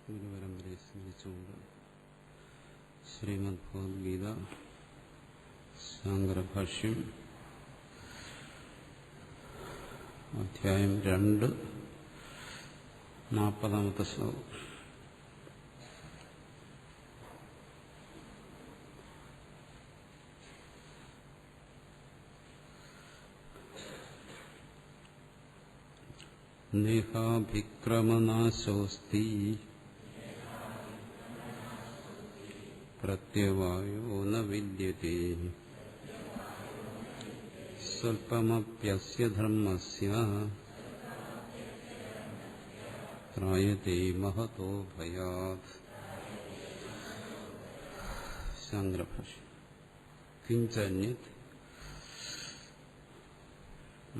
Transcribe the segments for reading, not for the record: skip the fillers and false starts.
ഗുരുപരമ്പരയെ സ്മരിച്ചുകൊണ്ട് ശ്രീമദ് ഭഗവത്ഗീത ശങ്കരഭാഷ്യം അധ്യായം 2 40-ാമത്തെ ശ്ലോകം. നേഹാഭിക്രമനാശോസ്തി പ്രത്യവായോ ന വിദ്യത്തെ സ്വൽപമപ്യസ്യ ധർമ്മസ്യ ത്രായതേ മഹതോ ഭയാത്. ശങ്കരഭാഷ്യം. കിഞ്ചന്യത്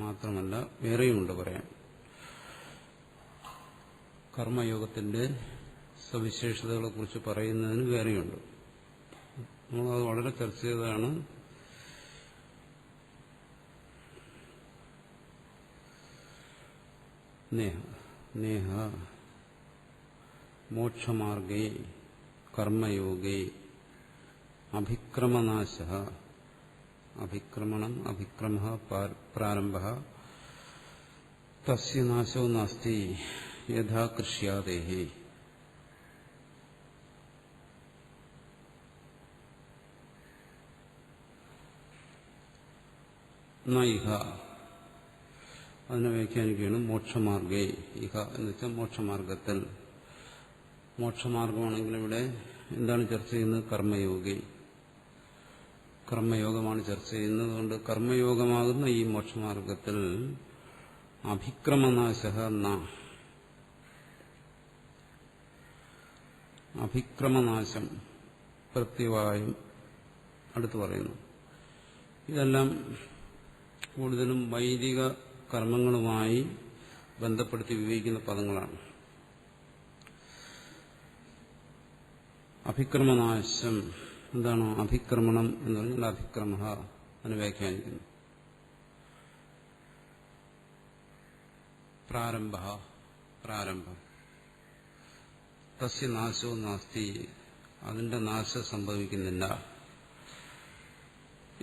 മാത്രമല്ല വേറെയുമുണ്ട് പറയാൻ. കർമ്മയോഗത്തിന്റെ സവിശേഷതകളെ കുറിച്ച് പറയുന്നതിന് വേറെയുണ്ട്. നമ്മളത് വളരെ ചർച്ച ചെയ്തതാണ്. നേഹ മോക്ഷമാർഗേ കർമ്മയോഗേ അഭിക്രമനാശ. അഭിക്രമണം അഭിക്രമ പ്രാരംഭ തസ്യ നാശോ നാസ്തി യഥാ കൃഷ്യാദേഹി. ഇഹ അതിനെ വ്യാഖ്യാനിക്കുകയാണ് മോക്ഷമാർഗേ. ഇഹ എന്ന് വെച്ചാൽ മോക്ഷമാർഗത്തിൽ. മോക്ഷമാർഗമാണെങ്കിൽ ഇവിടെ എന്താണ് ചർച്ച ചെയ്യുന്നത്? കർമ്മയോഗി. കർമ്മയോഗമാണ് ചർച്ച ചെയ്യുന്നത്. അതുകൊണ്ട് കർമ്മയോഗമാകുന്ന ഈ മോക്ഷമാർഗത്തിൽ അഭിക്രമനാശ ന. അഭിക്രമനാശം പ്രത്യവായും അടുത്ത് പറയുന്നു. ഇതെല്ലാം കൂടുതലും വൈദിക കർമ്മങ്ങളുമായി ബന്ധപ്പെടുത്തി വിവരിക്കുന്ന പദങ്ങളാണ്. അഭിക്രമനാശം എന്താണ്? അഭിക്രമണം എന്ന് പറഞ്ഞാൽ അഭിക്രമ എന്ന് വ്യാഖ്യാനിക്കുന്നു. പ്രാരംഭം തസ്യ നാശോ നാസ്തി. അതിന്റെ നാശം സംഭവിക്കുന്നില്ല.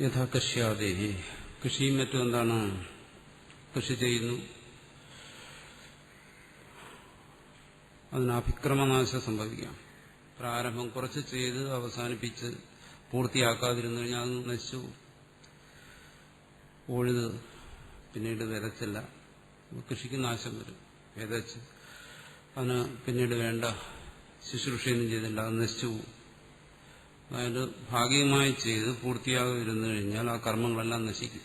യഥാ കൃഷ്യാദേഹി. കൃഷിയും മറ്റും എന്താണ്? കൃഷി ചെയ്യുന്നു, അതിന് അഭിക്രമനാശം സംഭവിക്കാം. പ്രാരംഭം കുറച്ച് ചെയ്ത് അവസാനിപ്പിച്ച് പൂർത്തിയാക്കാതിരുന്നു കഴിഞ്ഞാൽ അത് നശിച്ചു. ഉഴുത് പിന്നീട് വിതച്ചില്ല, കൃഷിക്ക് നാശം വരും. വിതച്ച് അതിന് പിന്നീട് വേണ്ട ശുശ്രൂഷയൊന്നും ചെയ്തില്ല, അത് നശിച്ചു പോകും. അതായത് ഭാഗികമായി ചെയ്ത് പൂർത്തിയാകാതിരുന്നു കഴിഞ്ഞാൽ ആ കർമ്മങ്ങളെല്ലാം നശിക്കും.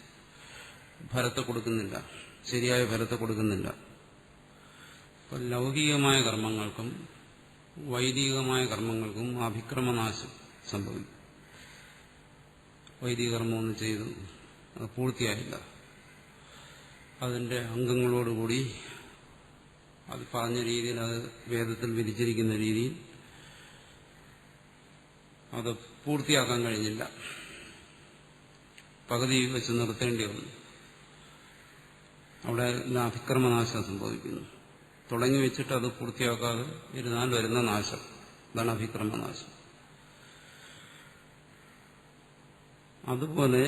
ഫലത്തെ കൊടുക്കുന്നില്ല, ശരിയായ ഫലത്തെ കൊടുക്കുന്നില്ല. അപ്പം ലൗകികമായ കർമ്മങ്ങൾക്കും വൈദികമായ കർമ്മങ്ങൾക്കും അഭിക്രമനാശം സംഭവിക്കും. വൈദിക കർമ്മം ഒന്ന് ചെയ്തു, അത് പൂർത്തിയായില്ല, അതിന്റെ അംഗങ്ങളോടുകൂടി അത് പറഞ്ഞ രീതിയിൽ, അത് വേദത്തിൽ വിധിച്ചിരിക്കുന്ന രീതിയിൽ അത് പൂർത്തിയാക്കാൻ കഴിഞ്ഞില്ല, പകുതി വെച്ച് നിർത്തേണ്ടി വന്നു. അവിടെ അഭിക്രമനാശം സംഭവിക്കുന്നു. തുടങ്ങി വെച്ചിട്ട് അത് പൂർത്തിയാക്കാതെ ഇരുന്നാൽ വരുന്ന നാശം, അതാണ് അഭിക്രമനാശം. അതുപോലെ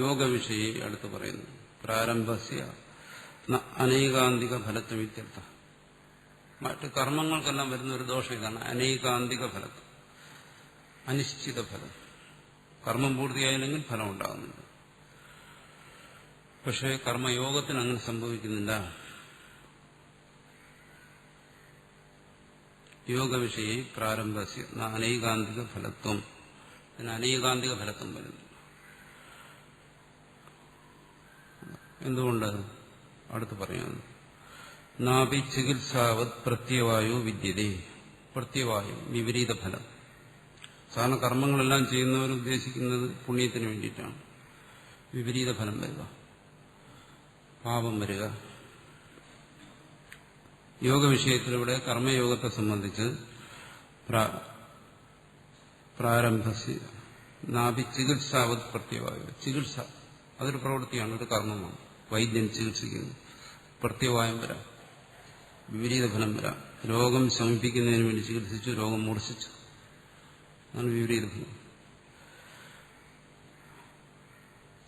യോഗവിഷയെ അടുത്ത് പറയുന്നു. പ്രാരംഭസ്യ അനൈകാന്തിക ഫലത്വം ഇത്യർത്ഥ. മറ്റ് കർമ്മങ്ങൾക്കെല്ലാം വരുന്ന ഒരു ദോഷം ഇതാണ്, അനൈകാന്തിക ഫലത്വം, അനിശ്ചിത ഫലം. കർമ്മം പൂർത്തിയായില്ലെങ്കിൽ ഫലം ഉണ്ടാകുന്നില്ല. പക്ഷേ കർമ്മയോഗത്തിന് അങ്ങനെ സംഭവിക്കുന്നില്ല. യോഗവിഷയെ പ്രാരംഭസ്യ അനൈകാന്തിക ഫലത്വം. അതിന് അനൈകാന്തിക ഫലത്വം വരുന്നു. എന്തുകൊണ്ട്? അടുത്ത് പറയുന്നു. നാഭി ചികിത്സാവത് പ്രത്യവായോ വിദ്യതേ. പ്രത്യവായോ വിപരീത ഫലം. സാധാരണ കർമ്മങ്ങളെല്ലാം ചെയ്യുന്നവർ ഉദ്ദേശിക്കുന്നത് പുണ്യത്തിന് വേണ്ടിയിട്ടാണ്. വിപരീത ഫലം വരിക, പാപം വരിക. യോഗവിഷയത്തിലൂടെ കർമ്മയോഗത്തെ സംബന്ധിച്ച് പ്രാരംഭസ്യ നാഭി ചികിത്സാവത് പ്രത്യവായോ. ചികിത്സ അതൊരു പ്രവൃത്തിയാണ്, ഒരു കർമ്മമാണ്. വൈദ്യൻ ചികിത്സിക്കുന്നു, പ്രത്യവായം വരാം, വിപരീത ഫലം വരാം. രോഗം ശമിപ്പിക്കുന്നതിന് വേണ്ടി ചികിത്സിച്ചു, രോഗം മൂർച്ഛിച്ചു. അതാണ് വിപരീത ഫലം.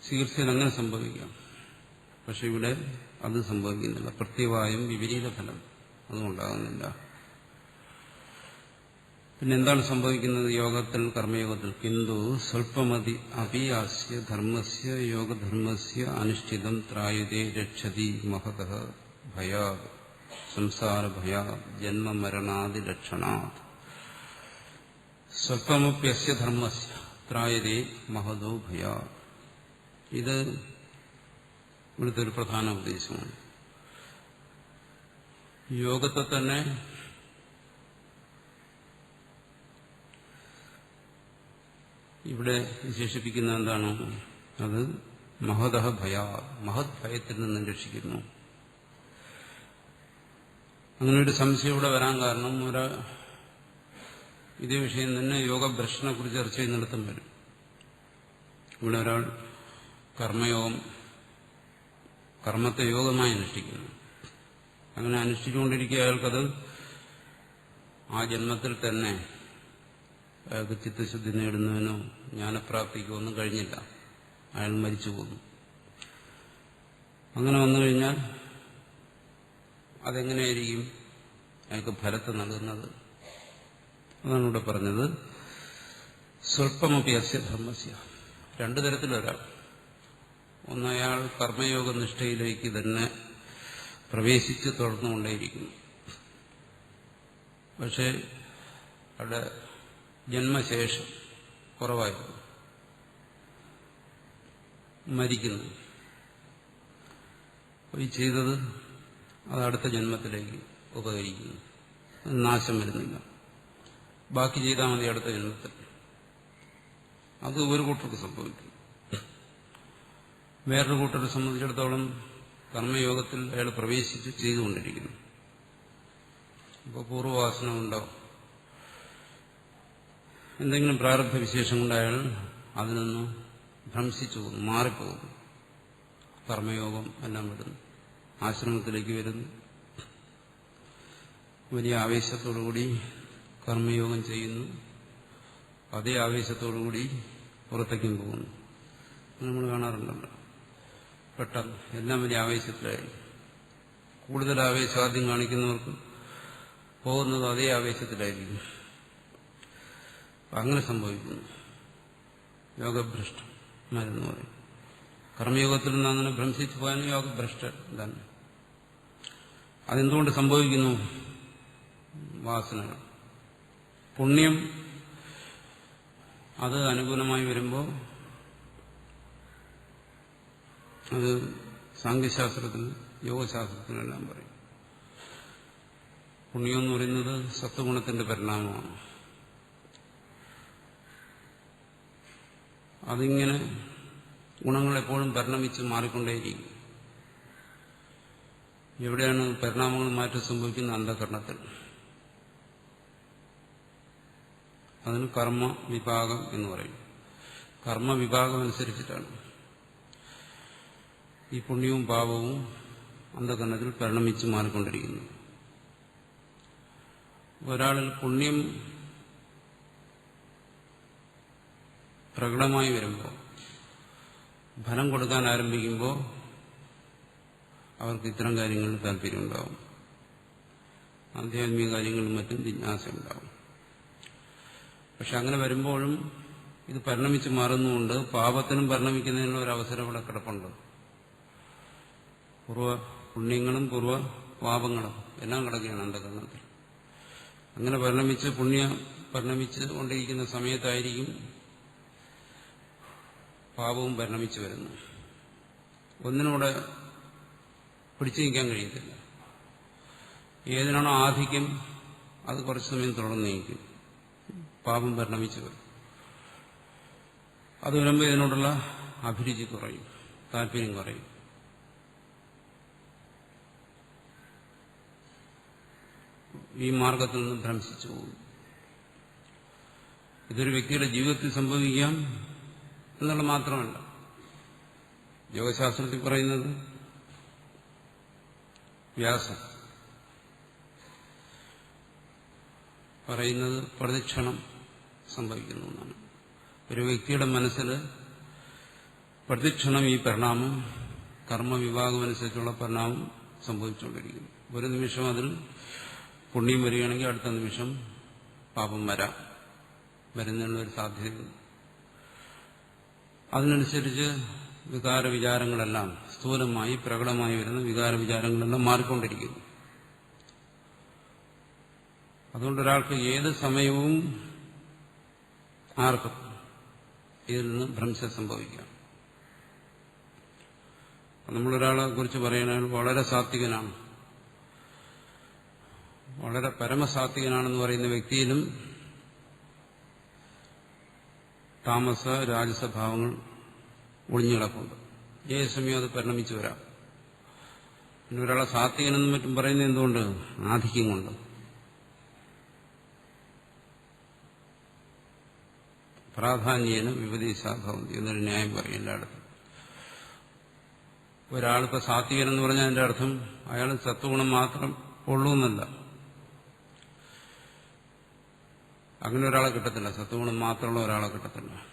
ചികിത്സയിൽ അങ്ങനെ സംഭവിക്കാം. പക്ഷെ ഇവിടെ അത് സംഭവിക്കുന്നില്ല. പ്രത്യവായും വിപരീത ഫലം അതുമുണ്ടാകുന്നില്ല. പിന്നെന്താണ് സംഭവിക്കുന്നത് യോഗത്തിൽ, കർമ്മയോഗത്തിൽ? കിന്തു സ്വൽപ്പമതി അപിയാസ്യ ധർമ്മസ്യ യോഗധർമ്മസ്യ അനുഷ്ഠിതം ത്രായുതേ രക്ഷതി മഹതഃ ഭയാത് സംസാരഭയാത് ജന്മമരണാദി ലക്ഷണാത്. സ്വൽപ്പമപ്യസ്യ ധർമ്മസ്യ ത്രായുതേ മഹതോ ഭയാത്. ഇത് ഇവിടുത്തെ ഒരു പ്രധാന ഉപദേശമാണ്. യോഗത്തെ തന്നെ ഇവിടെ വിശേഷിപ്പിക്കുന്ന എന്താണ്? അത് മഹതഃ ഭയാ, മഹത് ഭയത്തിൽ നിന്ന് രക്ഷിക്കുന്നു. അങ്ങനെയൊരു സംശയം ഇവിടെ വരാൻ കാരണം ഇതേ വിഷയം തന്നെ യോഗഭ്രഷ്ടനെ കുറിച്ച് ചർച്ച ചെയ്യുന്നിടത്തും വരും. ഇവിടെ ഒരാൾ കർമ്മയോഗം, കർമ്മത്തെ യോഗമായി അനുഷ്ഠിക്കുന്നു. അങ്ങനെ അനുഷ്ഠിച്ചുകൊണ്ടിരിക്കുക അയാൾക്കത് ആ ജന്മത്തിൽ തന്നെ അയാൾക്ക് ചിത്തശുദ്ധി നേടുന്നതിനോ ജ്ഞാനപ്രാപ്തിക്കോ ഒന്നും കഴിഞ്ഞില്ല. അയാൾ മരിച്ചു പോകുന്നു. അങ്ങനെ വന്നു കഴിഞ്ഞാൽ അതെങ്ങനെയായിരിക്കും അയാൾക്ക് ഫലത്തെ നൽകുന്നത്? അതാണ് ഇവിടെ പറഞ്ഞത്. സ്വൽപ്പമപി അസ്യ ധർമ്മസ്യ. രണ്ടു തരത്തിലൊരാൾ. ഒന്നയാൾ കർമ്മയോഗ നിഷ്ഠയിലേക്ക് തന്നെ പ്രവേശിച്ച് തുടർന്നുകൊണ്ടേയിരിക്കുന്നു. പക്ഷേ അവിടെ ജന്മശേഷം കുറവായിരുന്നു, മരിക്കുന്നു. ഈ ചെയ്തത് അത് അടുത്ത ജന്മത്തിലേക്ക് ഉപകരിക്കുന്നു, നാശം വരുന്നില്ല. ബാക്കി ചെയ്താൽ മതി അടുത്ത ജന്മത്തിൽ. അത് ഒരു കൂട്ടർക്ക് സംഭവിക്കും. വേറൊരു കൂട്ടരെ സംബന്ധിച്ചിടത്തോളം കർമ്മയോഗത്തിൽ അയാൾ പ്രവേശിച്ച് ചെയ്തുകൊണ്ടിരിക്കുന്നു. അപ്പോൾ പൂർവ്വവാസന ഉണ്ടാവും. എന്തെങ്കിലും പ്രാരബ്ധ വിശേഷം കൊണ്ട് അയാൾ അതിൽ നിന്ന് ഭ്രംശിച്ചു പോകുന്നു, മാറിപ്പോകുന്നു. കർമ്മയോഗം എല്ലാം വിടുന്നു, ആശ്രമത്തിലേക്ക് വരുന്നു. വലിയ ആവേശത്തോടുകൂടി കർമ്മയോഗം ചെയ്യുന്നു. അതേ ആവേശത്തോടുകൂടി പുറത്തേക്കും പോകുന്നു. നമ്മൾ കാണാറുണ്ടല്ലോ. പെട്ടെന്ന് എല്ലാം വലിയ ആവേശത്തിലായിരുന്നു. കൂടുതൽ ആവേശം ആദ്യം കാണിക്കുന്നവർക്ക് പോകുന്നത് അതേ ആവേശത്തിലായിരിക്കും. അങ്ങനെ സംഭവിക്കുന്നു. യോഗഭ്രഷ്ടന്മാരെന്ന് പറയും. കർമ്മയോഗത്തിൽ നിന്ന് അങ്ങനെ ഭ്രംശിച്ചു പോകാൻ യോഗഭ്രഷ്ടൻ തന്നെ. അതെന്തുകൊണ്ട് സംഭവിക്കുന്നു? വാസനകൾ. പുണ്യം അത് അനുകൂലമായി വരുമ്പോൾ അത് സാങ്കേശാസ്ത്രത്തിൽ, യോഗശാസ്ത്രത്തിനെല്ലാം പറയും. പുണ്യം എന്ന് പറയുന്നത് സത്വഗുണത്തിന്റെ പരിണാമമാണ്. അതിങ്ങനെ ഗുണങ്ങളെപ്പോഴും പരിണമിച്ച് മാറിക്കൊണ്ടേയിരിക്കും. എവിടെയാണ് പരിണാമങ്ങൾ മാറ്റം സംഭവിക്കുന്ന? അന്ധകരണത്തിൽ. അതിന് കർമ്മ വിഭാഗം എന്ന് പറയും. കർമ്മ വിഭാഗം അനുസരിച്ചിട്ടാണ് ഈ പുണ്യവും പാപവും അന്ധകരണത്തിൽ പരിണമിച്ച് മാറിക്കൊണ്ടിരിക്കുന്നു. ഒരാളിൽ പുണ്യം പ്രകടമായി വരുമ്പോൾ, ഫലം കൊടുക്കാൻ ആരംഭിക്കുമ്പോൾ അവർക്ക് ഇത്തരം കാര്യങ്ങളിൽ താല്പര്യമുണ്ടാവും. ആധ്യാത്മിക കാര്യങ്ങളിലും മറ്റും ജിജ്ഞാസ ഉണ്ടാവും. പക്ഷെ അങ്ങനെ വരുമ്പോഴും ഇത് പരിണമിച്ച് മാറുന്നുകൊണ്ട് പാപത്തിനും പരിണമിക്കുന്നതിനുള്ള ഒരു അവസരം ഇവിടെ കിടപ്പുണ്ട്. പൂർവ്വ പുണ്യങ്ങളും പൂർവ്വ പാപങ്ങളും എല്ലാം കിടക്കുകയാണ് അന്ധകരണത്തിൽ. അങ്ങനെ പുണ്യം പരിണമിച്ച് കൊണ്ടിരിക്കുന്ന സമയത്തായിരിക്കും പാപവും പരിണമിച്ചു വരുന്നു. ഒന്നിനൂടെ പിടിച്ചു നീക്കാൻ കഴിയത്തില്ല. ഏതിനാണോ ആധിക്യം അത് കുറച്ചു സമയം തുടർന്ന് നീക്കും. പാപം പരിണമിച്ചു വരും. അത് വരുമ്പോൾ ഇതിനോടുള്ള അഭിരുചി കുറയും, താല്പര്യം കുറയും. ഈ മാർഗത്തിൽ നിന്ന് ഭ്രംശിച്ചു പോകും. ഇതൊരു വ്യക്തിയുടെ ജീവിതത്തിൽ സംഭവിക്കാം എന്നുള്ള മാത്രമല്ല, യോഗശാസ്ത്രത്തിൽ പറയുന്നത്, വ്യാസം പറയുന്നത് പ്രതിക്ഷണം സംഭവിക്കുന്നു എന്നാണ്. ഒരു വ്യക്തിയുടെ മനസ്സിൽ പ്രതിക്ഷണം ഈ പരിണാമം കർമ്മവിഭാഗമനുസരിച്ചുള്ള പരിണാമം സംഭവിച്ചുകൊണ്ടിരിക്കുന്നു. ഒരു നിമിഷം അതിൽ പുണ്യം വരികയാണെങ്കിൽ അടുത്ത നിമിഷം പാപം വരുന്നതിനുള്ള സാധ്യതയുണ്ട്. അതിനനുസരിച്ച് വികാര വിചാരങ്ങളെല്ലാം സ്ഥൂലമായി പ്രകടമായി വരുന്ന വികാര വിചാരങ്ങളെല്ലാം മാറിക്കൊണ്ടിരിക്കുന്നു. അതുകൊണ്ട് ഒരാൾക്ക് ഏത് സമയവും ആർക്കും ഇതിൽ നിന്ന് ഭ്രംശം സംഭവിക്കാം. നമ്മളൊരാളെ കുറിച്ച് പറയുകയാണെങ്കിൽ വളരെ സാത്വികനാണ്, വളരെ പരമസാത്വികനാണെന്ന് പറയുന്ന വ്യക്തിയിലും താമസ രാജസഭാവങ്ങൾ ഒളിഞ്ഞിടപ്പുണ്ട്. ഏത് സമയം അത് പരിണമിച്ചു വരാം. പിന്നെ ഒരാളെ സാത്വികനെന്നും മറ്റും പറയുന്നത് എന്തുകൊണ്ട്? ആധിക്യം കൊണ്ട്. പ്രാധാന്യേന വിപരീസാഭവന്തി എന്നൊരു ന്യായം പറയും എല്ലായിടത്തും. ഒരാളിപ്പോൾ സാത്വികനെന്ന് പറഞ്ഞാൽ അതിന്റെ അർത്ഥം അയാൾ സത്വഗുണം മാത്രം ഉള്ളൂ എന്നല്ല. അങ്ങനെ ഒരാളെ കിട്ടത്തില്ല. സത്വഗുണം മാത്രമുള്ള ഒരാളെ കിട്ടത്തില്ല.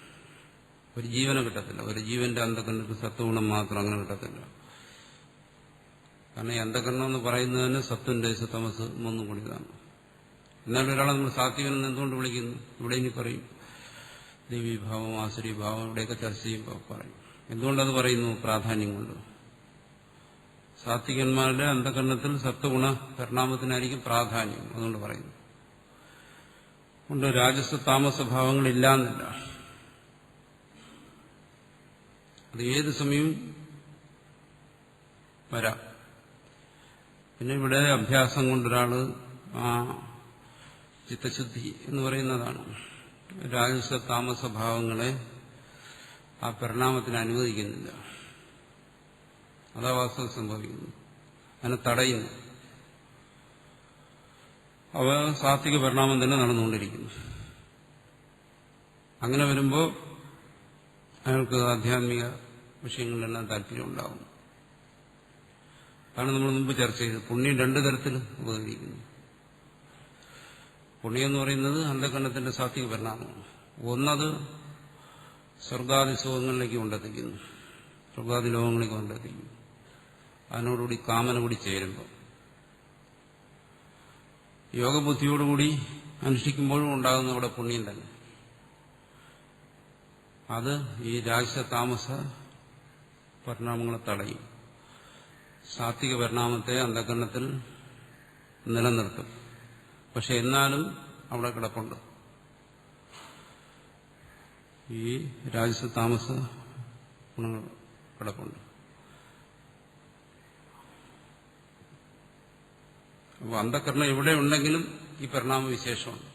ഒരു ജീവനെ കിട്ടത്തില്ല. ഒരു ജീവന്റെ അന്ധകരണത്തിൽ സത്വഗുണം മാത്രം അങ്ങനെ കിട്ടത്തില്ല. കാരണം ഈ അന്ധകരണം എന്ന് പറയുന്നതിന് സത്വം രജസ് തമസ് ഒന്നും കൂടിയതാണ്. എന്നാലും ഒരാളെ നമ്മൾ സാത്വികനെന്ന് എന്തുകൊണ്ട് വിളിക്കുന്നു? ഇവിടെ ഇനി പറയും ദേവീഭാവം ആസുരീഭാവം ഇവിടെയൊക്കെ ചർച്ച ചെയ്യുമ്പോൾ പറയും. എന്തുകൊണ്ടത് പറയുന്നു? പ്രാധാന്യം കൊണ്ട്. സാത്വികന്മാരുടെ അന്ധകരണത്തിൽ സത്വഗുണ പരിണാമത്തിനായിരിക്കും പ്രാധാന്യം. അതുകൊണ്ട് പറയുന്നു. കൊണ്ട് രാജസ താമസഭാവങ്ങളില്ലാന്നില്ല. അത് ഏത് സമയവും വരാം. പിന്നെ ഇവിടെ അഭ്യാസം കൊണ്ടൊരാള് ആ ചിത്തശുദ്ധി എന്ന് പറയുന്നതാണ്. രാജസ താമസഭാവങ്ങളെ ആ പരിണാമത്തിന് അനുവദിക്കുന്നില്ല. അതാ വാസ്തവം സംഭവിക്കുന്നു. അതിനെ തടയുന്നു. അവ സാത്വിക പരിണാമം തന്നെ നടന്നുകൊണ്ടിരിക്കുന്നു. അങ്ങനെ വരുമ്പോൾ അയാൾക്ക് ആധ്യാത്മിക വിഷയങ്ങളിലെല്ലാം താല്പര്യമുണ്ടാകും. അതാണ് നമ്മൾ മുമ്പ് ചർച്ച ചെയ്തത്. പുണ്യം രണ്ടു തരത്തിൽ ഉപകരിക്കുന്നു. പുണ്യം എന്ന് പറയുന്നത് അന്ധകരണത്തിന്റെ സാത്വിക പരിണാമമാണ്. ഒന്നത് സ്വർഗാദി സുഖങ്ങളിലേക്ക് കൊണ്ടെത്തിക്കുന്നു, സ്വർഗാദി ലോകങ്ങളിലേക്ക് കൊണ്ടെത്തിക്കുന്നു. അതിനോടുകൂടി കാമന കൂടി ചേരുമ്പോൾ യോഗബുദ്ധിയോടുകൂടി അനുഷ്ഠിക്കുമ്പോഴും ഉണ്ടാകുന്ന അവിടെ പുണ്യം തന്നെ. അത് ഈ രാജസ താമസ പരിണാമങ്ങളെ തടയും. സാത്വിക പരിണാമത്തെ അന്ധകരണത്തിൽ നിലനിർത്തും. പക്ഷെ എന്നാലും അവിടെ കിടപ്പുണ്ട്. ഈ രാജസ താമസ ഗുണങ്ങൾ കിടപ്പുണ്ട്. അപ്പോൾ അന്ധകരണം എവിടെ ഉണ്ടെങ്കിലും ഈ പരിണാമ വിശേഷമാണ്.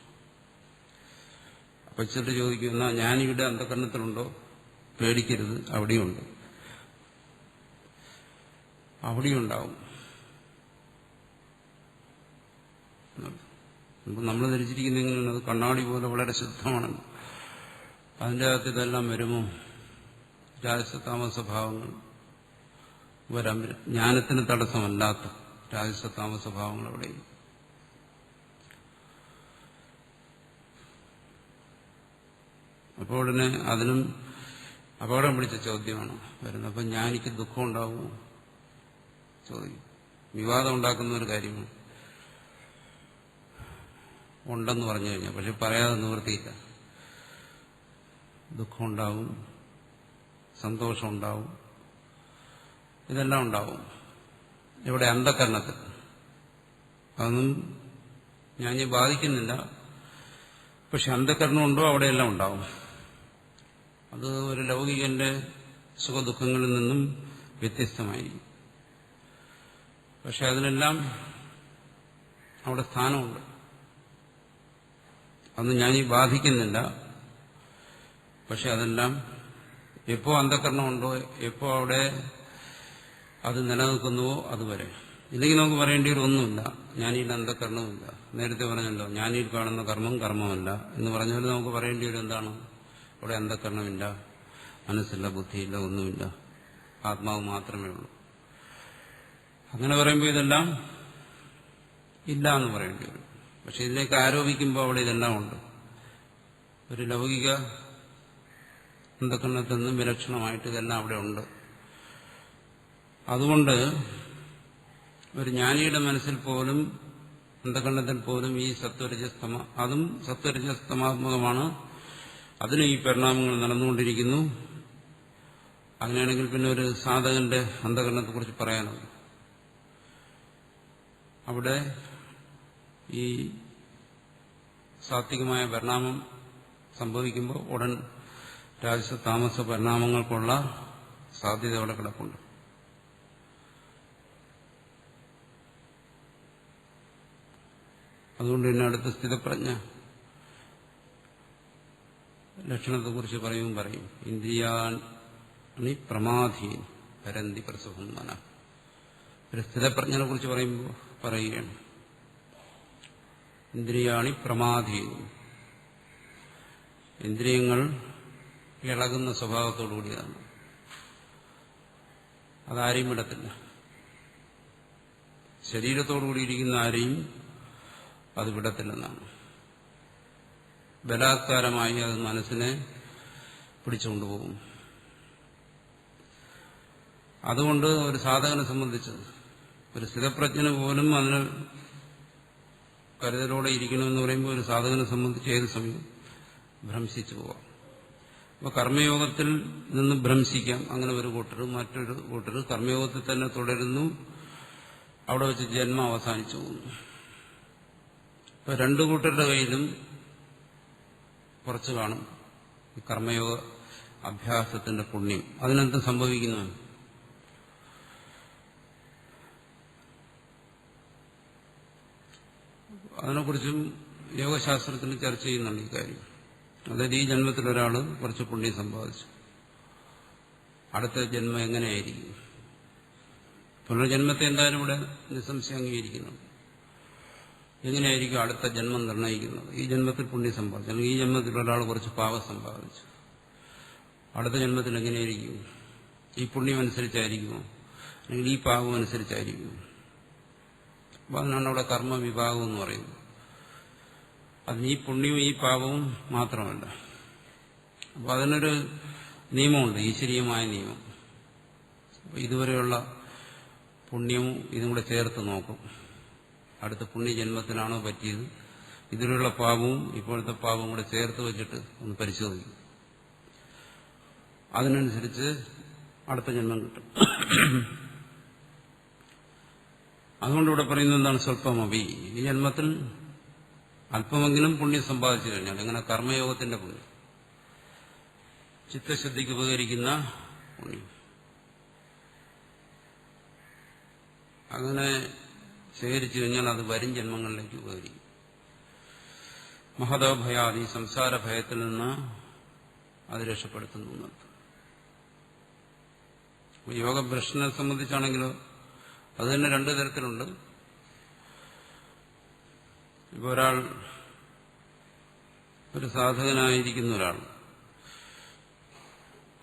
അപ്പൊ ചിലർ ചോദിക്കും, എന്നാ ഞാനിവിടെ അന്ധകരണത്തിലുണ്ടോ? പേടിക്കരുത്, അവിടെയുണ്ട്. അവിടെയുണ്ടാവും. നമ്മൾ ധരിച്ചിരിക്കുന്ന എങ്ങനെയാണ്? അത് കണ്ണാടി പോലെ വളരെ ശുദ്ധമാണെന്ന്. അതിൻ്റെ അകത്ത് ഇതെല്ലാം വരുമോ? രാജസ താമസ ഭാവങ്ങൾ വരാൻ വരും. ജ്ഞാനത്തിന് തടസ്സമല്ലാത്ത രാജസ താമസ ഭാവങ്ങൾ അവിടെയും. അപ്പോൾ ഉടനെ അതിനും അപകടം പിടിച്ച ചോദ്യമാണ് വരുന്നത്. അപ്പം ജ്ഞാനിക്ക് ദുഃഖം ഉണ്ടാവുമോ? ചോദിക്കും. വിവാദം ഉണ്ടാക്കുന്ന ഒരു കാര്യമാണ്. ഉണ്ടെന്ന് പറഞ്ഞു കഴിഞ്ഞാൽ, പക്ഷെ പറയാതെ നിവൃത്തിയില്ല. ദുഃഖമുണ്ടാവും, സന്തോഷമുണ്ടാവും, ഇതെല്ലാം ഉണ്ടാവും. ഇവിടെ അന്ധകരണത്തിൽ അതൊന്നും ഞാൻ ബാധിക്കുന്നില്ല. പക്ഷെ അന്ധകരണമുണ്ടോ അവിടെയെല്ലാം ഉണ്ടാവും. അത് ഒരു ലൗകികന്റെ സുഖദുഃഖങ്ങളിൽ നിന്നും വ്യത്യസ്തമായിരിക്കും. പക്ഷെ അതിനെല്ലാം അവിടെ സ്ഥാനമുണ്ട്. അതൊന്നും ഞാൻ ബാധിക്കുന്നില്ല. പക്ഷെ അതെല്ലാം എപ്പോ അന്ധകരണമുണ്ടോ, എപ്പോ അവിടെ അത് നിലനിൽക്കുന്നുവോ അതുവരെ. ഇല്ലെങ്കിൽ നമുക്ക് പറയേണ്ടി ഒന്നുമില്ല, ഞാനീൽ അന്ധകരണവുമില്ല. നേരത്തെ പറഞ്ഞല്ലോ, ഞാനീൽ കാണുന്ന കർമ്മം കർമ്മമല്ല എന്ന് പറഞ്ഞാൽ നമുക്ക് പറയേണ്ടി വരും എന്താണ്? അവിടെ അന്ധകരണമില്ല, മനസ്സില്ല, ബുദ്ധിയില്ല, ഒന്നുമില്ല, ആത്മാവ് മാത്രമേ ഉള്ളൂ. അങ്ങനെ പറയുമ്പോൾ ഇതെല്ലാം ഇല്ല എന്ന് പറയേണ്ടി വരും. പക്ഷെ ഇതിലേക്ക് ആരോപിക്കുമ്പോൾ അവിടെ ഇതെല്ലാം ഉണ്ട്. ഒരു ലൗകിക അന്ധകരണത്തിൽ നിന്നും വിലക്ഷണമായിട്ട് ഇതെല്ലാം അവിടെ ഉണ്ട്. അതുകൊണ്ട് ഒരു ജ്ഞാനിയുടെ മനസ്സിൽ പോലും അന്ധകരണത്തിൽ പോലും ഈ സത്വരജസ്തമ, അതും സത്വരജസ്തമാത്മകമാണ്, അതിനും ഈ പരിണാമങ്ങൾ നടന്നുകൊണ്ടിരിക്കുന്നു. അങ്ങനെയാണെങ്കിൽ പിന്നെ ഒരു സാധകന്റെ അന്ധകരണത്തെക്കുറിച്ച് പറയാനുണ്ട്. അവിടെ ഈ സാത്വികമായ പരിണാമം സംഭവിക്കുമ്പോൾ ഉടൻ രാജസ താമസ പരിണാമങ്ങൾക്കുള്ള സാധ്യത അവിടെ കിടപ്പുണ്ട്. അതുകൊണ്ട് തന്നെ അടുത്ത സ്ഥിതപ്രജ്ഞ ലക്ഷണത്തെക്കുറിച്ച് പറയും ഇന്ദ്രിയാണി പ്രമാധീൻ പരന്തി പ്രസുഖം മന. ഒരു സ്ഥിതപ്രജ്ഞനെ കുറിച്ച് പറയുമ്പോൾ പറയുകയാണ് ഇന്ദ്രിയാണി പ്രമാധീൻ, ഇന്ദ്രിയങ്ങൾ ഇളകുന്ന സ്വഭാവത്തോടുകൂടിയതാണ്. അതാരെയും വിടത്തില്ല. ശരീരത്തോടുകൂടിയിരിക്കുന്ന ആരെയും അത് വിടത്തില്ലെന്നാണ്. ബലാത്കാരമായി അത് മനസ്സിനെ പിടിച്ചുകൊണ്ടുപോകും. അതുകൊണ്ട് ഒരു സാധകനെ സംബന്ധിച്ച് ഒരു സ്ഥിതപ്രജ്ഞന് പോലും അതിന് കരുതലോടെ ഇരിക്കണമെന്ന് പറയുമ്പോൾ ഒരു സാധകനെ സംബന്ധിച്ച് ഏത് സമയം ഭ്രംശിച്ചു പോവാം. അപ്പോൾ കർമ്മയോഗത്തിൽ നിന്ന് ഭ്രംശിക്കാം. അങ്ങനെ ഒരു കൂട്ടർ. മറ്റൊരു കൂട്ടർ കർമ്മയോഗത്തിൽ തന്നെ തുടരുന്നു, അവിടെ വെച്ച് ജന്മം അവസാനിച്ചു പോകുന്നു. ഇപ്പൊ രണ്ടു കൂട്ടരുടെ കയ്യിലും കുറച്ച് കാണും ഈ കർമ്മയോഗ അഭ്യാസത്തിന്റെ പുണ്യം. അതിനെന്ത് സംഭവിക്കുന്നു? അതിനെക്കുറിച്ചും യോഗശാസ്ത്രത്തിൽ ചർച്ച ചെയ്യുന്നുണ്ട് ഈ കാര്യം. അതായത് ഈ ജന്മത്തിൽ ഒരാൾ കുറച്ച് പുണ്യം സമ്പാദിച്ചു, അടുത്ത ജന്മം എങ്ങനെയായിരിക്കും? പുനർജന്മത്തെ എന്തായാലും ഇവിടെ നിസ്സംശയം അംഗീകരിക്കുന്നുണ്ട്. എങ്ങനെയായിരിക്കും അടുത്ത ജന്മം നിർണ്ണയിക്കുന്നത്? ഈ ജന്മത്തിൽ പുണ്യം സമ്പാദിച്ചു, അല്ലെങ്കിൽ ഈ ജന്മത്തിൽ ഒരാൾ കുറച്ച് പാപം സമ്പാദിച്ചു, അടുത്ത ജന്മത്തിൽ എങ്ങനെയായിരിക്കും? ഈ പുണ്യം അനുസരിച്ചായിരിക്കുമോ, അല്ലെങ്കിൽ ഈ പാപം അനുസരിച്ചായിരിക്കുമോ? അപ്പം അതിനാണ് അവിടെ കർമ്മ വിഭാഗം എന്ന് പറയുന്നത്. അതിന് ഈ പുണ്യവും ഈ പാപവും മാത്രമല്ല. അപ്പം അതിനൊരു നിയമമുണ്ട്, ഈശ്വരീയമായ നിയമം. ഇതുവരെയുള്ള പുണ്യവും ഇതും കൂടെ ചേർത്ത് നോക്കും. അടുത്ത പുണ്യജന്മത്തിനാണോ പറ്റിയത്, ഇതിലുള്ള പാപവും ഇപ്പോഴത്തെ പാപവും കൂടെ ചേർത്ത് വെച്ചിട്ട് ഒന്ന് പരിശോധിക്കും. അതിനനുസരിച്ച് അടുത്ത ജന്മം കിട്ടും. അതുകൊണ്ടിവിടെ പറയുന്നത് എന്താണ്? സ്വല്പമപി, ഈ ജന്മത്തിൽ അല്പമെങ്കിലും പുണ്യം സമ്പാദിച്ചു കഴിഞ്ഞാൽ, അങ്ങനെ കർമ്മയോഗത്തിന്റെ പുണ്യം, ചിത്തശുദ്ധിക്ക് ഉപകരിക്കുന്ന പുണ്യം, അങ്ങനെ ശേഖരിച്ചു കഴിഞ്ഞാൽ അത് വരും ജന്മങ്ങളിലേക്ക് ഉപകരിക്കും. മഹതോ ഭയാദി, സംസാര ഭയത്തിൽ നിന്ന് അത് രക്ഷപ്പെടുത്തുന്നു. യോഗഭ്രഷ്ടനെ സംബന്ധിച്ചാണെങ്കിലോ അത് തന്നെ രണ്ടു തരത്തിലുണ്ട്. ഇപ്പൊ ഒരാൾ, ഒരു സാധകനായിരിക്കുന്ന ഒരാൾ,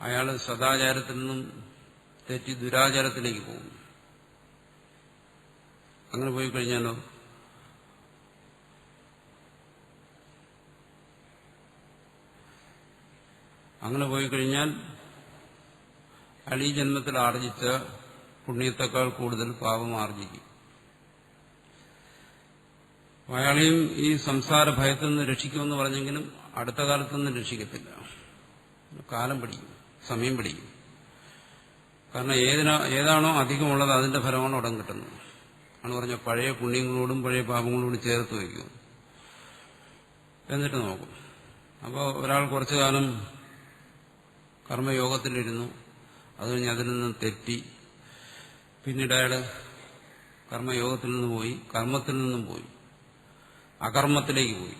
അയാൾ സദാചാരത്തിൽ നിന്നും തെറ്റി ദുരാചാരത്തിലേക്ക് പോകും. അങ്ങനെ പോയി കഴിഞ്ഞാലോ അങ്ങനെ പോയി കഴിഞ്ഞാൽ അയാൾ ഈ ജന്മത്തിൽ ആർജിച്ച പുണ്യത്തെക്കാൾ കൂടുതൽ പാപം ആർജിക്കും. അയാളെയും ഈ സംസാര ഭയത്തിൽ നിന്ന് രക്ഷിക്കുമെന്ന് പറഞ്ഞെങ്കിലും അടുത്ത കാലത്തൊന്നും രക്ഷിക്കത്തില്ല. കാലം പിടിക്കും, സമയം പിടിക്കും. കാരണം ഏതാണോ അധികമുള്ളത് അതിന്റെ ഫലമാണ് ഉടൻ കിട്ടുന്നത്. ആണ് പറഞ്ഞ പഴയ പുണ്യങ്ങളോടും പഴയ പാപങ്ങളോടും ചേർത്ത് വയ്ക്കും, എന്നിട്ട് നോക്കും. അപ്പോൾ ഒരാൾ കുറച്ചു കാലം കർമ്മയോഗത്തിലിരുന്നു, അത് കഴിഞ്ഞ് അതിൽ നിന്ന് തെറ്റി, പിന്നീട് അയാൾ കർമ്മയോഗത്തിൽ നിന്ന് പോയി, കർമ്മത്തിൽ നിന്നും പോയി, അകർമ്മത്തിലേക്ക് പോയി,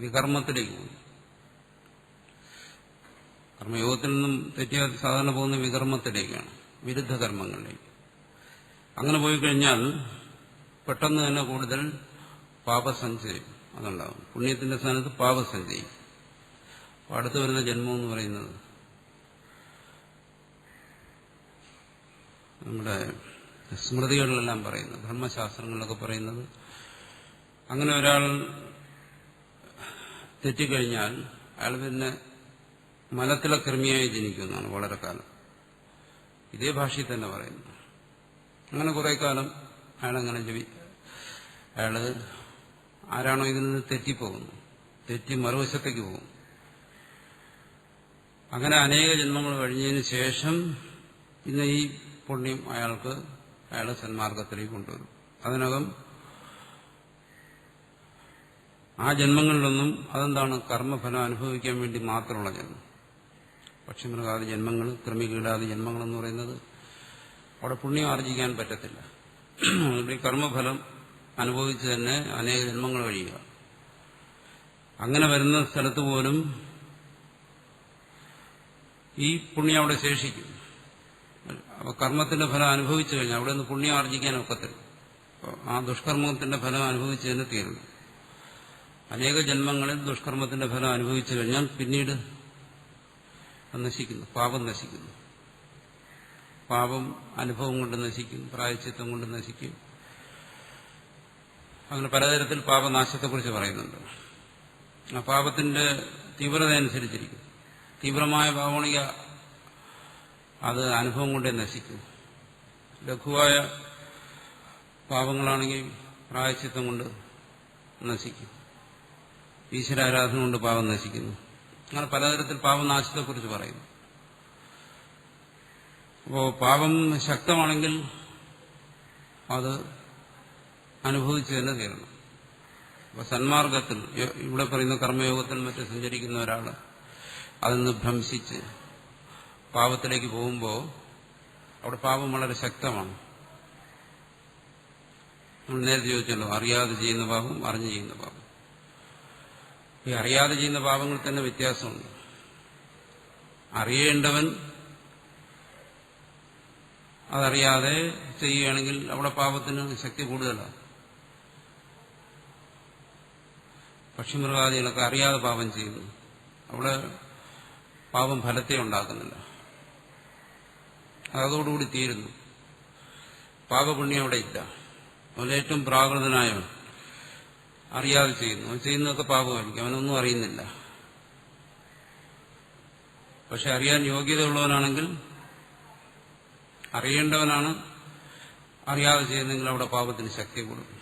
വികർമ്മത്തിലേക്ക് പോയി. കർമ്മയോഗത്തിൽ നിന്നും തെറ്റിയാൽ സാധാരണ പോകുന്ന വികർമ്മത്തിലേക്കാണ്, വിരുദ്ധ കർമ്മങ്ങളിലേക്ക്. അങ്ങനെ പോയി കഴിഞ്ഞാൽ പെട്ടെന്ന് തന്നെ കൂടുതൽ പാപസഞ്ചയം അതുണ്ടാകും. പുണ്യത്തിന്റെ സ്ഥാനത്ത് പാപസഞ്ചയം. അടുത്ത് വരുന്ന ജന്മം എന്ന് പറയുന്നത് നമ്മുടെ സ്മൃതികളിലെല്ലാം പറയുന്നത്, ധർമ്മശാസ്ത്രങ്ങളിലൊക്കെ പറയുന്നത്, അങ്ങനെ ഒരാൾ തെറ്റിക്കഴിഞ്ഞാൽ അയാൾ പിന്നെ മലത്തിലെ കൃമിയായി ജനിക്കുന്നതാണ് വളരെ കാലം. ഇതേ ഭാഷയിൽ തന്നെ പറയുന്നു. അങ്ങനെ കുറെ കാലം അയാളങ്ങനെ അയാള് ആരാണോ ഇതിൽ നിന്ന് തെറ്റിപ്പോകുന്നു, തെറ്റി മറുവശത്തേക്ക് പോകും. അങ്ങനെ അനേക ജന്മങ്ങൾ കഴിഞ്ഞതിന് ശേഷം ഇന്ന് ഈ പുണ്യം അയാളെ സന്മാർഗത്തിലേക്ക് കൊണ്ടുവരും. അതിനകം ആ ജന്മങ്ങളിലൊന്നും അതെന്താണ് കർമ്മഫലം അനുഭവിക്കാൻ വേണ്ടി മാത്രമുള്ള ജന്മം. പക്ഷിമൃഗാദി ജന്മങ്ങൾ, കൃമികീടാദി ജന്മങ്ങൾ എന്ന് പറയുന്നത് അവിടെ പുണ്യം ആർജിക്കാൻ പറ്റത്തില്ല. ഈ കർമ്മഫലം അനുഭവിച്ച് തന്നെ അനേക ജന്മങ്ങൾ കഴിയുക. അങ്ങനെ വരുന്ന സ്ഥലത്ത് പോലും ഈ പുണ്യം അവിടെ ശേഷിക്കും. അപ്പൊ കർമ്മത്തിന്റെ ഫലം അനുഭവിച്ചു കഴിഞ്ഞാൽ അവിടെ നിന്ന് പുണ്യം ആർജിക്കാൻ ഒക്കത്തില്ല. ആ ദുഷ്കർമ്മത്തിന്റെ ഫലം അനുഭവിച്ചു തന്നെ തീരുന്നു. അനേക ജന്മങ്ങളിൽ ദുഷ്കർമ്മത്തിന്റെ ഫലം അനുഭവിച്ചു കഴിഞ്ഞാൽ പിന്നീട് നശിക്കുന്നു, പാപം നശിക്കുന്നു. പാപം അനുഭവം കൊണ്ട് നശിക്കും, പ്രായശ്ചിത്തം കൊണ്ട് നശിക്കും. അങ്ങനെ പലതരത്തിൽ പാപനാശത്തെക്കുറിച്ച് പറയുന്നുണ്ട്. ആ പാപത്തിന്റെ തീവ്രത അനുസരിച്ചിരിക്കും. തീവ്രമായ പാപണിക അത് അനുഭവം കൊണ്ടേ നശിക്കും. ലഘുവായ പാപങ്ങളാണെങ്കിൽ പ്രായശ്ചിത്തം കൊണ്ട് നശിക്കും. ഈശ്വരാരാധന കൊണ്ട് പാപം നശിക്കുന്നു. അങ്ങനെ പലതരത്തിൽ പാപനാശത്തെക്കുറിച്ച് പറയുന്നു. അപ്പോൾ പാപം ശക്തമാണെങ്കിൽ അത് അനുഭവിച്ചു തന്നെ തീരണം. അപ്പൊ സന്മാർഗത്തിൽ ഇവിടെ പറയുന്ന കർമ്മയോഗത്തിൽ മറ്റും സഞ്ചരിക്കുന്ന ഒരാൾ അതിൽ നിന്ന് ഭ്രംശിച്ച് പാപത്തിലേക്ക് പോകുമ്പോൾ അവിടെ പാപം വളരെ ശക്തമാണ്. നമ്മൾ നേരത്തെ ചോദിച്ചല്ലോ, അറിയാതെ ചെയ്യുന്ന പാപം, അറിഞ്ഞു ചെയ്യുന്ന പാപം. ഈ അറിയാതെ ചെയ്യുന്ന പാപങ്ങളിൽ തന്നെ വ്യത്യാസമുണ്ട്. അറിയേണ്ടവൻ അതറിയാതെ ചെയ്യുകയാണെങ്കിൽ അവിടെ പാപത്തിന് ശക്തി കൂടുതലാണ്. പക്ഷിമൃഗാദികളൊക്കെ അറിയാതെ പാപം ചെയ്യുന്നു, അവിടെ പാപം ഫലത്തെ ഉണ്ടാക്കുന്നില്ല, അതോടുകൂടി തീരുന്നു. പാപപുണ്യം അവിടെ ഇല്ല. അവൻ ഏറ്റവും പ്രാകൃതനായവൻ അറിയാതെ ചെയ്യുന്നു. അവൻ ചെയ്യുന്നതൊക്കെ പാപമായിരിക്കും, അവനൊന്നും അറിയുന്നില്ല. പക്ഷെ അറിയാൻ യോഗ്യതയുള്ളവനാണെങ്കിൽ, അറിയേണ്ടവനാണ് അറിയാതെ ചെയ്യുന്നെങ്കിൽ അവിടെ പാപത്തിന് ശക്തി കൊടുക്കും.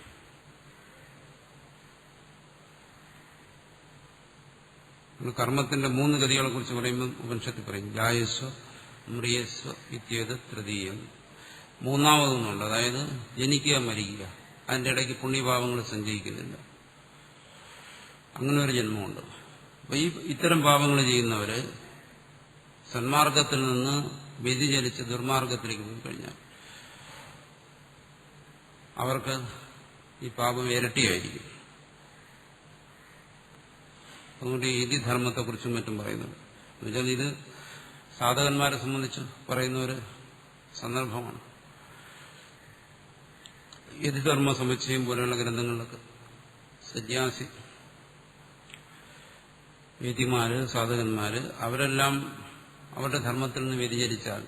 കർമ്മത്തിന്റെ 3 ഗതികളെ കുറിച്ച് പറയുമ്പോൾ ഉപനിഷത്തിൽ പറയും, ജായസ്വ മ്രിയസ്വ ഇത്യേത് തൃതീയം. മൂന്നാമതൊന്നുണ്ട്, അതായത് ജനിക്കുക മരിക്കുക. അതിന്റെ ഇടയ്ക്ക് പുണ്യപാപങ്ങൾ സഞ്ചയിക്കുന്നില്ല. അങ്ങനെ ഒരു ജന്മമുണ്ട്. അപ്പൊ ഇത്തരം പാപങ്ങൾ ചെയ്യുന്നവര് സന്മാർഗത്തിൽ നിന്ന് വ്യതിചലിച്ച് ദുർമാർഗത്തിലേക്ക് പോയി കഴിഞ്ഞാൽ അവർക്ക് ഈ പാപം ഇരട്ടിയായിരിക്കും. അതുകൊണ്ട് ഈ ധർമ്മത്തെക്കുറിച്ചും മറ്റും പറയുന്നത് എന്നുവെച്ചാൽ ഇത് സാധകന്മാരെ സംബന്ധിച്ച് പറയുന്ന ഒരു സന്ദർഭമാണ്. യതിധർമ്മ സമുച്ചയം പോലെയുള്ള ഗ്രന്ഥങ്ങളിലൊക്കെ സന്യാസി യതിമാര്, സാധകന്മാര് അവരെല്ലാം അവരുടെ ധർമ്മത്തിൽ നിന്ന് വ്യതിചരിച്ചാൽ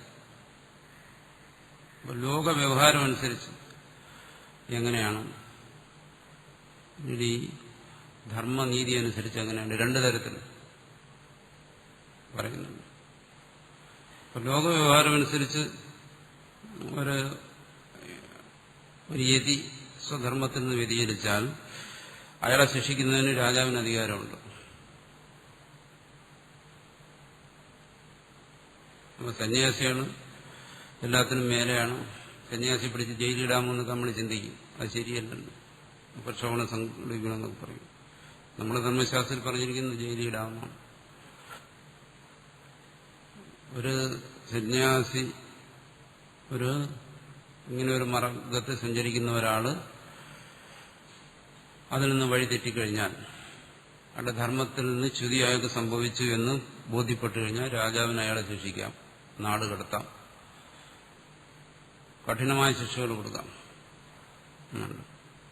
ലോക വ്യവഹാരം അനുസരിച്ച് എങ്ങനെയാണ് ഈ ധർമ്മനീതി അനുസരിച്ച് അങ്ങനെയാണ് 2 തരത്തിൽ പറയുന്നുണ്ട്. അപ്പൊ ലോകവ്യവഹാരം അനുസരിച്ച് ഒരു യതി സ്വധർമ്മത്തിൽ നിന്ന് വ്യതിചരിച്ചാൽ അയാളെ ശിക്ഷിക്കുന്നതിന് രാജാവിന് അധികാരമുണ്ട്. അപ്പൊ സന്യാസിയാണ്, എല്ലാത്തിനും മേലെയാണ്. സന്യാസി പിടിച്ച് ജയിലിടാമെന്നൊക്കെ നമ്മൾ ചിന്തിക്കും. അത് ശരിയല്ലല്ലോ. പ്രക്ഷോഭണം സംഘടിപ്പിക്കണമെന്നൊക്കെ പറയും. നമ്മുടെ ധർമ്മശാസ്ത്രത്തിൽ പറഞ്ഞിരിക്കുന്നത് ജയിലിടാമെന്നാണ്. ഒരു സന്യാസി ഇങ്ങനെ ഒരു മാർഗത്തിൽ സഞ്ചരിക്കുന്ന ഒരാള് അതിൽ നിന്ന് വഴി തെറ്റിക്കഴിഞ്ഞാൽ, അയാളുടെ ധർമ്മത്തിൽ നിന്ന് ച്യുതി അയാൾക്ക് സംഭവിച്ചു എന്ന് ബോധ്യപ്പെട്ടു കഴിഞ്ഞാൽ രാജാവിന് അയാളെ ശിക്ഷിക്കാം, നാട് കടത്താം, കഠിനമായ ശിക്ഷകൾ കൊടുക്കാം.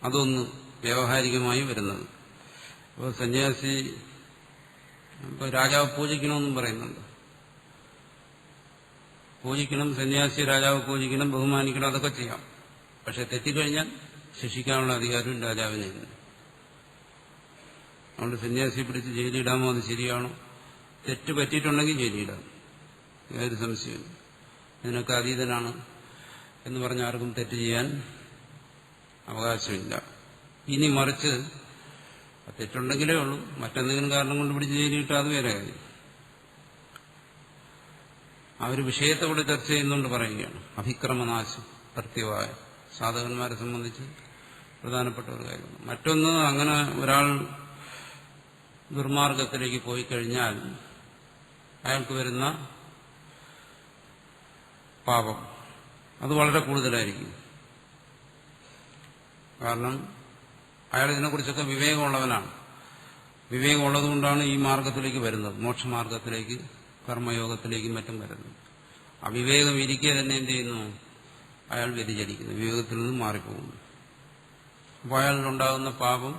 അതൊന്ന് വ്യാവഹാരികമായി വരുന്നത്. അപ്പോൾ സന്യാസി രാജാവ് പൂജിക്കണമെന്നും പറയുന്നുണ്ട്. പൂജിക്കണം, സന്യാസി രാജാവ് പൂജിക്കണം, ബഹുമാനിക്കണം, അതൊക്കെ ചെയ്യാം. പക്ഷെ തെറ്റിക്കഴിഞ്ഞാൽ ശിക്ഷിക്കാനുള്ള അധികാരവും രാജാവിനില്ല. അതുകൊണ്ട് സന്യാസിയെ പിടിച്ച് ജയിലിടാമോ, അത് ശരിയാണോ? തെറ്റ് പറ്റിയിട്ടുണ്ടെങ്കിൽ ജയിലിടാം, ഏതൊരു സംശയവും. ഇതിനൊക്കെ അതീതനാണ് എന്ന് പറഞ്ഞ ആർക്കും തെറ്റ് ചെയ്യാൻ അവകാശമില്ല. ഇനി മറിച്ച് തെറ്റുണ്ടെങ്കിലേ ഉള്ളൂ, മറ്റെന്തെങ്കിലും കാരണം കൊണ്ട് പിടിച്ച് ജയിലിട്ടാൽ അത് വേറെ കാര്യം. ആ ഒരു വിഷയത്തെ ഇവിടെ ചർച്ച ചെയ്യുന്നുകൊണ്ട് പറയുകയാണ്. അഭിക്രമനാശം കൃത്യമായ സാധകന്മാരെ സംബന്ധിച്ച് പ്രധാനപ്പെട്ട ഒരു കാര്യമാണ്. മറ്റൊന്ന്, അങ്ങനെ ഒരാൾ ദുർമാർഗത്തിലേക്ക് പോയി കഴിഞ്ഞാൽ അയാൾക്ക് വരുന്ന പാപം അത് വളരെ കൂടുതലായിരിക്കും. കാരണം അയാൾ ഇതിനെക്കുറിച്ചൊക്കെ വിവേകമുള്ളവനാണ്. വിവേകമുള്ളതുകൊണ്ടാണ് ഈ മാർഗത്തിലേക്ക് വരുന്നത്, മോക്ഷമാർഗത്തിലേക്ക്, കർമ്മയോഗത്തിലേക്കും മറ്റും വരുന്നത്. അവിവേകം ഇരിക്കെ തന്നെ എന്ത് ചെയ്യുന്നു? അയാൾ വ്യതിചലിക്കുന്നു, വിവേകത്തിൽ നിന്നും മാറിപ്പോകുന്നു. അപ്പോൾ അയാളിലുണ്ടാകുന്ന പാപം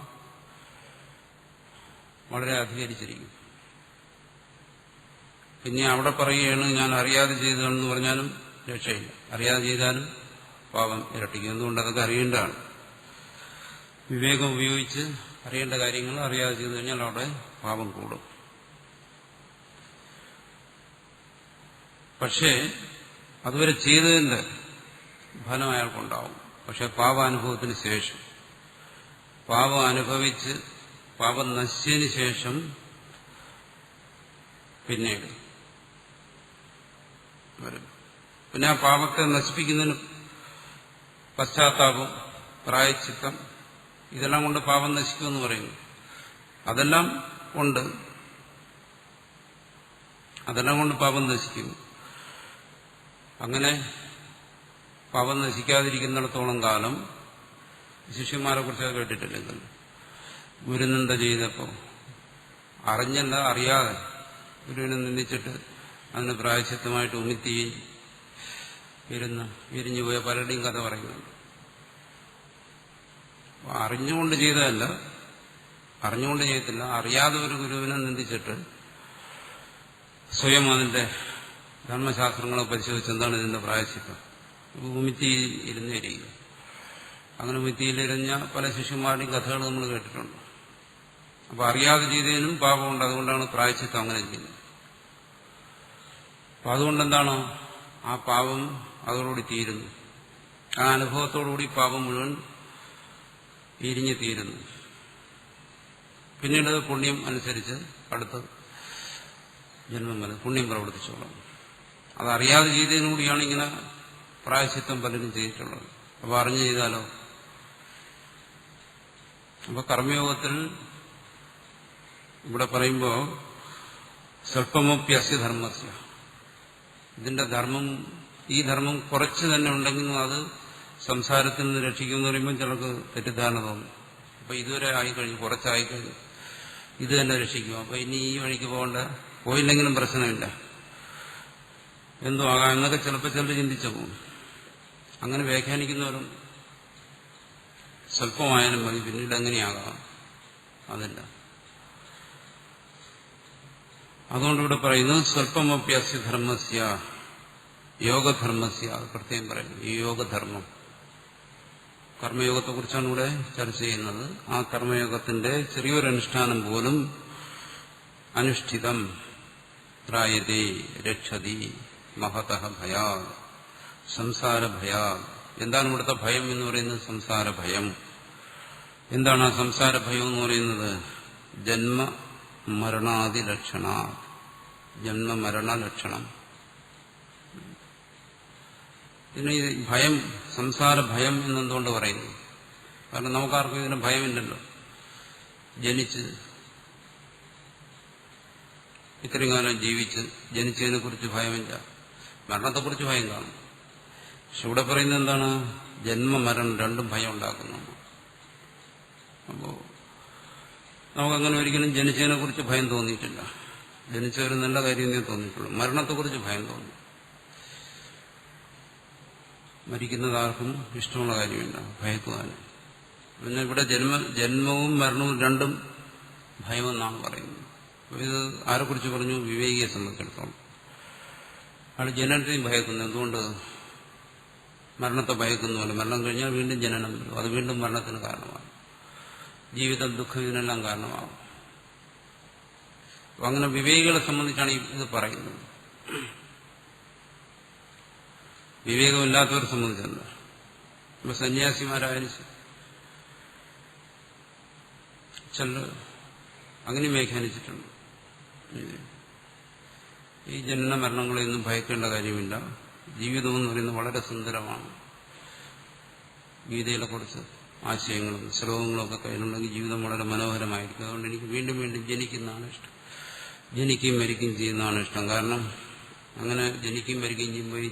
വളരെ അധികരിച്ചിരിക്കും. പിന്നെ അവിടെ പറയുകയാണ് ഞാൻ അറിയാതെ ചെയ്തതെന്ന് പറഞ്ഞാലും രക്ഷയില്ല, അറിയാതെ ചെയ്താലും പാപം ഇരട്ടിക്കും. എന്തുകൊണ്ട്? അതൊക്കെ അറിയേണ്ടതാണ്. വിവേകം ഉപയോഗിച്ച് അറിയേണ്ട കാര്യങ്ങൾ അറിയാതെ ചെയ്തു കഴിഞ്ഞാൽ അവിടെ പാപം കൂടും. പക്ഷേ അതുവരെ ചെയ്തതിന്റെ ഫലം അയാൾക്കുണ്ടാവും. പക്ഷെ പാപാനുഭവത്തിന് ശേഷം, പാപം അനുഭവിച്ച് പാപം നശിച്ചതിന് ശേഷം പിന്നീട് വരും. പിന്നെ ആ പാപത്തെ നശിപ്പിക്കുന്നതിന് പശ്ചാത്താപം, പ്രായശ്ചിത്തം, ഇതെല്ലാം കൊണ്ട് പാപം നശിക്കുമെന്ന് പറയുന്നു. അതെല്ലാം ഉണ്ട്, അതെല്ലാം കൊണ്ട് പാപം നശിക്കും. അങ്ങനെ പാപം നശിക്കാതിരിക്കുന്നിടത്തോളം കാലം ശിഷ്യന്മാരെ കുറിച്ച് കേട്ടിട്ടില്ലെങ്കിൽ ഗുരുനിന്ദ ചെയ്തപ്പോൾ അറിഞ്ഞല്ല അറിയാതെ ഗുരുവിനെ നിന്ദിച്ചിട്ട് അതിന് പ്രായശ്ചിത്തമായിട്ട് ഉമിത്തി വിരിഞ്ഞുപോയ പലരുടെയും കഥ പറയുന്നുണ്ട്. അറിഞ്ഞുകൊണ്ട് ചെയ്തതല്ല, അറിഞ്ഞുകൊണ്ട് ചെയ്യത്തില്ല, അറിയാതെ ഒരു ഗുരുവിനെ നിന്ദിച്ചിട്ട് സ്വയം അതിന്റെ ധർമ്മശാസ്ത്രങ്ങളെ പരിശോധിച്ച് എന്താണ് ഇതിന്റെ പ്രായശ്ചിത്തം, ഉമിത്തി ഇരുന്നിരിക്കുക. അങ്ങനെ ഉമിത്തിയിലിരുന്ന പല ശിഷ്യന്മാരുടെയും കഥകൾ നമ്മൾ കേട്ടിട്ടുണ്ട്. അപ്പൊ അറിയാതെ ചെയ്തതിനും പാപമുണ്ട്, അതുകൊണ്ടാണ് പ്രായശ്ചിത്തം അങ്ങനെ ചെയ്യുന്നത്. അപ്പൊ അതുകൊണ്ടെന്താണ് ആ പാപം അതോടുകൂടി തീരുന്നു. ആ അനുഭവത്തോടുകൂടി പാപം മുഴുവൻ ഇരിഞ്ഞു തീരുന്നു. പിന്നീട് പുണ്യം അനുസരിച്ച് അടുത്ത ജന്മം വരെ പുണ്യം പ്രവർത്തിച്ചോളാം. അതറിയാതെ ചെയ്തതിനുകൂടിയാണ് ഇങ്ങനെ പ്രായശ്ചിത്തം പലരും ചെയ്തിട്ടുള്ളത്. അപ്പൊ അറിഞ്ഞു ചെയ്താലോ? അപ്പൊ കർമ്മയോഗത്തിൽ ഇവിടെ പറയുമ്പോൾ സ്വല്പമപ്യസ്യ ധർമ്മസ്യ, ഇതിന്റെ ധർമ്മം, ഈ ധർമ്മം കുറച്ച് തന്നെ ഉണ്ടെങ്കിലും അത് സംസാരത്തിൽ നിന്ന് രക്ഷിക്കുമെന്ന് പറയുമ്പോൾ ചിലർക്ക് തെറ്റിദ്ധാരണ തോന്നും. അപ്പൊ ഇതുവരെ ആയിക്കഴിഞ്ഞു, കുറച്ചായിക്കഴിഞ്ഞു, ഇത് തന്നെ രക്ഷിക്കും, അപ്പൊ ഇനി ഈ വഴിക്ക് പോകേണ്ട, പോയില്ലെങ്കിലും പ്രശ്നമില്ല, എന്തോ ആകാം എന്നൊക്കെ ചിലപ്പോൾ ചിലർ ചിന്തിച്ചു പോകും. അങ്ങനെ വ്യാഖ്യാനിക്കുന്നവരും സ്വല്പമായാലും മതി, പിന്നീട് എങ്ങനെയാകാം, അതില്ല. അതുകൊണ്ട് ഇവിടെ പറയുന്നത് സ്വല്പമപ്യസ്യ ധർമ്മസ്യ യോഗധർമ്മസ്യ, അത് പ്രത്യേകം പറയുന്നു. ഈ യോഗധർമ്മം കർമ്മയോഗത്തെക്കുറിച്ചാണ് ഇവിടെ ചർച്ച ചെയ്യുന്നത്. ആ കർമ്മയോഗത്തിന്റെ ചെറിയൊരു അനുഷ്ഠാനം പോലും അനുഷ്ഠിതം ത്രായതേ രക്ഷതി മഹതഃ ഭയാ സംസാര ഭയാ. എന്താണ് ഇവിടുത്തെ ഭയം എന്ന് പറയുന്നത്? സംസാര ഭയം. എന്താണ് ആ സംസാര ഭയം എന്ന് പറയുന്നത്? ജന്മ മരണാദി ലക്ഷണ, ജന്മമരണ ലക്ഷണം. പിന്നെ ഈ ഭയം, സംസാര ഭയം എന്നെന്തുകൊണ്ട് പറയുന്നു? കാരണം നമുക്കാർക്കും ഇതിന് ഭയമില്ലല്ലോ. ജനിച്ച് ഇത്രയും കാലം ജീവിച്ച് ജനിച്ചതിനെ കുറിച്ച് ഭയമില്ല, മരണത്തെക്കുറിച്ച് ഭയം കാണും. പക്ഷെ ഇവിടെ പറയുന്നത് എന്താണ്? ജന്മമരണം രണ്ടും ഭയം ഉണ്ടാക്കുന്നു. അപ്പോ നമുക്കങ്ങനെ ഒരിക്കലും ജനിച്ചതിനെ കുറിച്ച് ഭയം തോന്നിയിട്ടില്ല. ജനിച്ച ഒരു നല്ല കാര്യമേ തോന്നിയിട്ടുള്ളൂ. മരണത്തെക്കുറിച്ച് ഭയം തോന്നി. മരിക്കുന്നത് ആർക്കും ഇഷ്ടമുള്ള കാര്യമില്ല, ഭയക്കുവാൻ. പിന്നെ ഇവിടെ ജന്മവും മരണവും രണ്ടും ഭയമെന്നാണ് പറയുന്നത്. ഇത് ആരെക്കുറിച്ച് പറഞ്ഞു? വിവേകിയെ സംബന്ധിച്ചിടത്തോളം. ആൾ ജനനത്തെയും ഭയക്കുന്നു. എന്തുകൊണ്ട്? മരണത്തെ ഭയക്കുന്നപോലെ മരണം കഴിഞ്ഞാൽ വീണ്ടും ജനനം വരും, അത് വീണ്ടും മരണത്തിന് കാരണമാകും, ജീവിതം ദുഃഖം ഇതിനെല്ലാം കാരണമാകും. അങ്ങനെ വിവേകികളെ സംബന്ധിച്ചാണ് ഇത് പറയുന്നത്. വിവേകമില്ലാത്തവരെ സംബന്ധിച്ചല്ല. ഇപ്പൊ സന്യാസിമാരായാലും ചില അങ്ങനെ വ്യാഖ്യാനിച്ചിട്ടുണ്ട്. ഈ ജനന മരണങ്ങളെയൊന്നും ഭയക്കേണ്ട കാര്യമില്ല, ജീവിതമെന്ന് പറയുന്നത് വളരെ സുന്ദരമാണ്. ഗീതയിലെ കുറച്ച് ആശയങ്ങളും ശ്ലോകങ്ങളും ഒക്കെ കയ്യിലുണ്ടെങ്കിൽ ജീവിതം വളരെ മനോഹരമായിരിക്കും. അതുകൊണ്ട് എനിക്ക് വീണ്ടും വീണ്ടും ജനിക്കുന്നതാണ് ഇഷ്ടം, ജനിക്കുകയും മരിക്കുകയും ചെയ്യുന്നതാണ് ഇഷ്ടം. കാരണം അങ്ങനെ ജനിക്കുകയും മരിക്കുകയും ചെയ്യുമ്പോൾ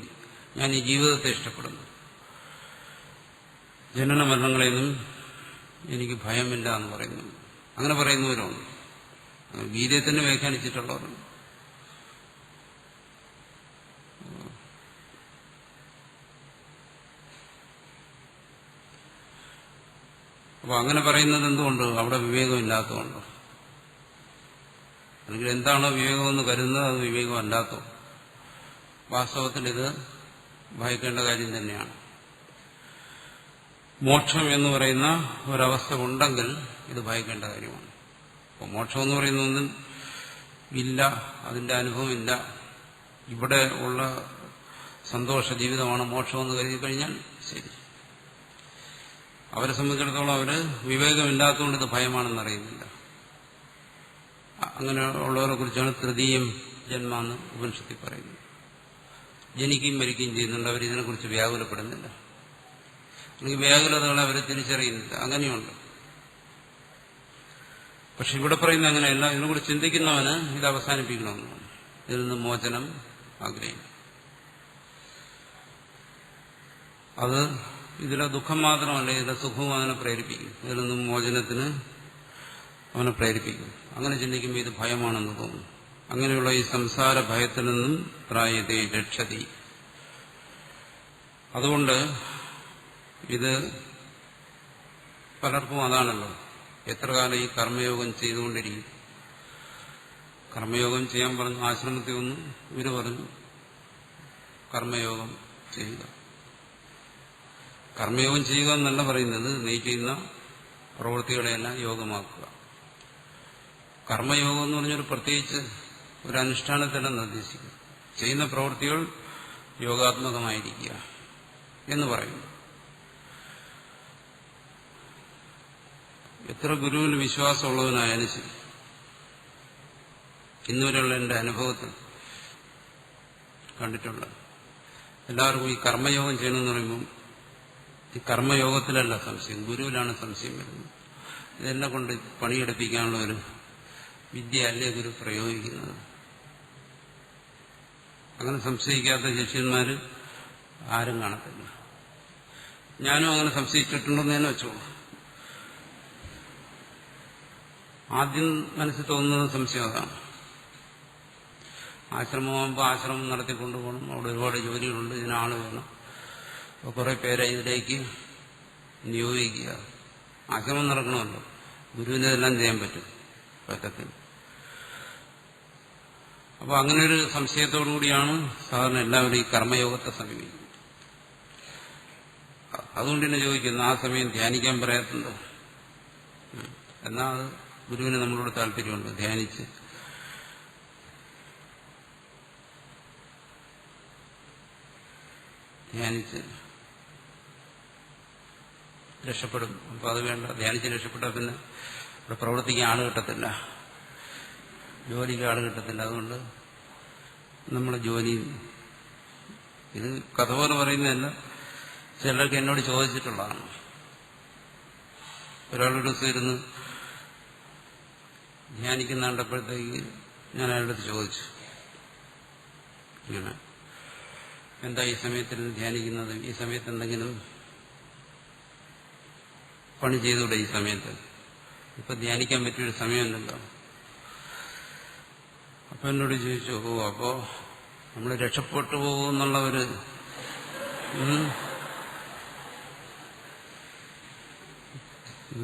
ഞാൻ ഈ ജീവിതത്തെ ഇഷ്ടപ്പെടുന്നു. ജനന മരണങ്ങളെയൊന്നും എനിക്ക് ഭയമില്ല എന്ന് പറയുന്നു. അങ്ങനെ പറയുന്നവരുണ്ട്, ഗീതയെ തന്നെ വ്യാഖ്യാനിച്ചിട്ടുള്ളവരുണ്ട്. അപ്പൊ അങ്ങനെ പറയുന്നത് എന്തുകൊണ്ട്? അവിടെ വിവേകമില്ലാത്തതുകൊണ്ട്. അല്ലെങ്കിൽ എന്താണോ വിവേകമെന്ന് കരുതുന്നത് അത് വിവേകമല്ലാത്തോ. വാസ്തവത്തിൽ ഇത് ഭയക്കേണ്ട കാര്യം തന്നെയാണ്. മോക്ഷം എന്ന് പറയുന്ന ഒരവസ്ഥ ഉണ്ടെങ്കിൽ ഇത് ഭയക്കേണ്ട കാര്യമാണ്. അപ്പോൾ മോക്ഷം എന്ന് പറയുന്നൊന്നും ഇല്ല, അതിന്റെ അനുഭവമില്ല, ഇവിടെ ഉള്ള സന്തോഷ ജീവിതമാണ് മോക്ഷമെന്ന് കരുതി കഴിഞ്ഞാൽ ശരി. അവരെ സംബന്ധിച്ചിടത്തോളം അവര് വിവേകമില്ലാത്തതുകൊണ്ട് ഇത് ഭയമാണെന്നറിയുന്നില്ല. അങ്ങനെ ഉള്ളവരെ കുറിച്ചാണ് തൃതീയം ജന്മാന്ന് ഉപനിഷത്തിൽ പറയുന്നത്. ജനിക്കുകയും മരിക്കുകയും ചെയ്യുന്നുണ്ട്, അവരിതിനെക്കുറിച്ച് വ്യാകുലപ്പെടുന്നില്ല, അല്ലെങ്കിൽ വ്യാകുലതകളെ അവർ തിരിച്ചറിയുന്നില്ല. അങ്ങനെയുണ്ട്. പക്ഷെ ഇവിടെ പറയുന്നത് അങ്ങനെയല്ല. ഇതിനെക്കുറിച്ച് ചിന്തിക്കുന്നവന് ഇത് അവസാനിപ്പിക്കണമെന്നാണ്, ഇതിൽ നിന്ന് മോചനം ആഗ്രഹിക്കും. അത് ഇതിലെ ദുഃഖം മാത്രമല്ല, ഇതിലെ സുഖവും അവനെ പ്രേരിപ്പിക്കും, ഇതിൽ നിന്നും മോചനത്തിന് അവനെ പ്രേരിപ്പിക്കും. അങ്ങനെ ചിന്തിക്കുമ്പോൾ ഇത് ഭയമാണെന്ന് തോന്നും. അങ്ങനെയുള്ള ഈ സംസാര ഭയത്തിൽ നിന്നും ത്രായതേ രക്ഷതി. അതുകൊണ്ട് ഇത് പലർക്കും അതാണല്ലോ, എത്ര കാലം ഈ കർമ്മയോഗം ചെയ്തുകൊണ്ടിരിക്കും. കർമ്മയോഗം ചെയ്യാൻ പറഞ്ഞു, ആശ്രമത്തിൽ വന്നു ഇവര് പറഞ്ഞു കർമ്മയോഗം ചെയ്യുക. കർമ്മയോഗം ചെയ്യുക എന്നല്ല പറയുന്നത്, നീ ചെയ്യുന്ന പ്രവൃത്തികളെയെല്ലാം യോഗമാക്കുക. കർമ്മയോഗം എന്ന് പറഞ്ഞൊരു പ്രത്യേകിച്ച് ഒരു അനുഷ്ഠാനത്തിനെ നിർദ്ദേശിക്കുക. ചെയ്യുന്ന പ്രവൃത്തികൾ യോഗാത്മകമായിരിക്കുക എന്ന് പറയുന്നു. എത്ര ഗുരുവിൽ വിശ്വാസമുള്ളവനായാലും ശരി, ഇന്നുവരെയുള്ള എന്റെ അനുഭവത്തിൽ കണ്ടിട്ടുണ്ട്, എല്ലാവർക്കും ഈ കർമ്മയോഗം ചെയ്യണമെന്ന് പറയുമ്പോൾ ഈ കർമ്മയോഗത്തിലല്ല സംശയം, ഗുരുവിലാണ് സംശയം വരുന്നത്. ഇതെന്നെ കൊണ്ട് പണിയെടുപ്പിക്കാനുള്ള ഒരു വിദ്യ അല്ലേ ഗുരു പ്രയോഗിക്കുന്നത്. അങ്ങനെ സംശയിക്കാത്ത ശിഷ്യന്മാര് ആരും കാണത്തില്ല. ഞാനും അങ്ങനെ സംശയിച്ചിട്ടുണ്ടെന്ന് തന്നെ വെച്ചോളൂ. ആദ്യം മനസ്സിൽ തോന്നുന്നത് സംശയം അതാണ്. ആശ്രമമാകുമ്പോൾ ആശ്രമം നടത്തിക്കൊണ്ടുപോകണം, അവിടെ ഒരുപാട് ജോലികളുണ്ട്, ഇതിനാള് വേണം, അപ്പോൾ കുറെ പേരെ ഇതിലേക്ക് നിയോഗിക്കുക. ആശ്രമം നടക്കണമല്ലോ, ഗുരുവിനെ ഇതെല്ലാം ചെയ്യാൻ പറ്റത്തില്ല. അപ്പോൾ അങ്ങനെ ഒരു സംശയത്തോടുകൂടിയാണ് സാധാരണ എല്ലാവരും ഈ കർമ്മയോഗത്തെ സമീപിക്കുന്നത്. അതുകൊണ്ട് തന്നെ ചോദിക്കുന്നു, ആ സമയം ധ്യാനിക്കാൻ പറയാത്തുണ്ടോ? എന്നാൽ അത് ഗുരുവിന് നമ്മളോട് താല്പര്യമുണ്ട്, ധ്യാനിച്ച് രക്ഷപ്പെടും. അപ്പോൾ അത് വേണ്ട, ധ്യാനിച്ച് രക്ഷപ്പെട്ടാൽ പിന്നെ ഇവിടെ പ്രവർത്തിക്കാൻ ആള് കിട്ടത്തില്ല, ജോലിക്ക് ആള് കിട്ടത്തില്ല. അതുകൊണ്ട് നമ്മുടെ ജോലി, ഇത് കഥ പോലെ പറയുന്നതല്ല, ചിലർക്ക് എന്നോട് ചോദിച്ചിട്ടുള്ളതാണ്. ഒരാളുടെ ദിവസം ഇരുന്ന് ധ്യാനിക്കുന്ന കണ്ടപ്പോഴത്തേക്ക് ഞാൻ അയാളുടെ ചോദിച്ചു, ഇങ്ങനെ എന്താ ഈ സമയത്തിരുന്ന് ധ്യാനിക്കുന്നത്, ഈ സമയത്ത് എന്തെങ്കിലും പണി ചെയ്തുകൂടെ, ഈ സമയത്ത് ഇപ്പൊ ധ്യാനിക്കാൻ പറ്റിയൊരു സമയമല്ലല്ലോ. അപ്പൊ എന്നോട് ചോദിച്ചു, അപ്പോ നമ്മൾ രക്ഷപ്പെട്ടു പോകുമെന്നുള്ള ഒരു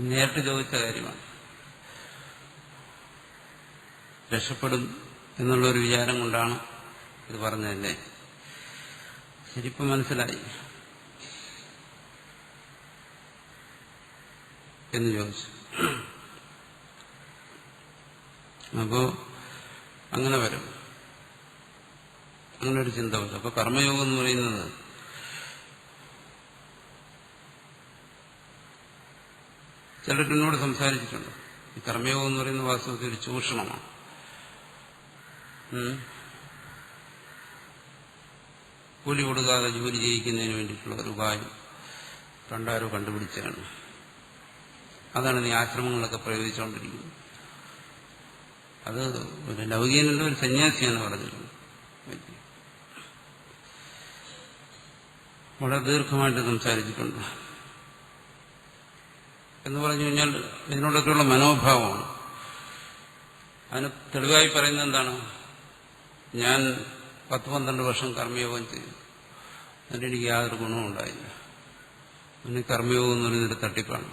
നേരിട്ട് ചോദിച്ച കാര്യമാണ്. രക്ഷപ്പെടും എന്നുള്ളൊരു വിചാരം കൊണ്ടാണ് ഇത് പറഞ്ഞതല്ലേ. ശരിപ്പം മനസ്സിലായി. എന്ന് ചോദിച്ചു. അപ്പോ അങ്ങനെ വരും, അങ്ങനെ ഒരു ചിന്ത വരും. അപ്പൊ കർമ്മയോഗം എന്ന് പറയുന്നത് ചിലർ എന്നോട് സംസാരിച്ചിട്ടുണ്ട്. ഈ കർമ്മയോഗം എന്ന് പറയുന്ന വാസ്തവത്തിൽ ഒരു ചൂഷണമാണ്. കൂലി കൊടുക്കാതെ ജോലി ചെയ്യിക്കുന്നതിന് വേണ്ടിയിട്ടുള്ള ഒരു ഉപായം രണ്ടാരോ കണ്ടുപിടിച്ചാണ്. അതാണ് നീ ആശ്രമങ്ങളൊക്കെ പ്രയോഗിച്ചുകൊണ്ടിരിക്കുന്നത്. അത് ഒരു ലൗകികനുള്ള ഒരു സന്യാസിയാണ് പറഞ്ഞിട്ടുണ്ട്. വളരെ ദീർഘമായിട്ട് സംസാരിച്ചിട്ടുണ്ട്. എന്ന് പറഞ്ഞു കഴിഞ്ഞാൽ ഇതിനോടൊക്കെയുള്ള മനോഭാവമാണ്. അതിന് തെളിവായി പറയുന്നത് എന്താണ്? ഞാൻ 10-12 വർഷം കർമ്മയോഗം ചെയ്തു, എന്നിട്ട് എനിക്ക് യാതൊരു ഗുണവും ഉണ്ടായില്ല. പിന്നെ കർമ്മയോഗം എന്ന് പറയുന്നൊരു തട്ടിപ്പാണ്.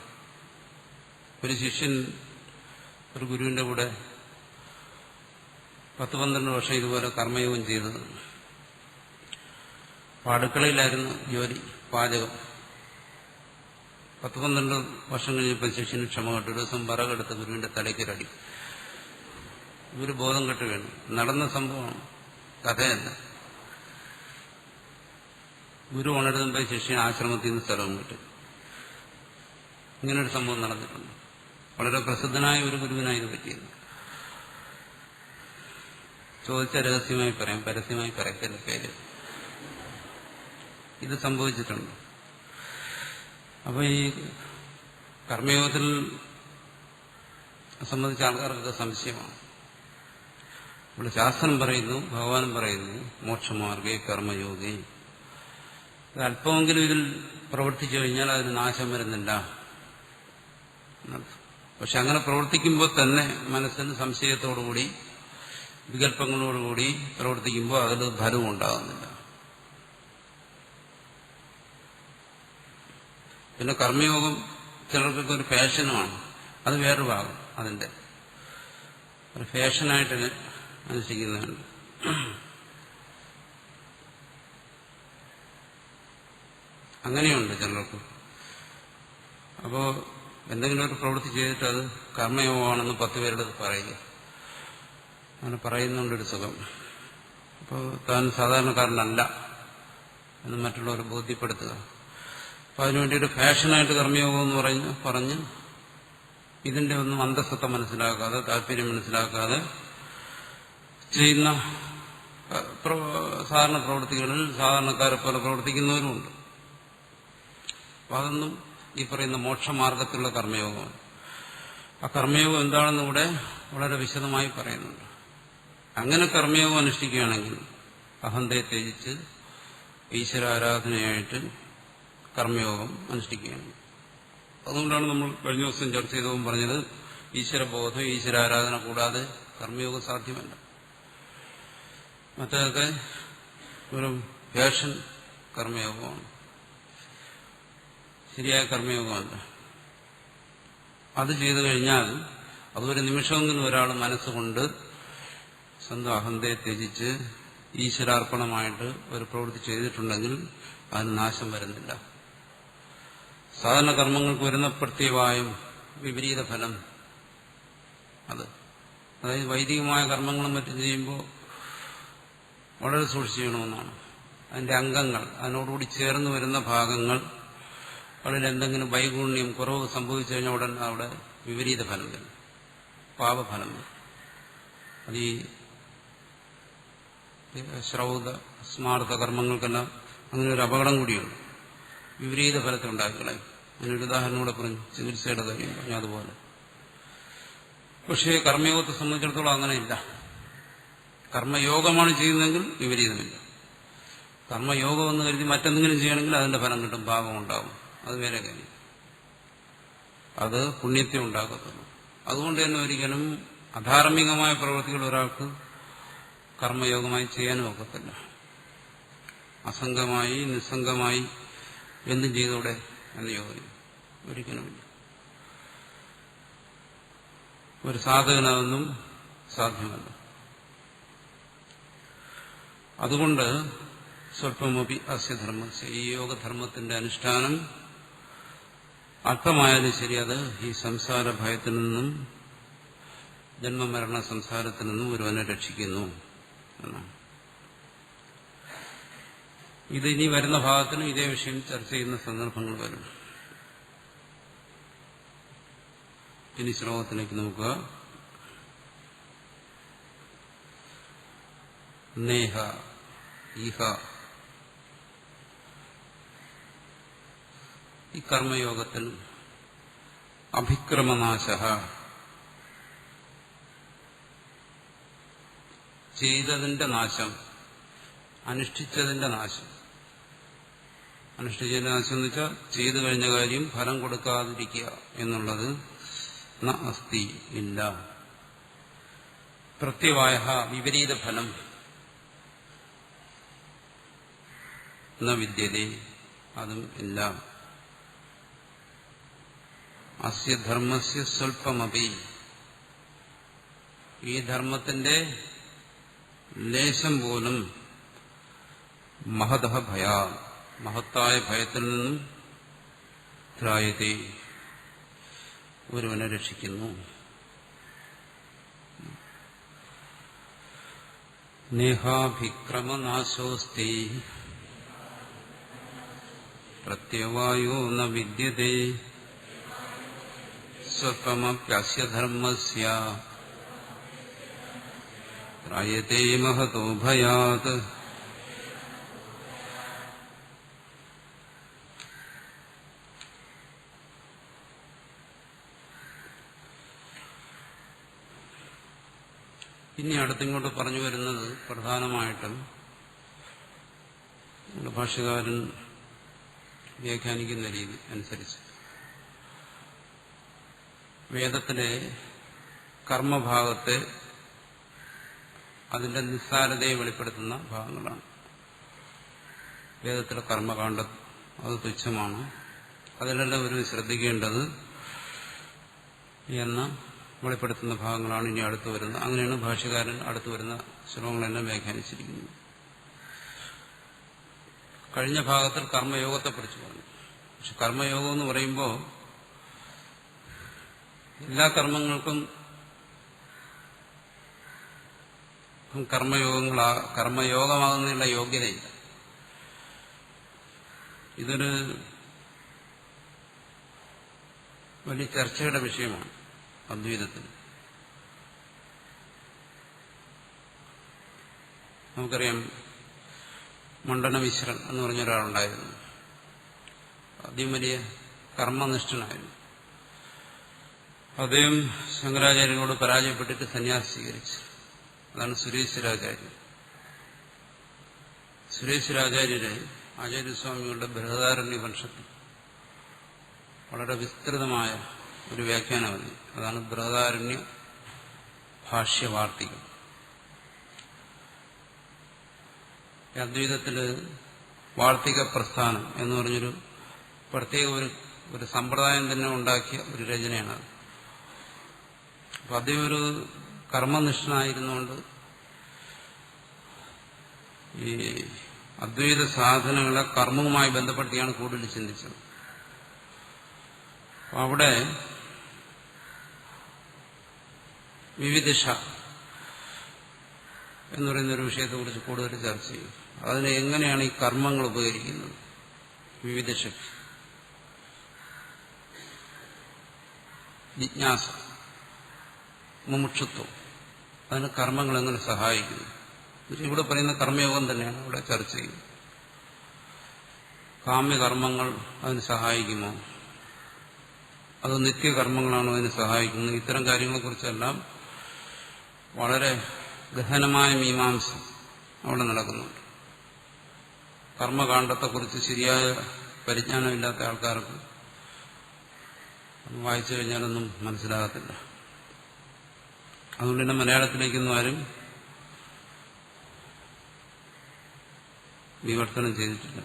ഒരു ശിഷ്യൻ ഒരു ഗുരുവിന്റെ കൂടെ 10-12 വർഷം ഇതുപോലെ കർമ്മയോഗം ചെയ്തത്. അടുക്കളയിലായിരുന്നു ജോലി, പാചകം. 10-12 വർഷം കഴിഞ്ഞപ്പോൾ ശിഷ്യന് ക്ഷമ കെട്ടു. ഒരു ദിവസം വിറകെടുത്ത് ഗുരുവിന്റെ തലയ്ക്കൊരടി. ഗുരു ബോധം കെട്ട് വീണു. നടന്ന സംഭവമാണ്, കഥയല്ല. ഗുരു ഉണരുമ്പോൾ ശിഷ്യൻ ആശ്രമത്തിൽ നിന്ന് സ്ഥലവും കിട്ടും. ഇങ്ങനൊരു സംഭവം നടന്നിട്ടുണ്ട്. വളരെ പ്രസിദ്ധനായ ഒരു ഗുരുവിനായി ഇത് പറ്റിയത്. ചോദിച്ച രഹസ്യമായി പറയാം, പരസ്യമായി പറയത്തില്ല പേര്. ഇത് സംഭവിച്ചിട്ടുണ്ട്. അപ്പൊ ഈ കർമ്മയോഗത്തിൽ സംബന്ധിച്ച ആൾക്കാർക്കൊക്കെ സംശയമാണ്. ഇവിടെ ശാസ്ത്രം പറയുന്നു, ഭഗവാനും പറയുന്നു, മോക്ഷമാർഗേ കർമ്മയോഗി. അല്പമെങ്കിലും ഇതിൽ പ്രവർത്തിച്ചു കഴിഞ്ഞാൽ അതിന് നാശം വരുന്നില്ല. പക്ഷെ അങ്ങനെ പ്രവർത്തിക്കുമ്പോൾ തന്നെ മനസ്സിന് സംശയത്തോടുകൂടി വികല്പങ്ങളോടുകൂടി പ്രവർത്തിക്കുമ്പോൾ അതിൽ ഫലവും ഉണ്ടാകുന്നില്ല. പിന്നെ കർമ്മയോഗം ചിലർക്കൊക്കെ ഒരു ഫാഷനുമാണ്. അത് വേറൊരു ഭാഗം. അതിന്റെ ഒരു ഫാഷനായിട്ട് അനുഷ്ഠിക്കുന്നതാണ്. അങ്ങനെയുണ്ട് ചിലർക്ക്. അപ്പോ എന്തെങ്കിലും ഒരു പ്രവൃത്തി ചെയ്തിട്ട് അത് കർമ്മയോഗമാണെന്ന് 10 പേരുടെ പറയുക. അങ്ങനെ പറയുന്നുണ്ടൊരു സുഖം. അപ്പോൾ താൻ സാധാരണക്കാരനല്ല എന്ന് മറ്റുള്ളവരെ ബോധ്യപ്പെടുത്തുക. അപ്പൊ അതിനുവേണ്ടിയിട്ട് ഫാഷനായിട്ട് കർമ്മയോഗം എന്ന് പറഞ്ഞ് ഇതിന്റെ ഒന്നും അന്തസ്സത്ത മനസ്സിലാക്കാതെ, താല്പര്യം മനസ്സിലാക്കാതെ ചെയ്യുന്ന സാധാരണ പ്രവൃത്തികളിൽ സാധാരണക്കാരെ പോലെ പ്രവർത്തിക്കുന്നവരുമുണ്ട്. അപ്പൊ അതൊന്നും ഈ പറയുന്ന മോക്ഷമാർഗത്തിലുള്ള കർമ്മയോഗമാണ്. ആ കർമ്മയോഗം എന്താണെന്ന് ഇവിടെ വളരെ വിശദമായി പറയുന്നുണ്ട്. അങ്ങനെ കർമ്മയോഗം അനുഷ്ഠിക്കുകയാണെങ്കിൽ അഹന്തയെ ത്യജിച്ച് ഈശ്വരാരാധനയായിട്ട് കർമ്മയോഗം അനുഷ്ഠിക്കുകയാണ്. അതുകൊണ്ടാണ് നമ്മൾ കഴിഞ്ഞ ദിവസം ചർച്ച ചെയ്തതും പറഞ്ഞത്, ഈശ്വരബോധം, ഈശ്വരാരാധന കൂടാതെ കർമ്മയോഗം സാധ്യമല്ല. മറ്റൊക്കെ ഒരു ഫാഷൻ കർമ്മയോഗമാണ്, ശരിയായ കർമ്മയോഗമല്ല. അത് ചെയ്തു കഴിഞ്ഞാൽ അതൊരു നിമിഷമെങ്കിലും ഒരാൾ മനസ്സുകൊണ്ട് സ്വന്തം അഹന്തയെ ത്യജിച്ച് ഈശ്വരാർപ്പണമായിട്ട് ഒരു പ്രവൃത്തി ചെയ്തിട്ടുണ്ടെങ്കിൽ അതിന് നാശം വരുന്നില്ല. സാധാരണ കർമ്മങ്ങൾക്ക് വരുന്ന പ്രത്യേകമായും വിപരീത ഫലം അതായത് വൈദികമായ കർമ്മങ്ങളും മറ്റും ചെയ്യുമ്പോൾ വളരെ സൂക്ഷിച്ചു ചെയ്യണമെന്നാണ്. അതിന്റെ അംഗങ്ങൾ, അതിനോടുകൂടി ചേർന്ന് വരുന്ന ഭാഗങ്ങൾ അതിൽ എന്തെങ്കിലും വൈഗുണ്യം, കുറവ് സംഭവിച്ചു കഴിഞ്ഞാൽ ഉടൻ അവിടെ വിപരീത ഫലം വരും, പാപഫലം വരും. അത് ഈ ശ്രൗത സ്മാർത്ഥ കർമ്മങ്ങൾക്കെല്ലാം അങ്ങനെ ഒരു അപകടം കൂടിയുണ്ട്. വിപരീത ഫലത്തെ ഉണ്ടാക്കിക്കളയും. അതിനൊരു ഉദാഹരണം കൂടെ പറഞ്ഞു, ചികിത്സയുടെ കാര്യം പറഞ്ഞു അതുപോലെ. പക്ഷേ കർമ്മയോഗത്തെ സംബന്ധിച്ചിടത്തോളം അങ്ങനെയില്ല. കർമ്മയോഗമാണ് ചെയ്യുന്നതെങ്കിൽ വിപരീതമില്ല. കർമ്മയോഗം എന്ന് കരുതി മറ്റെന്തെങ്കിലും ചെയ്യണമെങ്കിൽ അതിന്റെ ഫലം കിട്ടും, പാപം ഉണ്ടാകും. അത് വേറെ കാര്യം. അത് പുണ്യത്തെ ഉണ്ടാക്കത്തുള്ളൂ. അതുകൊണ്ട് തന്നെ ഒരിക്കലും അധാർമികമായ പ്രവൃത്തികൾ ഒരാൾക്ക് കർമ്മയോഗമായി ചെയ്യാനും ഒക്കത്തില്ല. അസംഗമായി നിസ്സംഗമായി എന്തും ചെയ്തൂടെ എന്ന് യോഗം ഒരിക്കലുമില്ല. ഒരു സാധകനതൊന്നും സാധ്യമല്ല. അതുകൊണ്ട് സ്വല്പമപി അസ്യധർമ്മ, ഈ യോഗധർമ്മത്തിന്റെ അനുഷ്ഠാനം അർത്ഥമായാലും ശരി, അത് ഈ സംസാര ഭയത്തിൽ നിന്നും ജന്മമരണ സംസാരത്തിൽ നിന്നും ഒരുവനെ രക്ഷിക്കുന്നു എന്നാണ്. ഇത് ഇനി വരുന്ന ഭാഗത്തിനും ഇതേ വിഷയം ചർച്ച ചെയ്യുന്ന സന്ദർഭങ്ങൾ വരും. ഇനി ശ്ലോകത്തിലേക്ക് നോക്കുക. നേഹ ഈഹ, ഈ കർമ്മയോഗത്തിൽ അഭിക്രമനാശ, ചെയ്തതിന്റെ നാശം, അനുഷ്ഠിച്ചതിന്റെ നാശം. അനുഷ്ഠിച്ചതിന്റെ നാശം എന്ന് വെച്ചാൽ ചെയ്തു കഴിഞ്ഞ കാര്യം ഫലം കൊടുക്കാതിരിക്കുക എന്നുള്ളത് ന അസ്തി, ഇല്ല. പ്രത്യവായ വിപരീത ഫലം ന വിദ്യതേ, അതും ഇല്ല. അസ്യ ധർമ്മസ്യ സ്വൽപമപി, ഈ ധർമ്മത്തിന്റെ ലേശം പോലും മഹതഃ ഭയാ, മഹത്തായ ഭയത്തിൽ നിന്നും ത്രായതേ, ഒരുവനെ രക്ഷിക്കുന്നു. നേഹാഭിക്രമനാശോസ്തി പ്രത്യവായോ ന വിദ്യതേ സ്വൽപമപ്യസ്യ ധർമ്മസ്യ ത്രായതേ മഹതോ ഭയാത്. ഇനി അടുത്തിങ്ങോട്ട് പറഞ്ഞു വരുന്നത് പ്രധാനമായിട്ടും ഭാഷ്യകാരൻ വ്യാഖ്യാനിക്കുന്ന രീതി അനുസരിച്ച് വേദത്തിലെ കർമ്മഭാഗത്തെ അതിന്റെ നിസ്സാരതയെ വെളിപ്പെടുത്തുന്ന ഭാഗങ്ങളാണ്. വേദത്തിലെ കർമ്മകാണ്ഡം അത് തുച്ഛമാണ്, അതിലെല്ലാം ഒരു ശ്രദ്ധിക്കേണ്ടത് എന്ന വെളിപ്പെടുത്തുന്ന ഭാഗങ്ങളാണ് ഇനി അടുത്തു വരുന്നത്. അങ്ങനെയാണ് ഭാഷ്യകാരൻ അടുത്തു വരുന്ന ശ്ലോകങ്ങളെല്ലാം വ്യാഖ്യാനിച്ചിരിക്കുന്നത്. കഴിഞ്ഞ ഭാഗത്തിൽ കർമ്മയോഗത്തെക്കുറിച്ച് പറഞ്ഞു. പക്ഷെ കർമ്മയോഗം എന്ന് പറയുമ്പോൾ എല്ലാ കർമ്മങ്ങൾക്കും കർമ്മയോഗമാകുന്നതിനുള്ള യോഗ്യതയില്ല. ഇതൊരു വലിയ ചർച്ചയുടെ വിഷയമാണ് അദ്വൈതത്തിൽ. നമുക്കറിയാം, മണ്ഡനമിശ്രൻ എന്ന് പറഞ്ഞ ഒരാളുണ്ടായിരുന്നു. ആദ്യം വലിയ കർമ്മനിഷ്ഠനായിരുന്നു. അദ്ദേഹം ശങ്കരാചാര്യനോട് പരാജയപ്പെട്ടിട്ട് സന്യാസം സ്വീകരിച്ചു. അതാണ് സുരേശ്വരാചാര്യൻ. സുരേശ്വരാചാര്യര് ആചാര്യസ്വാമികളുടെ ബൃഹദാരണ്യോപനിഷത്ത് വളരെ വിസ്തൃതമായ ഒരു വ്യാഖ്യാനമാണ്. അതാണ് ബൃഹദാരണ്യ ഭാഷ്യവാർത്തികം. അദ്വൈതത്തില് വാർത്തിക പ്രസ്ഥാനം എന്ന് പറഞ്ഞൊരു പ്രത്യേക ഒരു സമ്പ്രദായം തന്നെ ഉണ്ടാക്കിയ ഒരു രചനയാണ്. അപ്പൊ അദ്ദേഹം ഒരു കർമ്മനിഷ്ഠനായിരുന്നുകൊണ്ട് ഈ അദ്വൈത സാധനങ്ങളെ കർമ്മവുമായി ബന്ധപ്പെടുത്തിയാണ് കൂടുതൽ ചിന്തിച്ചത്. അവിടെ വിവിധിഷ എന്ന് പറയുന്നൊരു വിഷയത്തെക്കുറിച്ച് കൂടുതൽ ചർച്ച ചെയ്യും. അതിന് എങ്ങനെയാണ് ഈ കർമ്മങ്ങൾ ഉപകരിക്കുന്നത്? വിവിധിഷ, ജിജ്ഞാസ, മുമുക്ഷുത്വം, അതിന് കർമ്മങ്ങൾ എങ്ങനെ സഹായിക്കുന്നു? ഇവിടെ പറയുന്ന കർമ്മയോഗം തന്നെയാണ് ഇവിടെ ചർച്ച ചെയ്യുന്നത്. കാമ്യകർമ്മങ്ങൾ അതിന് സഹായിക്കുമോ? അത് നിത്യകർമ്മങ്ങളാണോ അതിന് സഹായിക്കുന്നത്? ഇത്തരം കാര്യങ്ങളെക്കുറിച്ചെല്ലാം വളരെ ഗഹനമായ മീമാംസ അവിടെ നടക്കുന്നുണ്ട്. കർമ്മകാണ്ഡത്തെക്കുറിച്ച് ശരിയായ പരിജ്ഞാനമില്ലാത്ത ആൾക്കാർക്ക് വായിച്ചു കഴിഞ്ഞാലൊന്നും മനസ്സിലാകത്തില്ല. അതുകൊണ്ട് തന്നെ മലയാളത്തിലേക്കൊന്നും ആരും വിവർത്തനം ചെയ്തിട്ടില്ല.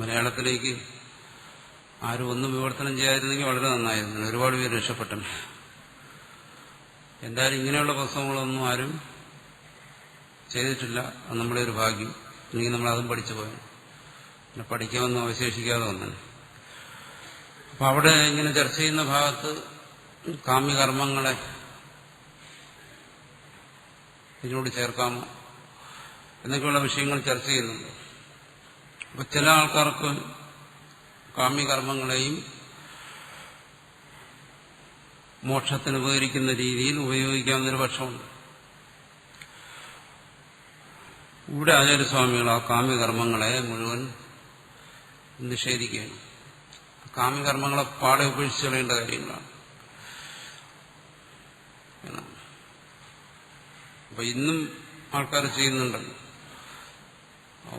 മലയാളത്തിലേക്ക് ആരും ഒന്നും വിവർത്തനം ചെയ്യാതിരുന്നെങ്കിൽ വളരെ നന്നായിരുന്നു. ഒരുപാട് പേര് രക്ഷപ്പെട്ടു. എന്തായാലും ഇങ്ങനെയുള്ള പുസ്തകങ്ങളൊന്നും ആരും ചെയ്തിട്ടില്ല, അത് നമ്മുടെ ഒരു ഭാഗ്യം. അല്ലെങ്കിൽ നമ്മൾ അതും പഠിച്ചു പോയാൽ പിന്നെ പഠിക്കാമെന്ന് അവശേഷിക്കാതെ വന്നു. അപ്പൊ അവിടെ ഇങ്ങനെ ചർച്ച ചെയ്യുന്ന ഭാഗത്ത് കാമ്യകർമ്മങ്ങളെ ഇതിനോട് ചേർക്കാമോ എന്നൊക്കെയുള്ള വിഷയങ്ങൾ ചർച്ച ചെയ്യുന്നുണ്ട്. അപ്പൊ ചില ആൾക്കാർക്ക് കാമ്യകർമ്മങ്ങളെയും മോക്ഷത്തിന് ഉപകരിക്കുന്ന രീതിയിൽ ഉപയോഗിക്കാവുന്നൊരു പക്ഷമുണ്ട്. ഇവിടെ ആചാര്യസ്വാമികൾ ആ കാമ്യകർമ്മങ്ങളെ മുഴുവൻ നിഷേധിക്കുകയാണ്. കാമ്യകർമ്മങ്ങളെ പാടെ ഉപേക്ഷിച്ച് കളയേണ്ട കാര്യങ്ങളാണ്. അപ്പൊ ഇന്നും ആൾക്കാർ ചെയ്യുന്നുണ്ടല്ലോ,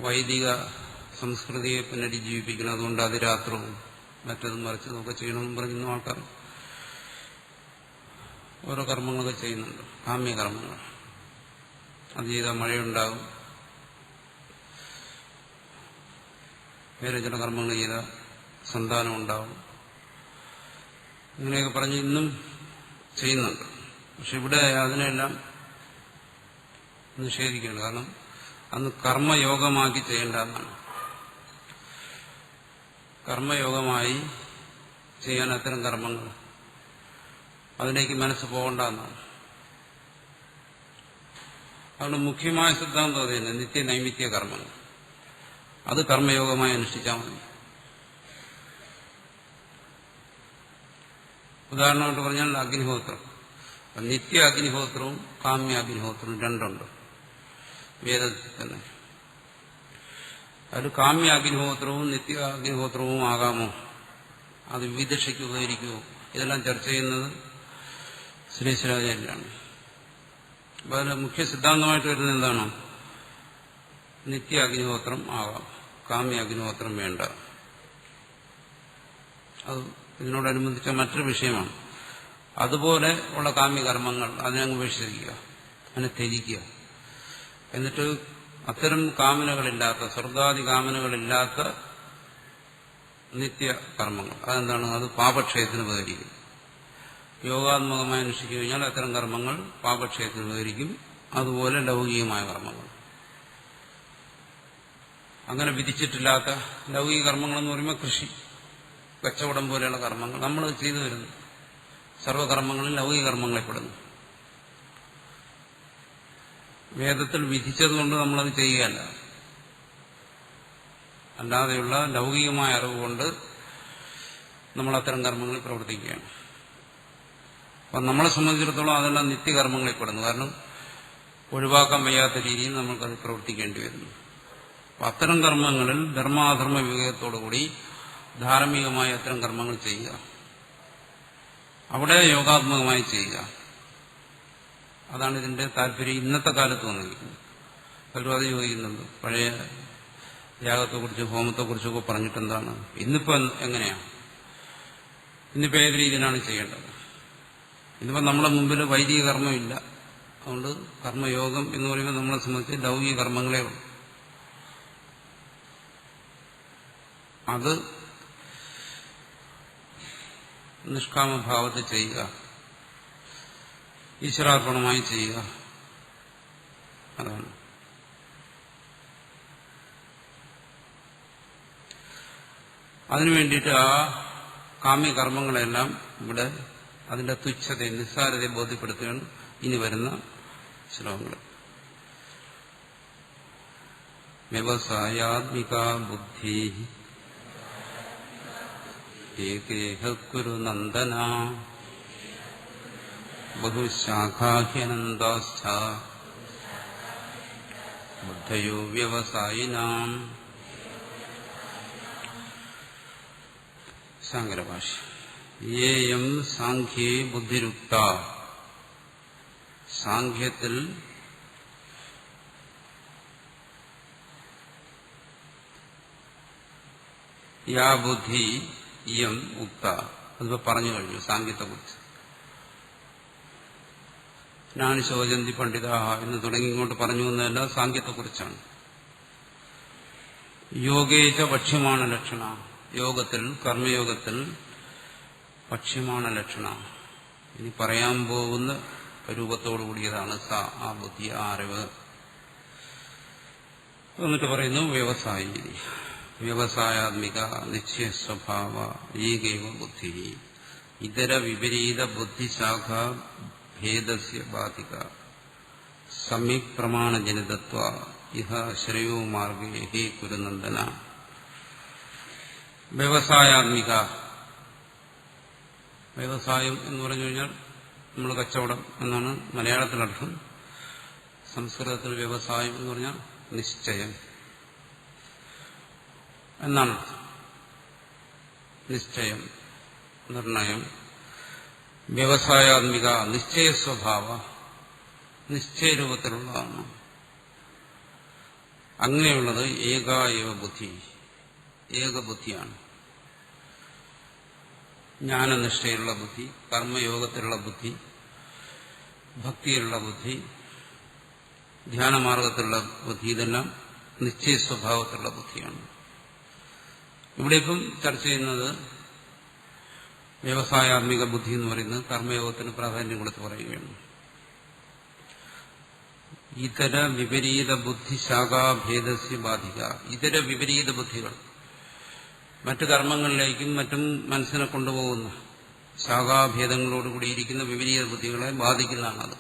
വൈദിക സംസ്കൃതിയെ പുനരുജ്ജീവിപ്പിക്കണം, അതുകൊണ്ട് അതിരാത്രവും മറ്റതും മറിച്ചതും ഒക്കെ ചെയ്യണമെന്ന് പറയുന്ന ആൾക്കാർ ഓരോ കർമ്മങ്ങളൊക്കെ ചെയ്യുന്നുണ്ട്, കാമ്യകർമ്മങ്ങൾ. അത് ചെയ്താൽ മഴയുണ്ടാകും, വേറെ ചില കർമ്മങ്ങൾ ചെയ്താൽ സന്താനം ഉണ്ടാവും, ഇങ്ങനെയൊക്കെ പറഞ്ഞ് ഇന്നും ചെയ്യുന്നുണ്ട്. പക്ഷെ ഇവിടെ അതിനെല്ലാം നിഷേധിക്കുകയാണ്. കാരണം അന്ന് കർമ്മയോഗമാക്കി ചെയ്യേണ്ടതാണ്. കർമ്മയോഗമായി ചെയ്യാൻ അത്തരം കർമ്മങ്ങൾ അതിലേക്ക് മനസ്സ് പോകണ്ടെന്നാണ്. അതുകൊണ്ട് മുഖ്യമായ സിദ്ധാന്തം അത് തന്നെ, നിത്യ നൈമിത്യ കർമ്മങ്ങൾ അത് കർമ്മയോഗമായി അനുഷ്ഠിച്ചാൽ മതി. ഉദാഹരണമായിട്ട് പറഞ്ഞാൽ അഗ്നിഹോത്രം, നിത്യ അഗ്നിഹോത്രവും കാമ്യ അഗ്നിഹോത്രവും രണ്ടുണ്ട് വേദത്തിൽ തന്നെ. അതിൽ കാമ്യ അഗ്നിഹോത്രവും നിത്യ അഗ്നിഹോത്രവും ആകാമോ, അത് വിവിധക്ഷയ്ക്ക് ഉപകരിക്കുമോ, ഇതെല്ലാം ചർച്ച ചെയ്യുന്നത് ശ്രീശ്വരാചാര്യരാണ്. അപ്പൊ അതിൽ മുഖ്യ സിദ്ധാന്തമായിട്ട് വരുന്നത് എന്താണ്? നിത്യ അഗ്നിഹോത്രം ആകാം, കാമ്യ അഗ്നിഹോത്രം വേണ്ട. അത് ഇതിനോടനുബന്ധിച്ച മറ്റൊരു വിഷയമാണ്. അതുപോലെ ഉള്ള കാമ്യകർമ്മങ്ങൾ അതിനങ്ങ് ഉപേക്ഷിക്കുക, അതിനെ ത്യജിക്കുക. എന്നിട്ട് അത്തരം കാമനകളില്ലാത്ത, സ്വർഗാദി കാമനകളില്ലാത്ത നിത്യകർമ്മങ്ങൾ, അതെന്താണ്? അത് പാപക്ഷയത്തിന് ഉപകരിക്കും. യോഗാത്മകമായി അനുഷ്ഠിച്ചു കഴിഞ്ഞാൽ അത്തരം കർമ്മങ്ങൾ പാപക്ഷയത്തിന് ഉപകരിക്കും. അതുപോലെ ലൗകികമായ കർമ്മങ്ങൾ, അങ്ങനെ വിധിച്ചിട്ടില്ലാത്ത ലൗകിക കർമ്മങ്ങളെന്ന് പറയുമ്പോൾ കൃഷി, കച്ചവടം പോലെയുള്ള കർമ്മങ്ങൾ നമ്മൾ ചെയ്തു വരുന്നു. സർവകർമ്മങ്ങളും ലൗകിക കർമ്മങ്ങളെപ്പെടുന്നു. വേദത്തിൽ വിധിച്ചതുകൊണ്ട് നമ്മളത് ചെയ്യുകയല്ല, അല്ലാതെയുള്ള ലൗകികമായ അറിവുകൊണ്ട് നമ്മൾ അത്തരം കർമ്മങ്ങളിൽ പ്രവർത്തിക്കുകയാണ്. അപ്പം നമ്മളെ സംബന്ധിച്ചിടത്തോളം അതെല്ലാം നിത്യകർമ്മങ്ങളിൽപ്പെടുന്നു. കാരണം ഒഴിവാക്കാൻ വയ്യാത്ത രീതിയിൽ നമ്മൾക്കത് പ്രവർത്തിക്കേണ്ടി വരുന്നു. അപ്പം അത്തരം കർമ്മങ്ങളിൽ ധർമാധർമ്മ വിവേകത്തോടുകൂടി ധാർമ്മികമായ അത്തരം കർമ്മങ്ങൾ ചെയ്യുക, അവിടെ യോഗാത്മകമായി ചെയ്യുക. അതാണ് ഇതിന്റെ താല്പര്യം. ഇന്നത്തെ കാലത്ത് വന്നിരിക്കുന്നത് പലരും അത് ചോദിക്കുന്നുണ്ട്. പഴയ യാഗത്തെക്കുറിച്ച് ഹോമത്തെക്കുറിച്ചൊക്കെ പറഞ്ഞിട്ടെന്താണ്, ഇന്നിപ്പോ എങ്ങനെയാണ്, ഇന്നിപ്പോ ഏത് രീതിയിലാണ് ചെയ്യേണ്ടത്? ഇന്നിപ്പോ നമ്മളെ മുമ്പിൽ വൈദിക കർമ്മമില്ല. അതുകൊണ്ട് കർമ്മയോഗം എന്ന് പറയുമ്പോൾ നമ്മളെ സംബന്ധിച്ച് ലൗകിക കർമ്മങ്ങളേ ഉള്ളൂ. അത് നിഷ്കാമഭാവത്തിൽ ചെയ്യുക, ഈശ്വരാർപ്പണമായി ചെയ്യുക, അതാണ്. അതിനു വേണ്ടിയിട്ട് ആ കാമ്യകർമ്മങ്ങളെല്ലാം ഇവിടെ അതിന്റെ തുച്ഛതയെ, നിസ്സാരതയെ ബോധ്യപ്പെടുത്തുകയാണ് ഇനി വരുന്ന ശ്ലോകങ്ങൾ. വ്യവസായാത്മിക ബുദ്ധി ഏകേഹ കുരു നന്ദന ബഹുശാഖാഹ്യനന്ദാശ്ച ബുദ്ധയോ വ്യവസായിനാം. ശങ്കരഭാഷ്യം. യേയം സാഖ്യേ ബുദ്ധിരുക്ത, സാഖ്യത്തിൽ യാ ബുദ്ധി ഇയം ഉക്ത, അതിപ്പോ പറഞ്ഞു കഴിഞ്ഞു സാഖ്യത്തെക്കുറിച്ച്. ജ്ഞാനി ശോചന്തി പണ്ഡിതാഹ എന്ന് തുടങ്ങി ഇങ്ങോട്ട് പറഞ്ഞു വന്നതല്ല സാഖ്യത്തെക്കുറിച്ചാണ്. യോഗേച പക്ഷ്യമാണ ലക്ഷണ, യോഗത്തിൽ കർമ്മയോഗത്തിൽ പക്ഷ്യമാണ ലക്ഷണ, ഇനി പറയാൻ പോകുന്ന രൂപത്തോടു കൂടിയതാണ് ആ ബുദ്ധി, ആ അറിവ്. എന്നിട്ട് പറയുന്നു വ്യവസായി വ്യവസായാത്മിക നിശ്ചയ സ്വഭാവ ഏകൈവ ബുദ്ധി ഇതര വിപരീത ബുദ്ധിശാഖ ഭേദസ്യ ബാധിക സമ്യക് പ്രമാണജനിതത്വ ഇഹ ശ്രേയോ മാർഗേ ഹേ കുരുനന്ദന. വ്യവസായാത്മിക, വ്യവസായം എന്ന് പറഞ്ഞു കഴിഞ്ഞാൽ നമ്മൾ കച്ചവടം എന്നാണ് മലയാളത്തിലർത്ഥം. സംസ്കൃതത്തിൽ വ്യവസായം എന്ന് പറഞ്ഞാൽ നിശ്ചയം എന്നാണ്. നിശ്ചയം, നിർണയം. വ്യവസായാത്മിക നിശ്ചയ സ്വഭാവ, നിശ്ചയരൂപത്തിലുള്ളതാണ്. അങ്ങനെയുള്ളത് ഏകായവ ബുദ്ധി, ഏകബുദ്ധിയാണ്. ജ്ഞാനനിഷ്ഠയിലുള്ള ബുദ്ധി, കർമ്മയോഗത്തിലുള്ള ബുദ്ധി, ഭക്തിയിലുള്ള ബുദ്ധി, ധ്യാനമാർഗത്തിലുള്ള ബുദ്ധി, ഇതെല്ലാം നിശ്ചയ സ്വഭാവത്തിലുള്ള ബുദ്ധിയാണ്. ഇവിടെ ഇപ്പം ചർച്ച ചെയ്യുന്നത് വ്യവസായാത്മിക ബുദ്ധി എന്ന് പറയുന്നത് കർമ്മയോഗത്തിന് പ്രാധാന്യം കൊടുത്ത് പറയുകയാണ്. ഇതര വിപരീത ബുദ്ധിശാഖാഭേദസ്യ ബാധിക. ഇതര വിപരീത ബുദ്ധികൾ, മറ്റു കർമ്മങ്ങളിലേക്കും മറ്റും മനസ്സിനെ കൊണ്ടുപോകുന്ന ശാഖാഭേദങ്ങളോടുകൂടിയിരിക്കുന്ന വിപരീത ബുദ്ധികളെ ബാധിക്കുന്നതാണത്.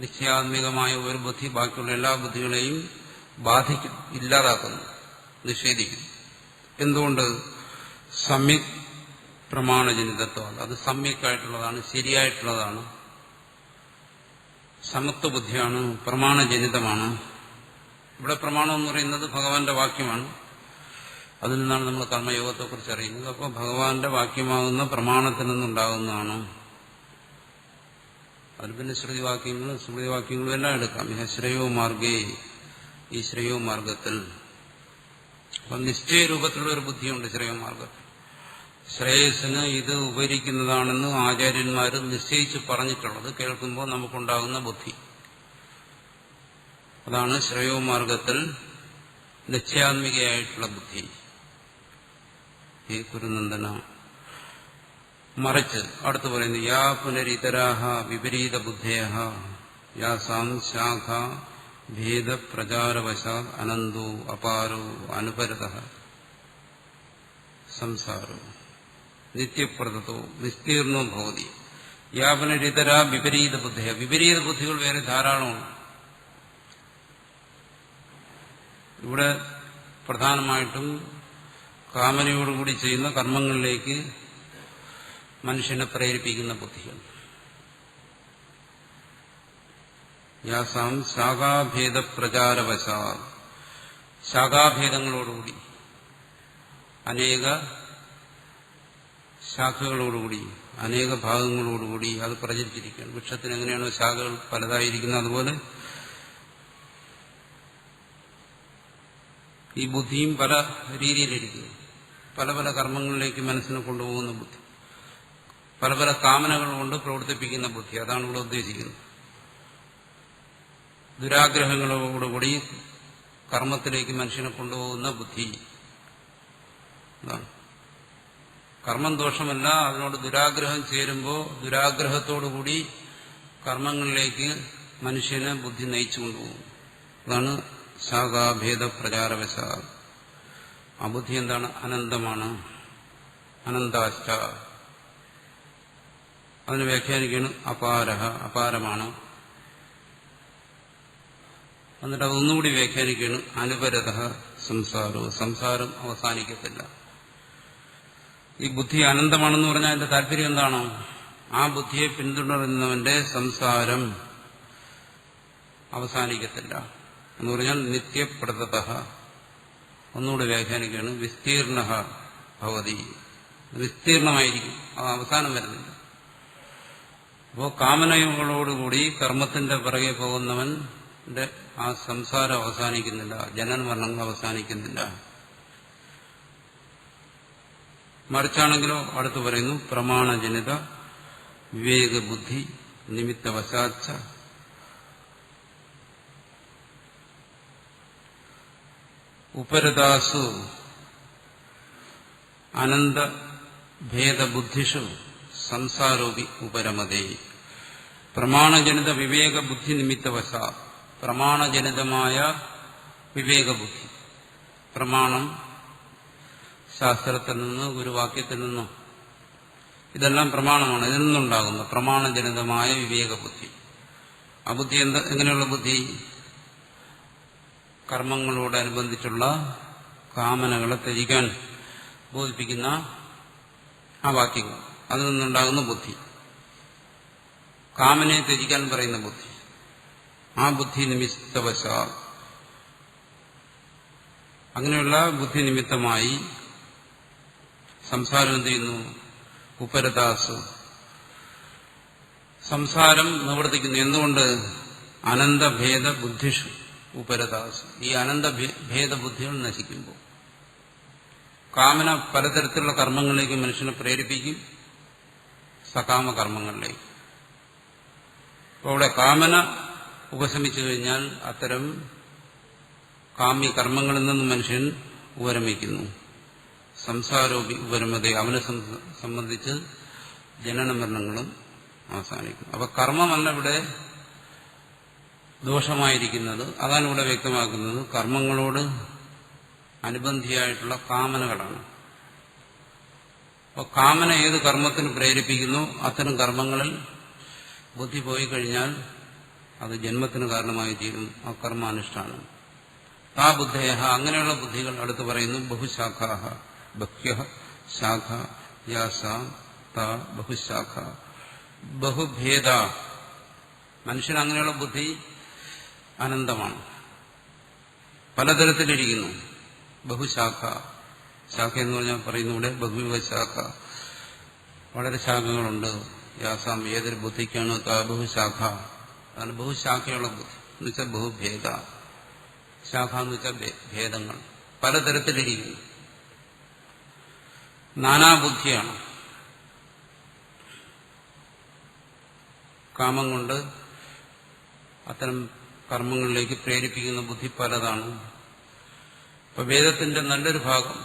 നിശ്ചയാത്മികമായ ഒരു ബുദ്ധി ബാക്കിയുള്ള എല്ലാ ബുദ്ധികളെയും ബാധിക്കും, ഇല്ലാതാക്കുന്നു, നിഷേധിക്കുന്നു. എന്തുകൊണ്ട്? സമ്യക് പ്രമാണജനിതത്വം. അത് സമ്യക്കായിട്ടുള്ളതാണ്, ശരിയായിട്ടുള്ളതാണ്, സമത്വ ബുദ്ധിയാണ്, പ്രമാണജനിതമാണ്. ഇവിടെ പ്രമാണം എന്ന് പറയുന്നത് ഭഗവാന്റെ വാക്യമാണ്. അതിൽ നിന്നാണ് നമ്മൾ കർമ്മയോഗത്തെക്കുറിച്ച് അറിയുന്നത്. അപ്പോൾ ഭഗവാന്റെ വാക്യമാകുന്ന പ്രമാണത്തിൽ നിന്നുണ്ടാകുന്നതാണ്. അതിൽ പിന്നെ ശ്രുതിവാക്യങ്ങളും സ്മൃതിവാക്യങ്ങളും എല്ലാം എടുക്കാം. ഇഹ ശ്രേയോ മാർഗേ, ഈ ശ്രേയോ മാർഗത്തിൽ. അപ്പം നിശ്ചയരൂപത്തിലുള്ള ഒരു ബുദ്ധിയുണ്ട് ശ്രേയോ മാർഗത്തിൽ. ശ്രേയസ്സിന് ഇത് ഉപകരിക്കുന്നതാണെന്ന് ആചാര്യന്മാർ നിശ്ചയിച്ച് പറഞ്ഞിട്ടുള്ളത് കേൾക്കുമ്പോൾ നമുക്കുണ്ടാകുന്ന ബുദ്ധി, അതാണ് ശ്രേയോ മാർഗത്തിൽ നിശ്ചയാത്മികയായിട്ടുള്ള ബുദ്ധി. ഈ കുരുനന്ദന. മറിച്ച് അടുത്ത് പറയുന്നു യാ പുനരിതരാഹ വിപരീത ബുദ്ധേഹ യാസാം ശാഖ ഭേദപ്രചാരവശാ അനന്തോ അപാരോ അനുപരതഃ സംസാരോ നിത്യപ്രദത്തോ വിസ്തീർണോ ഭവതി. യാ പുനരിതര വിപരീത ബുദ്ധേഹ. വിപരീത ബുദ്ധികൾ വേറെ ധാരാളമാണ്. ഇവിടെ പ്രധാനമായിട്ടും കാമനയോടുകൂടി ചെയ്യുന്ന കർമ്മങ്ങളിലേക്ക് മനുഷ്യനെ പ്രേരിപ്പിക്കുന്ന ബുദ്ധികൾ. യാസാം ശാഖാഭേദ പ്രചാരവശാ, ശാഖാഭേദങ്ങളോടുകൂടി, അനേക ശാഖകളോടുകൂടി, അനേക ഭാഗങ്ങളോടുകൂടി അത് പ്രചരിച്ചിരിക്കുകയാണ്. വൃക്ഷത്തിന് എങ്ങനെയാണോ ശാഖകൾ പലതായിരിക്കുന്നത്, അതുപോലെ ഈ ബുദ്ധിയും പല രീതിയിലിരിക്കുന്നു. പല പല കർമ്മങ്ങളിലേക്ക് മനസ്സിനെ കൊണ്ടുപോകുന്ന ബുദ്ധി, പല പല കാമനകൾ കൊണ്ട് പ്രവർത്തിപ്പിക്കുന്ന ബുദ്ധി. അതാണ് ഇവിടെ ഉദ്ദേശിക്കുന്നത്. ദുരാഗ്രഹങ്ങളോടുകൂടി കർമ്മത്തിലേക്ക് മനുഷ്യനെ കൊണ്ടുപോകുന്ന ബുദ്ധി. കർമ്മം ദോഷമല്ല, അതിനോട് ദുരാഗ്രഹം ചേരുമ്പോൾ ദുരാഗ്രഹത്തോടുകൂടി കർമ്മങ്ങളിലേക്ക് മനുഷ്യനെ ബുദ്ധി നയിച്ചു കൊണ്ടുപോകും. അതാണ് ശാഖാഭേദ പ്രചാരവശ. ആ ബുദ്ധി എന്താണ്? അനന്തമാണ്, അനന്താശ്ച. അതിന് വ്യാഖ്യാനിക്കുകയാണ് അപാരഹ, അപാരമാണ്. എന്നിട്ട് അതൊന്നുകൂടി വ്യാഖ്യാനിക്കുകയാണ് അനുപരത സംസാരോ, സംസാരം അവസാനിക്കത്തില്ല. ഈ ബുദ്ധി അനന്തമാണെന്ന് പറഞ്ഞാൽ അതിന്റെ താല്പര്യം എന്താണ്? ആ ബുദ്ധിയെ പിന്തുടരുന്നവന്റെ സംസാരം അവസാനിക്കത്തില്ല എന്ന് പറഞ്ഞാൽ നിത്യപ്രദത. ഒന്നുകൂടി വ്യാഖ്യാനിക്കുകയാണ് വിസ്തീർണ ഭവതി, വിസ്തീർണമായിരിക്കും, അത് അവസാനം വരുന്നില്ല. അപ്പോൾ കാമനകളോടുകൂടി കർമ്മത്തിന്റെ പിറകെ പോകുന്നവന്റെ ആ സംസാരം അവസാനിക്കുന്നില്ല, ജനനമരണങ്ങൾ അവസാനിക്കുന്നില്ല. മറിച്ചാണെങ്കിലോ അടുത്ത് പറയുന്നു പ്രമാണജനിത വിവേകബുദ്ധി നിമിത്തവശാച്ച ഉപരതാസു അനന്തഭേദബുദ്ധിഷു സംസാരോപി ഉപരമതേ. പ്രമാണജനിത വിവേകബുദ്ധി നിമിത്തവശ, പ്രമാണജനിതമായ വിവേകബുദ്ധി. പ്രമാണം, ശാസ്ത്രത്തിൽ നിന്ന്, ഗുരുവാക്യത്തിൽ നിന്നും, ഇതെല്ലാം പ്രമാണമാണ്. ഇതിൽ നിന്നുണ്ടാകുന്ന പ്രമാണജനിതമായ വിവേകബുദ്ധി. ആ ബുദ്ധി എങ്ങനെയുള്ള ബുദ്ധി? കർമ്മങ്ങളോടനുബന്ധിച്ചുള്ള കാമനകളെ ത്യജിക്കാൻ ബോധിപ്പിക്കുന്ന ആ വാക്യങ്ങൾ, അതിൽ നിന്നുണ്ടാകുന്ന ബുദ്ധി. കാമനയെ ത്യജിക്കാൻ പറയുന്ന ബുദ്ധി. ആ ബുദ്ധി നിമിത്തവശാ, അങ്ങനെയുള്ള ബുദ്ധി നിമിത്തമായി സംസാരം എന്ത് ചെയ്യുന്നു? ഉപരദാസ്, സംസാരം നിവർത്തിക്കുന്നു. എന്തുകൊണ്ട്? അനന്തഭേദ ബുദ്ധിഷു ഉപരദാസ്. ഈ അനന്തഭേദ ബുദ്ധികൾ നശിക്കുമ്പോൾ കാമന പലതരത്തിലുള്ള കർമ്മങ്ങളിലേക്ക് മനുഷ്യനെ പ്രേരിപ്പിക്കും, സകാമ കർമ്മങ്ങളിലേക്ക്. അപ്പോൾ അവിടെ കാമന ഉപശമിച്ചു കഴിഞ്ഞാൽ അത്തരം കാമ്യ കർമ്മങ്ങളിൽ നിന്ന് മനുഷ്യൻ ഉപരമിക്കുന്നു. സംസാരോപി ഉപരമത, അവനെ സംബന്ധിച്ച് ജനന മരണങ്ങളും അവസാനിക്കും. അപ്പൊ കർമ്മമല്ല ഇവിടെ ദോഷമായിരിക്കുന്നത്. അതാണ് ഇവിടെ വ്യക്തമാക്കുന്നത്. കർമ്മങ്ങളോട് അനുബന്ധിയായിട്ടുള്ള കാമനകളാണ്. അപ്പോൾ കാമന ഏത് കർമ്മത്തിന് പ്രേരിപ്പിക്കുന്നു അത്തരം കർമ്മങ്ങളിൽ ബുദ്ധി പോയി കഴിഞ്ഞാൽ അത് ജന്മത്തിന് കാരണമായി തീരും. ആ കർമാനുഷ്ഠാനം. ആ ബുദ്ധയ, അങ്ങനെയുള്ള ബുദ്ധികൾ അടുത്ത് പറയുന്നു. ബഹുശാഖാഹ ബഹ്യ ശാഖ യാസ ത ബഹുശാഖ ബഹുഭേദ. മനുഷ്യൻ അങ്ങനെയുള്ള ബുദ്ധി അനന്തമാണ്, പലതരത്തിലിരിക്കുന്നു. ബഹുശാഖ, ശാഖ എന്ന് പറഞ്ഞാൽ പറയുന്നു ഇവിടെ ബഹുവിധ ശാഖ, വളരെ ശാഖകളുണ്ട്. യാസാം, ഏതൊരു ബുദ്ധിക്കാണ് ബഹുശാഖ, അതാണ് ബഹുശാഖയുള്ള ബുദ്ധി എന്ന് വെച്ചാൽ ബഹുഭേദ. ശാഖ എന്ന് വെച്ചാൽ ഭേദങ്ങൾ, പലതരത്തിലിരിക്കുന്നു. നാനാബുദ്ധിയാണ്. കാമം കൊണ്ട് അത്തരം കർമ്മങ്ങളിലേക്ക് പ്രേരിപ്പിക്കുന്ന ബുദ്ധി പലതാണ്. അപ്പൊ വേദത്തിന്റെ നല്ലൊരു ഭാഗം,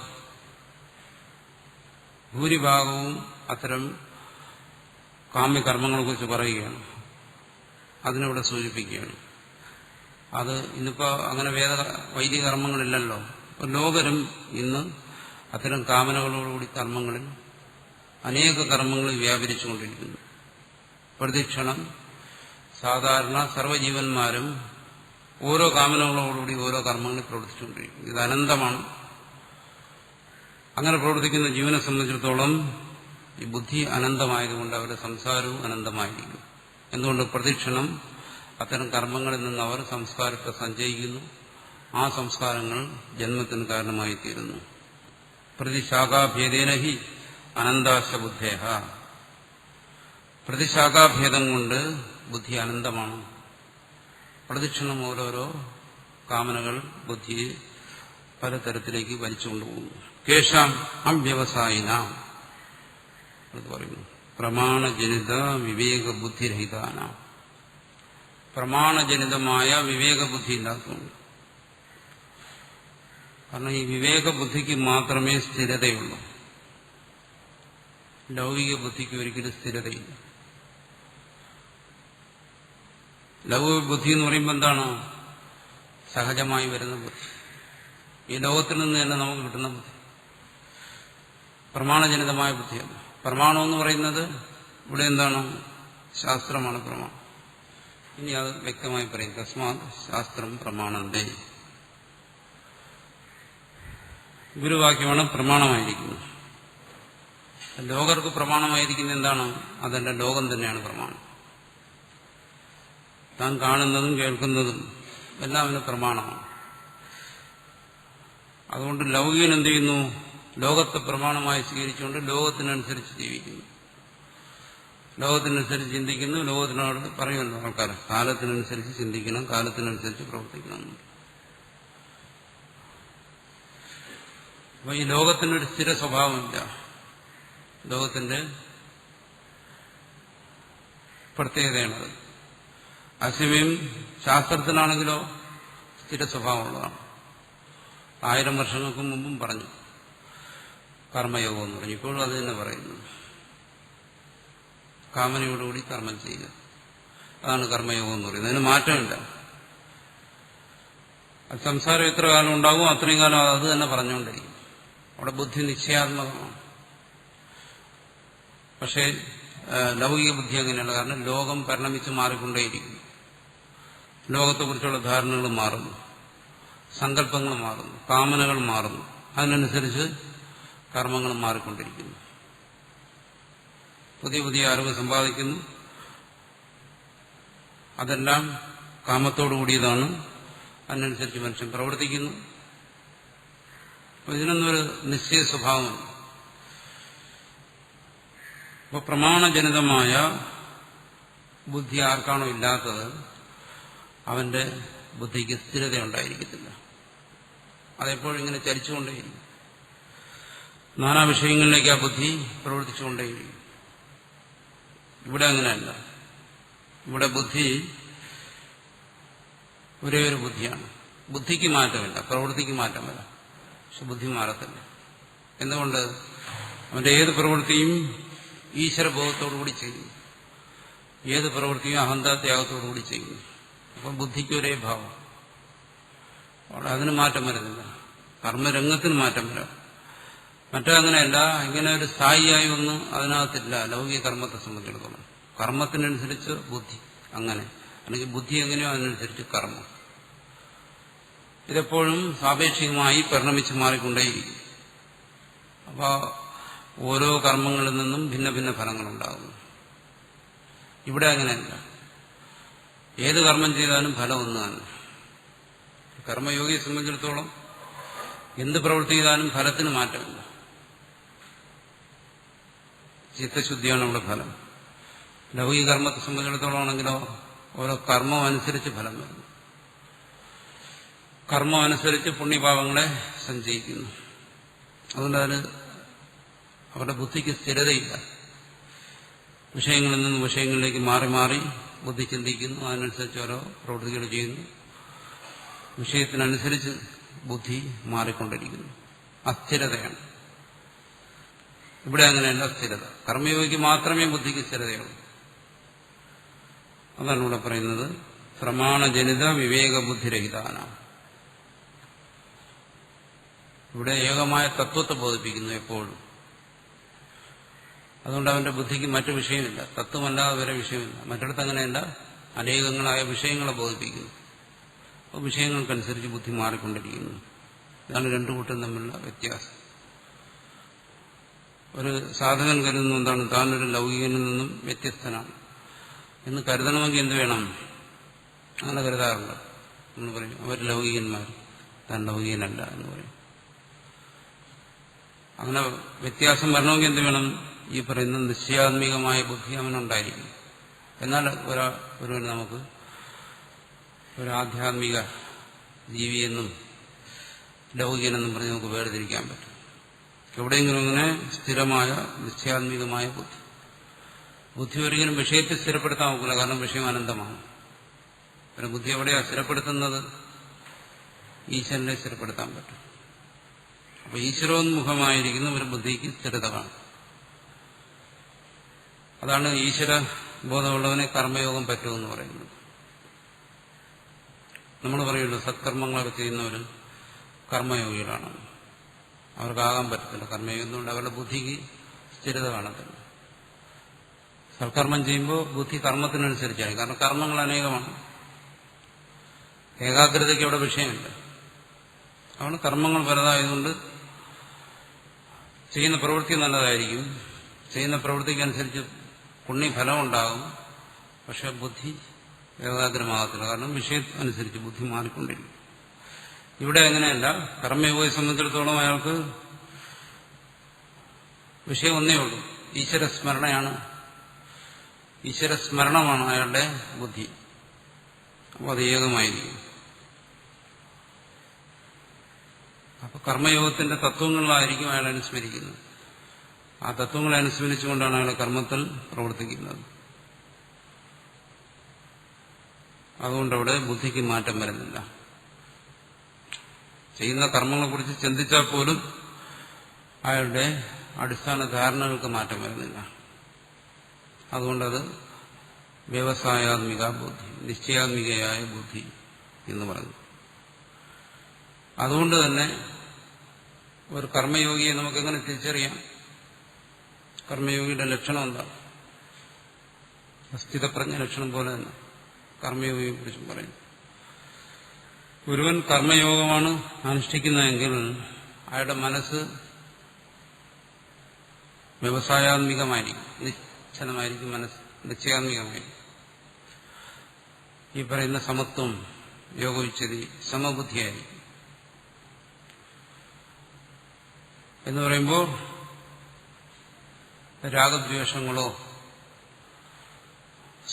ഭൂരിഭാഗവും അത്തരം കാമ്യകർമ്മങ്ങളെക്കുറിച്ച് പറയുകയാണ്, അതിനിവിടെ സൂചിപ്പിക്കുകയാണ്. അത് ഇന്നിപ്പോ അങ്ങനെ വൈദിക കർമ്മങ്ങളില്ലല്ലോ. ലോകരും ഇന്ന് അത്തരം കാമനകളോടുകൂടി കർമ്മങ്ങളിൽ അനേക കർമ്മങ്ങളിൽ വ്യാപരിച്ചുകൊണ്ടിരിക്കുന്നു. പ്രതിക്ഷണം സാധാരണ സർവ്വജീവന്മാരും ഓരോ കാമനകളോടുകൂടി ഓരോ കർമ്മങ്ങളിൽ പ്രവർത്തിച്ചുകൊണ്ടിരിക്കുന്നു. ഇത് അനന്തമാണ്. അങ്ങനെ പ്രവർത്തിക്കുന്ന ജീവനെ സംബന്ധിച്ചിടത്തോളം ഈ ബുദ്ധി അനന്തമായതുകൊണ്ട് അവരുടെ സംസാരവും അനന്തമായിരിക്കും. എന്തുകൊണ്ട്? പ്രതിക്ഷണം അത്തരം കർമ്മങ്ങളിൽ നിന്ന് അവർ സംസ്കാരത്തെ സഞ്ചയിക്കുന്നു. ആ സംസ്കാരങ്ങൾ ജന്മത്തിന് കാരണമായി തീരുന്നു. പ്രതിശാഖാഭേദേന ഹി അനന്താശ ബുദ്ധേഹ. പ്രതിശാഖാഭേദം കൊണ്ട് ബുദ്ധി അനന്തമാണ്. പ്രതിക്ഷണം ഓരോരോ കാമനകൾ ബുദ്ധിയെ പലതരത്തിലേക്ക് വലിച്ചുകൊണ്ടുപോകുന്നു. കേശാം അവ്യവസായിന അത് പറയുന്നു. പ്രമാണജനിത വിവേക ബുദ്ധിരഹിതാന. പ്രമാണജനിതമായ വിവേകബുദ്ധി ഇല്ലാത്തതുകൊണ്ട്. കാരണം ഈ വിവേകബുദ്ധിക്ക് മാത്രമേ സ്ഥിരതയുള്ളൂ. ലൗകിക ബുദ്ധിക്ക് ഒരിക്കലും സ്ഥിരതയില്ല. ലൗകിക ബുദ്ധി എന്ന് പറയുമ്പോൾ എന്താണ്? സഹജമായി വരുന്ന ബുദ്ധി. ഈ ലോകത്തിൽ നിന്ന് തന്നെ നമുക്ക് കിട്ടുന്ന ബുദ്ധി, പ്രമാണജനിതമായ ബുദ്ധിയല്ല. പ്രമാണം എന്ന് പറയുന്നത് ഇവിടെ എന്താണ്? ശാസ്ത്രമാണ് പ്രമാണം. ഇനി അത് വ്യക്തമായി പറയും. തസ്മാത് ശാസ്ത്രം പ്രമാണന്തേ. ഗുരുവാക്യമാണ് പ്രമാണമായിരിക്കുന്നത്. ലോകർക്ക് പ്രമാണമായിരിക്കുന്നത് എന്താണ്? അതെന്റെ ലോകം തന്നെയാണ് പ്രമാണം. താൻ കാണുന്നതും കേൾക്കുന്നതും എല്ലാം അവന് പ്രമാണമാണ്. അതുകൊണ്ട് ലൗകികൻ എന്ത് ചെയ്യുന്നു? ലോകത്തെ പ്രമാണമായി സ്വീകരിച്ചുകൊണ്ട് ലോകത്തിനനുസരിച്ച് ജീവിക്കുന്നു, ലോകത്തിനനുസരിച്ച് ചിന്തിക്കുന്നു. ലോകത്തിനോട് പറയുമല്ലോ ആൾക്കാർ, കാലത്തിനനുസരിച്ച് ചിന്തിക്കണം, കാലത്തിനനുസരിച്ച് പ്രവർത്തിക്കണം. അപ്പൊ ഈ ലോകത്തിനൊരു സ്ഥിര സ്വഭാവമില്ല. ലോകത്തിന്റെ പ്രത്യേകതയാണത്. അതേസമയം ശാസ്ത്രത്തിനാണെങ്കിലോ സ്ഥിര സ്വഭാവമുള്ളതാണ്. 1000 വർഷങ്ങൾക്ക് മുമ്പും പറഞ്ഞു കർമ്മയോഗം എന്ന് പറഞ്ഞു. ഇപ്പോഴും അത് തന്നെ പറയുന്നു. കാമനയോടുകൂടി കർമ്മം ചെയ്യുക, അതാണ് കർമ്മയോഗം എന്ന് പറയുന്നത്. അതിന് മാറ്റമില്ല. അത് സംസാരം എത്ര കാലം ഉണ്ടാകും അത്രയും കാലം അത് തന്നെ പറഞ്ഞുകൊണ്ടിരിക്കും. അവിടെ ബുദ്ധി നിശ്ചയാത്മകമാണ്. പക്ഷേ ലൗകിക ബുദ്ധി അങ്ങനെയല്ല. കാരണം ലോകം പരിണമിച്ച് മാറിക്കൊണ്ടേയിരിക്കുന്നു. ലോകത്തെക്കുറിച്ചുള്ള ധാരണകൾ മാറുന്നു, സങ്കല്പങ്ങൾ മാറുന്നു, കാമനകൾ മാറുന്നു. അതിനനുസരിച്ച് കർമ്മങ്ങൾ മാറിക്കൊണ്ടിരിക്കുന്നു. പുതിയ പുതിയ അറിവ് സമ്പാദിക്കുന്നു. അതെല്ലാം കാമത്തോടു കൂടിയതാണ്. അതിനനുസരിച്ച് മനുഷ്യൻ പ്രവർത്തിക്കുന്നു. ഇതിനൊന്നൊരു നിശ്ചയ സ്വഭാവമാണ്. അപ്പോൾ പ്രമാണജനിതമായ ബുദ്ധി ആർക്കാണോ ഇല്ലാത്തത് അവന്റെ ബുദ്ധിക്ക് സ്ഥിരത ഉണ്ടായിരിക്കത്തില്ല. അതെപ്പോഴും ഇങ്ങനെ ചലിച്ചുകൊണ്ടേയിരിക്കും. നാനാ വിഷയങ്ങളിലേക്ക് ആ ബുദ്ധി പ്രവർത്തിച്ചുകൊണ്ടേയിരിക്കും. ഇവിടെ അങ്ങനെയല്ല. ഇവിടെ ബുദ്ധി ഒരേ ഒരു ബുദ്ധിയാണ്. ബുദ്ധിക്ക് മാറ്റമില്ല, പ്രവൃത്തിക്ക് മാറ്റം വരാം. പക്ഷെ ബുദ്ധി മാറത്തില്ല. എന്തുകൊണ്ട്? അവന്റെ ഏത് പ്രവൃത്തിയും ഈശ്വരബോധത്തോടുകൂടി ചെയ്യുന്നു, ഏത് പ്രവൃത്തിയും അഹന്താത്യാഗത്തോടുകൂടി ചെയ്യുന്നു. അപ്പം ബുദ്ധിക്ക് ഒരേ ഭാവം. അവിടെ അതിന് മാറ്റം വരുന്നില്ല. കർമ്മരംഗത്തിന് മാറ്റം വരാം. മറ്റങ്ങനെയല്ല. ഇങ്ങനെ ഒരു സ്ഥായിയായി ഒന്നും അതിനകത്തില്ല. ലൗകിക കർമ്മത്തെ സംബന്ധിച്ചിടത്തോളം കർമ്മത്തിനനുസരിച്ച് ബുദ്ധി അങ്ങനെ, അല്ലെങ്കിൽ ബുദ്ധി എങ്ങനെയോ അതിനനുസരിച്ച് കർമ്മം. ഇതെപ്പോഴും സാപേക്ഷികമായി പരിണമിച്ച് മാറിക്കൊണ്ടേയിരിക്കും. അപ്പോൾ ഓരോ കർമ്മങ്ങളിൽ നിന്നും ഭിന്ന ഭിന്ന ഫലങ്ങളുണ്ടാകുന്നു. ഇവിടെ അങ്ങനെയല്ല. ഏത് കർമ്മം ചെയ്താലും ഫലം ഒന്ന് തന്നെ. കർമ്മയോഗിയെ സംബന്ധിച്ചിടത്തോളം എന്ത് പ്രവൃത്തി ചെയ്താലും ഫലത്തിന് മാറ്റമില്ല. ചിത്തശുദ്ധിയാണ് ഇവിടെ ഫലം. ലൗകിക കർമ്മത്തെ സംബന്ധിച്ചിടത്തോളം ആണെങ്കിലോ ഓരോ കർമ്മം അനുസരിച്ച് ഫലം വരുന്നു. കർമ്മം അനുസരിച്ച് പുണ്യപാപങ്ങളെ സഞ്ചയിക്കുന്നു. അതുകൊണ്ട് അതിന് അവരുടെ ബുദ്ധിക്ക് സ്ഥിരതയില്ല. വിഷയങ്ങളിൽ നിന്ന് വിഷയങ്ങളിലേക്ക് മാറി മാറി ബുദ്ധി ചിന്തിക്കുന്നു. അതിനനുസരിച്ച് ഓരോ പ്രവൃത്തികൾ ചെയ്യുന്നു. വിഷയത്തിനനുസരിച്ച് ബുദ്ധി മാറിക്കൊണ്ടിരിക്കുന്നു. അസ്ഥിരതയാണ്. ഇവിടെ അങ്ങനെയല്ല സ്ഥിരത. കർമ്മയോഗിക്ക് മാത്രമേ ബുദ്ധിക്ക് സ്ഥിരതയുള്ളൂ. അതാണ് ഇവിടെ പറയുന്നത് പ്രമാണജനിത വിവേകബുദ്ധിരഹിതാനാണ്. ഇവിടെ ഏകമായ തത്വത്തെ ബോധിപ്പിക്കുന്നു എപ്പോഴും. അതുകൊണ്ട് അവന്റെ ബുദ്ധിക്ക് മറ്റു വിഷയമില്ല. തത്വമല്ലാതെ വരെ വിഷയമില്ല. മറ്റിടത്ത് അങ്ങനെയല്ല. അനേകങ്ങളായ വിഷയങ്ങളെ ബോധിപ്പിക്കുന്നു. അപ്പോൾ വിഷയങ്ങൾക്കനുസരിച്ച് ബുദ്ധി മാറിക്കൊണ്ടിരിക്കുന്നു. ഇതാണ് രണ്ടു കൂട്ടരും തമ്മിലുള്ള വ്യത്യാസം. ഒരു സാധകൻ കരുതുന്നു എന്താണ്, താനൊരു ലൗകികനിൽ നിന്നും വ്യത്യസ്തനാണ് എന്ന് കരുതണമെങ്കിൽ എന്ത് വേണം? അങ്ങനെ കരുതാറുണ്ട്. എന്ന് പറയും അവർ ലൗകികന്മാർ, താൻ ലൗകികനല്ല എന്ന് പറയും. അങ്ങനെ വ്യത്യാസം വരണമെങ്കിൽ എന്ത് വേണം? ഈ പറയുന്ന നിശ്ചയാത്മികമായ ബുദ്ധി അവനുണ്ടായിരിക്കും. എന്നാൽ ഒരുവന് നമുക്ക് ഒരു ആധ്യാത്മിക ജീവിയെന്നും ലൗകികനെന്നും പറഞ്ഞ് നമുക്ക് വേർതിരിക്കാൻ പറ്റും. എവിടെയെങ്കിലും ഇങ്ങനെ സ്ഥിരമായ നിശ്ചയാത്മികമായ ബുദ്ധി. ബുദ്ധി ഒരിക്കലും വിഷയത്തെ സ്ഥിരപ്പെടുത്താൻ നോക്കില്ല. കാരണം വിഷയം അനന്തമാണ്. പിന്നെ ബുദ്ധി എവിടെയാണ് സ്ഥിരപ്പെടുത്തുന്നത്? ഈശ്വരനെ സ്ഥിരപ്പെടുത്താൻ പറ്റും. അപ്പൊ ഈശ്വരോന്മുഖമായിരിക്കുന്ന ഒരു ബുദ്ധിക്ക് സ്ഥിരത കാണും. അതാണ് ഈശ്വര ബോധമുള്ളവനെ കർമ്മയോഗം പറ്റുമെന്ന് പറയുന്നത്. നമ്മൾ പറയുമല്ലോ സത്കർമ്മങ്ങളൊക്കെ ചെയ്യുന്നവർ കർമ്മയോഗികളാണ്. അവർക്കാകാൻ പറ്റത്തില്ല കർമ്മയോഗം. എന്തുകൊണ്ട്? അവരുടെ ബുദ്ധിക്ക് സ്ഥിരത കാണത്തില്ല. സൽക്കർമ്മം ചെയ്യുമ്പോൾ ബുദ്ധി കർമ്മത്തിനനുസരിച്ചായി. കാരണം കർമ്മങ്ങൾ അനേകമാണ്. ഏകാഗ്രതയ്ക്ക് അവിടെ വിഷയമില്ല. അവിടെ കർമ്മങ്ങൾ പലതായതുകൊണ്ട് ചെയ്യുന്ന പ്രവൃത്തി നല്ലതായിരിക്കും. ചെയ്യുന്ന പ്രവൃത്തിക്കനുസരിച്ച് പുണ്യഫലം ഉണ്ടാകും. പക്ഷെ ബുദ്ധി ഏകാഗ്രമാകത്തില്ല. കാരണം വിഷയം അനുസരിച്ച് ബുദ്ധി മാറിക്കൊണ്ടിരിക്കും. ഇവിടെ അങ്ങനെയല്ല. കർമ്മയോഗയെ സംബന്ധിച്ചിടത്തോളം അയാൾക്ക് വിഷയം ഒന്നേ ഉള്ളൂ. ഈശ്വരസ്മരണയാണ്. ഈശ്വരസ്മരണമാണ് അയാളുടെ ബുദ്ധി. അപ്പോൾ അത് ഏകമായിരിക്കും. അപ്പൊ കർമ്മയോഗത്തിന്റെ തത്വങ്ങളിലായിരിക്കും അയാൾ അനുസ്മരിക്കുന്നത്. ആ തത്വങ്ങളെ അനുസ്മരിച്ചുകൊണ്ടാണ് അയാൾ കർമ്മത്തിൽ പ്രവർത്തിക്കുന്നത്. അതുകൊണ്ടവിടെ ബുദ്ധിക്ക് മാറ്റം വരുന്നില്ല. ചെയ്യുന്ന കർമ്മങ്ങളെക്കുറിച്ച് ചിന്തിച്ചാൽ പോലും അയാളുടെ അടിസ്ഥാന ധാരണകൾക്ക് മാറ്റം വരുന്നില്ല. അതുകൊണ്ടത് വ്യവസായാത്മിക ബുദ്ധി, നിശ്ചയാത്മികയായ ബുദ്ധി എന്ന് പറഞ്ഞു. അതുകൊണ്ട് തന്നെ ഒരു കർമ്മയോഗിയെ നമുക്കെങ്ങനെ തിരിച്ചറിയാം? കർമ്മയോഗിയുടെ ലക്ഷണം എന്താ? സ്ഥിതപ്രജ്ഞ ലക്ഷണം പോലെ തന്നെ കർമ്മയോഗിയെ കുറിച്ചും പറയും. ഒരുവൻ കർമ്മയോഗമാണ് അനുഷ്ഠിക്കുന്നതെങ്കിൽ അയാളുടെ മനസ്സ് വ്യവസായാത്മികമായിരിക്കും, നിശ്ചലമായിരിക്കും, മനസ്സ് നിശ്ചയാത്മികമായിരിക്കും. ഈ പറയുന്ന സമത്വം, യോഗവിച്ഛേദി, സമബുദ്ധിയായിരിക്കും. എന്ന് പറയുമ്പോൾ രാഗദ്വേഷങ്ങളോ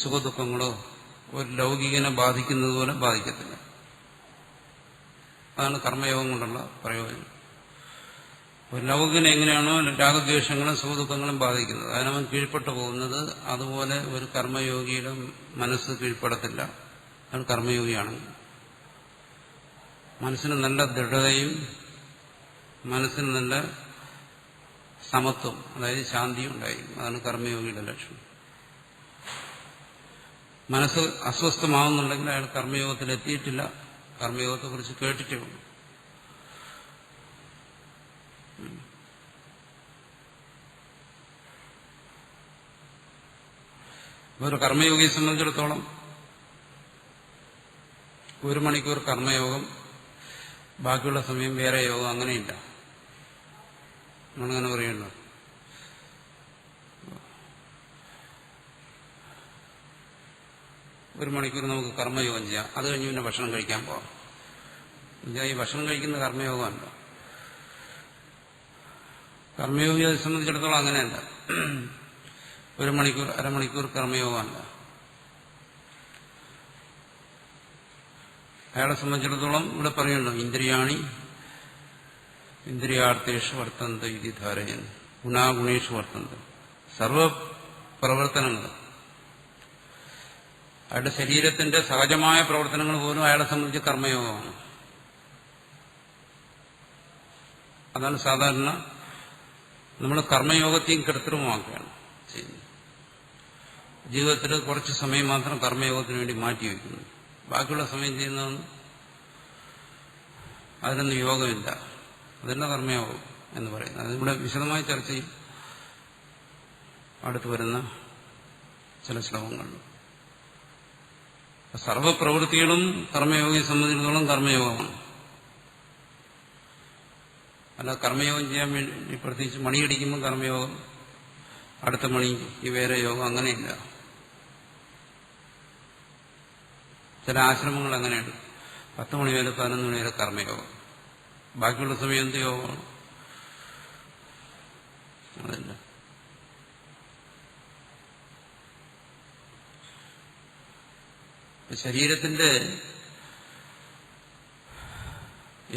സുഖദുഃഖങ്ങളോ ഒരു ലൗകികനെ ബാധിക്കുന്നത് പോലെ ബാധിക്കത്തില്ല. അതാണ് കർമ്മയോഗം കൊണ്ടുള്ള പ്രയോജനം. ഒരു ലൗകികനെ എങ്ങനെയാണോ രാഗദ്വേഷങ്ങളും സുഖദുഃഖങ്ങളും ബാധിക്കുന്നത്, അതിനവൻ കീഴ്പ്പെട്ടു പോകുന്നത്, അതുപോലെ ഒരു കർമ്മയോഗിയുടെ മനസ്സ് കീഴ്പ്പെടത്തില്ല. അത് കർമ്മയോഗിയാണെങ്കിൽ മനസ്സിന് നല്ല ദൃഢതയും മനസ്സിന് നല്ല സമത്വം, അതായത് ശാന്തിയും ഉണ്ടായിരിക്കും. അതാണ് കർമ്മയോഗിയുടെ ലക്ഷണം. മനസ്സ് അസ്വസ്ഥമാവുന്നുണ്ടെങ്കിൽ അയാൾ കർമ്മയോഗത്തിൽ എത്തിയിട്ടില്ല, കർമ്മയോഗത്തെക്കുറിച്ച് കേട്ടിട്ടേ ഉള്ളൂ. ഒരു കർമ്മയോഗിയെ സംബന്ധിച്ചിടത്തോളം 1 മണിക്കൂർ കർമ്മയോഗം, ബാക്കിയുള്ള സമയം വേറെ യോഗം, അങ്ങനെയില്ല. നമ്മളങ്ങനെ പറയുന്നു. 1 മണിക്കൂർ നമുക്ക് കർമ്മയോഗം ചെയ്യാം, അത് കഴിഞ്ഞ് പിന്നെ ഭക്ഷണം കഴിക്കാൻ പോകാം. ഈ ഭക്ഷണം കഴിക്കുന്ന കർമ്മയോഗമല്ല. കർമ്മയോഗിയെ സംബന്ധിച്ചിടത്തോളം അങ്ങനെയല്ല. 1 മണിക്കൂർ, അരമണിക്കൂർ കർമ്മയോഗമല്ല. അയാളെ സംബന്ധിച്ചിടത്തോളം ഇവിടെ പറയുന്നു, ഇന്ദ്രിയാർത്ഥേഷു വർത്തന്ത ഇതി ധാരയൻ ഗുണാഗുണേഷു വർത്തന്ത. സർവപ്രവർത്തനങ്ങൾ, അയാളുടെ ശരീരത്തിന്റെ സഹജമായ പ്രവർത്തനങ്ങൾ പോലും അയാളെ സംബന്ധിച്ച് കർമ്മയോഗമാണ്. അതാണ് സാധാരണ നമ്മൾ കർമ്മയോഗത്തെയും കൃത്രിമമാക്കുകയാണ് ചെയ്യുന്നത്. ജീവിതത്തിൽ കുറച്ച് സമയം മാത്രം കർമ്മയോഗത്തിന് വേണ്ടി മാറ്റിവെക്കുന്നു, ബാക്കിയുള്ള സമയം ചെയ്യുന്നതൊന്നും അതിനൊന്നും യോഗമില്ല. അതെല്ലാം കർമ്മയോഗം എന്ന് പറയുന്നത്. അതിവിടെ വിശദമായ ചർച്ചയിൽ അടുത്ത് വരുന്ന ചില ശ്ലോകങ്ങൾ. സർവപ്രവൃത്തികളും കർമ്മയോഗിയെ സംബന്ധിച്ചിടത്തോളം കർമ്മയോഗമാണ്. അല്ല കർമ്മയോഗം ചെയ്യാൻ വേണ്ടി പ്രത്യേകിച്ച് മണിയടിക്കുമ്പോൾ കർമ്മയോഗം, അടുത്ത മണിക്ക് വേറെ യോഗം, അങ്ങനെയില്ല. ചില ആശ്രമങ്ങൾ അങ്ങനെയുണ്ട്. 10 മണി വരെ 11 മണി വരെ കർമ്മയോഗം, ബാക്കിയുള്ള സമയം എന്ത് യോഗമാണ്? അതല്ല. ശരീരത്തിന്റെ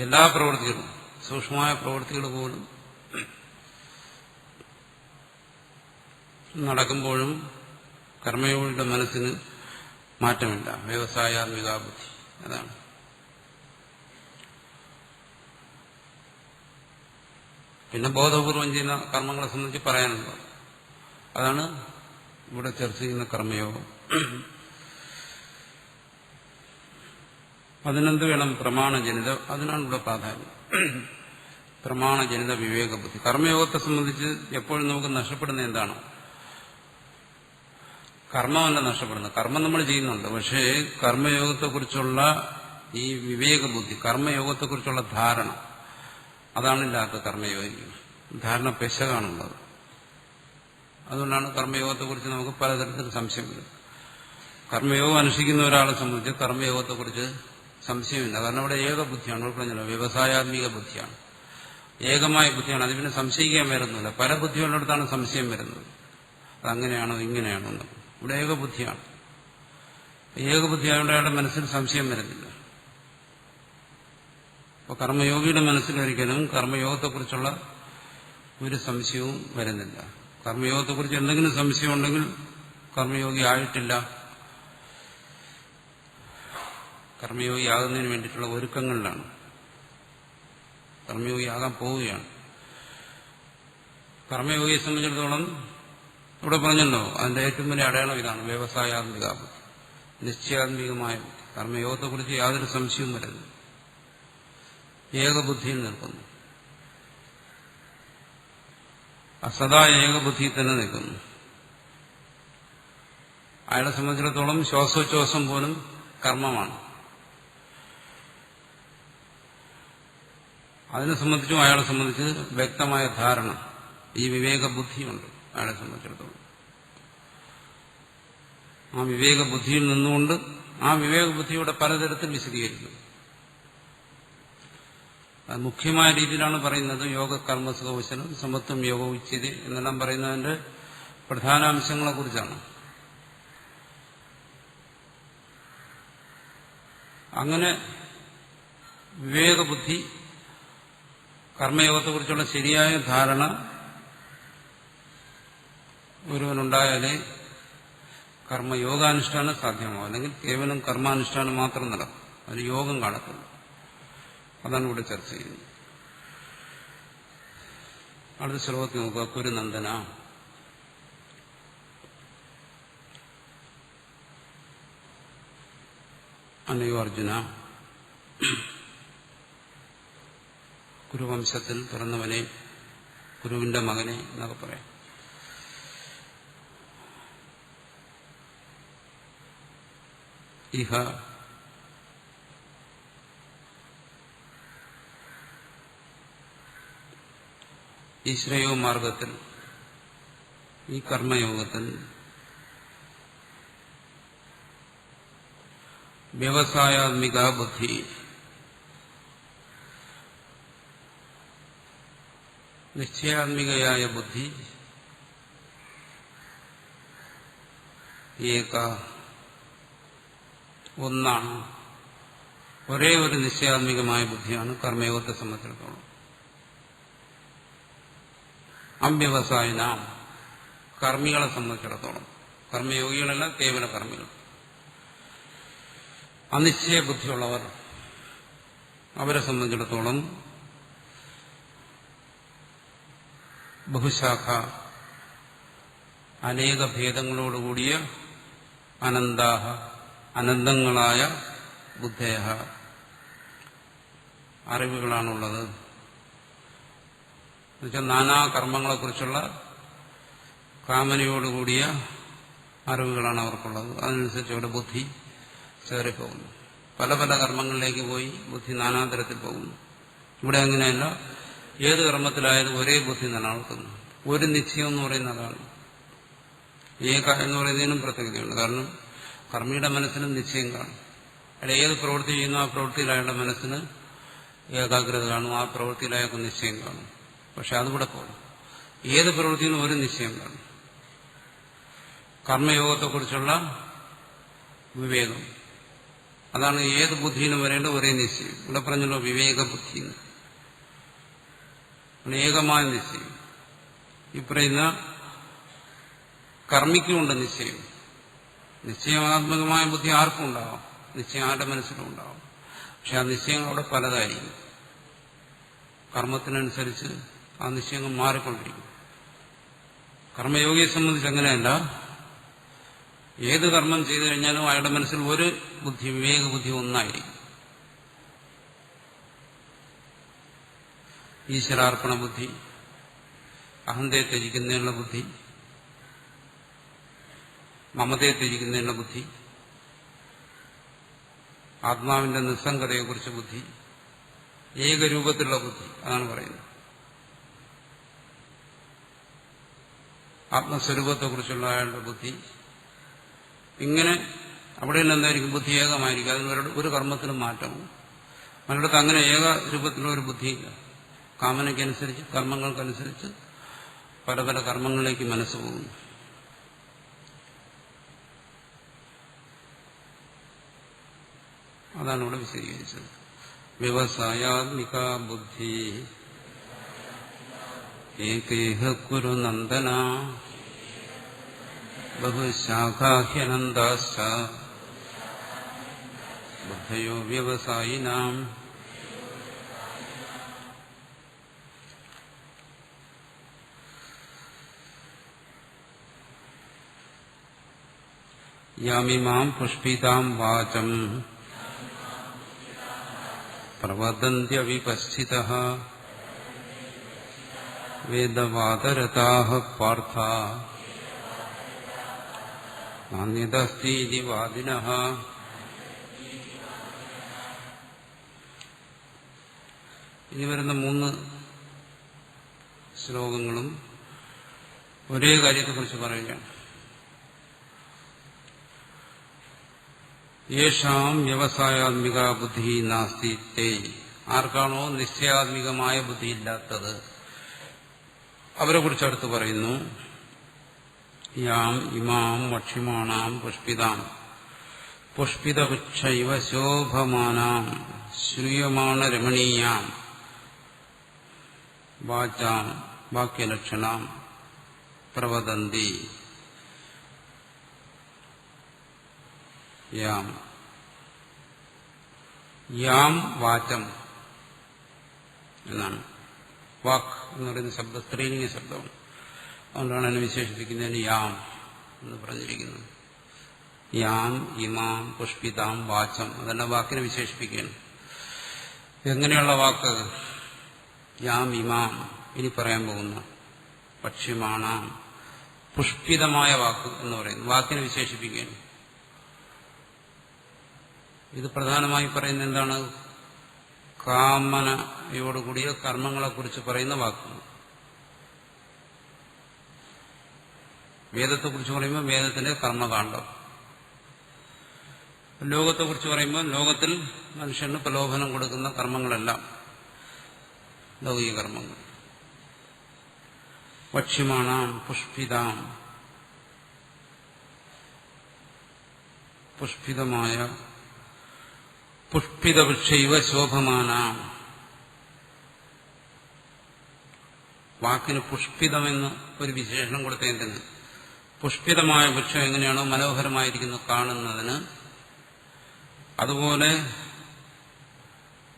എല്ലാ പ്രവൃത്തികളും, സൂക്ഷ്മമായ പ്രവൃത്തികൾ പോലും നടക്കുമ്പോഴും കർമ്മയോഗിയുടെ മനസ്സിന് മാറ്റമില്ല. വ്യവസായാത്മിക ബുദ്ധി, അതാണ്. പിന്നെ ബോധപൂർവം ചെയ്യുന്ന കർമ്മങ്ങളെ സംബന്ധിച്ച് പറയാനുള്ളത്, അതാണ് ഇവിടെ ചർച്ച ചെയ്യുന്ന കർമ്മയോഗം. അതിനെന്ത് വേണം? പ്രമാണജനിത. അതിനാണ് ഇവിടെ പ്രാധാന്യം. പ്രമാണജനിത വിവേകബുദ്ധി. കർമ്മയോഗത്തെ സംബന്ധിച്ച് എപ്പോഴും നമുക്ക് നഷ്ടപ്പെടുന്ന എന്താണ്? കർമ്മമല്ല നഷ്ടപ്പെടുന്നത്. കർമ്മം നമ്മൾ ചെയ്യുന്നുണ്ട്, പക്ഷേ കർമ്മയോഗത്തെക്കുറിച്ചുള്ള ഈ വിവേകബുദ്ധി, കർമ്മയോഗത്തെക്കുറിച്ചുള്ള ധാരണ, അതാണില്ലാത്ത കർമ്മയോഗി. ധാരണ പെശകാണുള്ളത്. അതുകൊണ്ടാണ് കർമ്മയോഗത്തെക്കുറിച്ച് നമുക്ക് പലതരത്തിൽ സംശയം വരും. കർമ്മയോഗം അനുഷ്ഠിക്കുന്ന ഒരാളെ സംബന്ധിച്ച് കർമ്മയോഗത്തെക്കുറിച്ച് സംശയമില്ല. കാരണം അവിടെ ഏകബുദ്ധിയാണ്. ഇവിടെ പറഞ്ഞല്ലോ, വ്യവസായാത്മിക ബുദ്ധിയാണ്, ഏകമായ ബുദ്ധിയാണ്. അത് പിന്നെ സംശയിക്കാൻ വരുന്നില്ല. പല ബുദ്ധികളുടെടുത്താണ് സംശയം വരുന്നത്. അതങ്ങനെയാണോ ഇങ്ങനെയാണോ എന്ന്. ഇവിടെ ഏകബുദ്ധിയാണ്. ഏകബുദ്ധിയായതുകൊണ്ട് അയാളുടെ മനസ്സിൽ സംശയം വരുന്നില്ല. അപ്പോൾ കർമ്മയോഗിയുടെ മനസ്സിലൊരിക്കലും കർമ്മയോഗത്തെക്കുറിച്ചുള്ള ഒരു സംശയവും വരുന്നില്ല. കർമ്മയോഗത്തെക്കുറിച്ച് എന്തെങ്കിലും സംശയം ഉണ്ടെങ്കിൽ കർമ്മയോഗി ആയിട്ടില്ല, കർമ്മയോഗി ആകുന്നതിന് വേണ്ടിയിട്ടുള്ള ഒരുക്കങ്ങളിലാണ്, കർമ്മയോഗി ആകാൻ പോവുകയാണ്. കർമ്മയോഗിയെ സംബന്ധിച്ചിടത്തോളം ഇവിടെ പറഞ്ഞല്ലോ, അതിന്റെ ഏറ്റവും വലിയ അടയാളം ഇതാണ്, വ്യവസായാത്മിക ബുദ്ധി, നിശ്ചയാത്മികമായ ബുദ്ധി. കർമ്മയോഗത്തെക്കുറിച്ച് യാതൊരു സംശയവും വരുന്നു. ഏകബുദ്ധിയിൽ നിൽക്കുന്നു. സദാ ഏകബുദ്ധിയിൽ തന്നെ നിൽക്കുന്നു. അയാളെ സംബന്ധിച്ചിടത്തോളം ശ്വാസോച്ഛ്വാസം പോലും കർമ്മമാണ്. അതിനെ സംബന്ധിച്ചും അയാളെ സംബന്ധിച്ച് വ്യക്തമായ ധാരണ, ഈ വിവേകബുദ്ധിയുണ്ട് അയാളെ സംബന്ധിച്ചിടത്തോളം. ആ വിവേകബുദ്ധിയിൽ നിന്നുകൊണ്ട് ആ വിവേകബുദ്ധിയുടെ പലതരത്തിൽ വിശദീകരിക്കുന്നു. അത് മുഖ്യമായ രീതിയിലാണ് പറയുന്നത്. യോഗ കർമ്മസുഖവശനം സമത്വം യോഗ ഉച്ചതി എന്നെല്ലാം പറയുന്നതിന്റെ പ്രധാന അംശങ്ങളെക്കുറിച്ചാണ്. അങ്ങനെ വിവേകബുദ്ധി, കർമ്മയോഗത്തെക്കുറിച്ചുള്ള ശരിയായ ധാരണ ഒരുവനുണ്ടായാലേ കർമ്മയോഗാനുഷ്ഠാനം സാധ്യമാവും. അല്ലെങ്കിൽ കേവലം കർമാനുഷ്ഠാനം മാത്രം നടക്കും, അതിന് യോഗം കാണത്തില്ല. അതാണ് ഇവിടെ ചർച്ച ചെയ്യുന്നത്. അടുത്ത ശ്ലോകത്തിൽ നോക്കുക. കുരുനന്ദന, അനയോ അർജുന, കുരുവംശത്തിൽ പിറന്നവനെ, കുരുവിന്റെ മകനെ എന്നൊക്കെ പറയാം. ഇഹ ഈ ശ്രേയോ മാർഗത്തിൽ, ഈ കർമ്മയോഗത്തിൽ വ്യവസായാത്മിക ബുദ്ധി, നിശ്ചയാത്മികയായ ബുദ്ധി, ഏക ഒന്നാണ്, ഒരേ ഒരു നിശ്ചയാത്മികമായ ബുദ്ധിയാണ് കർമ്മയോഗത്തെ സംബന്ധിച്ചിടത്തോളം. അമ്പ്യവസായന, കർമ്മികളെ സംബന്ധിച്ചിടത്തോളം, കർമ്മയോഗികളല്ല കേവല കർമ്മികൾ, അനിശ്ചയ ബുദ്ധിയുള്ളവർ, അവരെ സംബന്ധിച്ചിടത്തോളം ബഹുശാഖ, അനേക ഭേദങ്ങളോടുകൂടിയ അനന്താഹ, അനന്തങ്ങളായ ബുദ്ധയ, അറിവുകളാണുള്ളത്. എന്നുവെച്ചാൽ നാനാ കർമ്മങ്ങളെക്കുറിച്ചുള്ള കാമനയോടുകൂടിയ അറിവുകളാണ് അവർക്കുള്ളത്. അതിനനുസരിച്ച് അവിടെ ബുദ്ധി ചേറിപ്പോകുന്നു. പല പല കർമ്മങ്ങളിലേക്ക് പോയി ബുദ്ധി നാനാതരത്തിൽ പോകുന്നു. ഇവിടെ അങ്ങനെയല്ല, ഏത് കർമ്മത്തിലായാലും ഒരേ ബുദ്ധി നിലനിൽക്കുന്നു. ഒരു നിശ്ചയം എന്ന് പറയുന്നതാണ്. ഏക എന്ന് പറയുന്നതിനും പ്രത്യേകതയുണ്ട്. കാരണം കർമ്മിയുടെ മനസ്സിനും നിശ്ചയം കാണും. അയാൾ ഏത് പ്രവൃത്തി ചെയ്യുന്നു ആ പ്രവൃത്തിയിൽ അയാളുടെ മനസ്സിന് ഏകാഗ്രത കാണും, ആ പ്രവൃത്തിയിൽ അയാൾക്ക് നിശ്ചയം കാണും. പക്ഷെ അതുകൂടെ പോകും. ഏത് പ്രവൃത്തിയിലും ഒരു നിശ്ചയം കാണും. കർമ്മയോഗത്തെക്കുറിച്ചുള്ള വിവേകം, അതാണ് ഏത് ബുദ്ധിയിലും വരേണ്ട ഒരേ നിശ്ചയം. ഇവിടെ പറഞ്ഞല്ലോ വിവേകബുദ്ധി, ഏകമായ നിശ്ചയം. ഈ പറയുന്ന കർമ്മിക്കുമുണ്ട് നിശ്ചയം. നിശ്ചയാത്മകമായ ബുദ്ധി ആർക്കും ഉണ്ടാവാം, നിശ്ചയം ആരുടെ മനസ്സിലും ഉണ്ടാവും. പക്ഷെ ആ നിശ്ചയങ്ങൾ അവിടെ പലതായിരിക്കും. കർമ്മത്തിനനുസരിച്ച് ആ നിശ്ചയങ്ങൾ മാറിക്കൊണ്ടിരിക്കും. കർമ്മയോഗിയെ സംബന്ധിച്ച് അങ്ങനെയല്ല. ഏത് കർമ്മം ചെയ്തു കഴിഞ്ഞാലും അയാളുടെ മനസ്സിൽ ഒരു ബുദ്ധി, വിവേകബുദ്ധി ഒന്നായിരിക്കും. ഈശ്വരാർപ്പണ ബുദ്ധി, അഹന്തയെ ത്യജിക്കുന്നതിനുള്ള ബുദ്ധി, മമതയെ ത്യജിക്കുന്നതിനുള്ള ബുദ്ധി, ആത്മാവിന്റെ നിസ്സംഗതയെക്കുറിച്ച് ബുദ്ധി, ഏകരൂപത്തിലുള്ള ബുദ്ധി, അതാണ് പറയുന്നത്. ആത്മസ്വരൂപത്തെക്കുറിച്ചുള്ള അയാളുടെ ബുദ്ധി. ഇങ്ങനെ അവിടെ എന്തായിരിക്കും? ബുദ്ധി ഏകമായിരിക്കും. അതിന് ഒരു കർമ്മത്തിനും മാറ്റവും. മറ്റടുത്ത് അങ്ങനെ ഏക രൂപത്തിലുള്ള ഒരു ബുദ്ധിയില്ല. കാമനയ്ക്കനുസരിച്ച്, കർമ്മങ്ങൾക്കനുസരിച്ച് പല പല കർമ്മങ്ങളിലേക്ക് മനസ്സ് പോകുന്നു. അതാണ് ഇവിടെ വിശദീകരിച്ചത്. വ്യവസായാത്മിക ബുദ്ധി ഏകേഹ കുരു നന്ദന ബഹുശാഖാഹ്യനന്ദാശ്ച ബുദ്ധയോ വ്യവസായിനാം. യാമിമാം പുഷ്പിതാം വാചം പ്രവദന്ത്യവിപസ്ഥിതഃ വേദവാദരതാഃ പാർത്ഥ നാന്യദസ്തീതി വാദിനഃ. ഇനി വരുന്ന 3 ശ്ലോകങ്ങളും ഒരേ കാര്യത്തെക്കുറിച്ച് പറയുകയാണ്. യേഷാം വ്യവസായാത്മിക ബുദ്ധി നാസ്തി തേ. ആർക്കാണോ നിശ്ചയാത്മികമായ ബുദ്ധിയില്ലാത്തത് അവരെ കുറിച്ച് അടുത്ത് പറയുന്നു. യാം ഇമാം വക്ഷ്യമാണാം പുഷ്പിതാം പുഷ്പിതപുച്ഛൈവ ശോഭമാനാം ശ്രൂയമാണ രമണീയാം വാചാം വാക്യലക്ഷണാം പ്രവദന്തി. യാം യാം വാചം എന്നാണ്. വാക്ക് എന്ന് പറയുന്ന ശബ്ദം സ്ത്രീലിംഗ ശബ്ദമാണ്. അതുകൊണ്ടാണ് അതിനെ വിശേഷിപ്പിക്കുന്നതിന് യാം എന്ന് പറഞ്ഞിരിക്കുന്നത്. യാം ഇമാം പുഷ്പിതാം വാചം അതെല്ലാം വാക്കിനെ വിശേഷിപ്പിക്കുകയാണ്. എങ്ങനെയുള്ള വാക്ക്? യാം ഇമാം ഇനി പറയാൻ പോകുന്ന പക്ഷിമാണ് പുഷ്പിതമായ വാക്ക് എന്ന് പറയുന്നു. വാക്കിനെ വിശേഷിപ്പിക്കുകയാണ്. ഇത് പ്രധാനമായി പറയുന്നത് എന്താണ്? കാമനയോടുകൂടിയ കർമ്മങ്ങളെക്കുറിച്ച് പറയുന്ന വാക്കുകൾ. വേദത്തെക്കുറിച്ച് പറയുമ്പോൾ വേദത്തിന്റെ കർമ്മകാണ്ഡം, ലോകത്തെക്കുറിച്ച് പറയുമ്പോൾ ലോകത്തിൽ മനുഷ്യന് പ്രലോഭനം കൊടുക്കുന്ന കർമ്മങ്ങളെല്ലാം ലൗകിക കർമ്മങ്ങൾ. വക്ഷ്യമാണാം പുഷ്പിതാം പുഷ്പിതമായ പുഷ്പിതവൃക്ഷൈവ ശോഭമാനാം. വാക്കിന് പുഷ്പിതമെന്ന് ഒരു വിശേഷണം കൊടുത്തതിന് പുഷ്പിതമായ വൃക്ഷം എങ്ങനെയാണോ മനോഹരമായിരിക്കുന്നു കാണുന്നതിന്, അതുപോലെ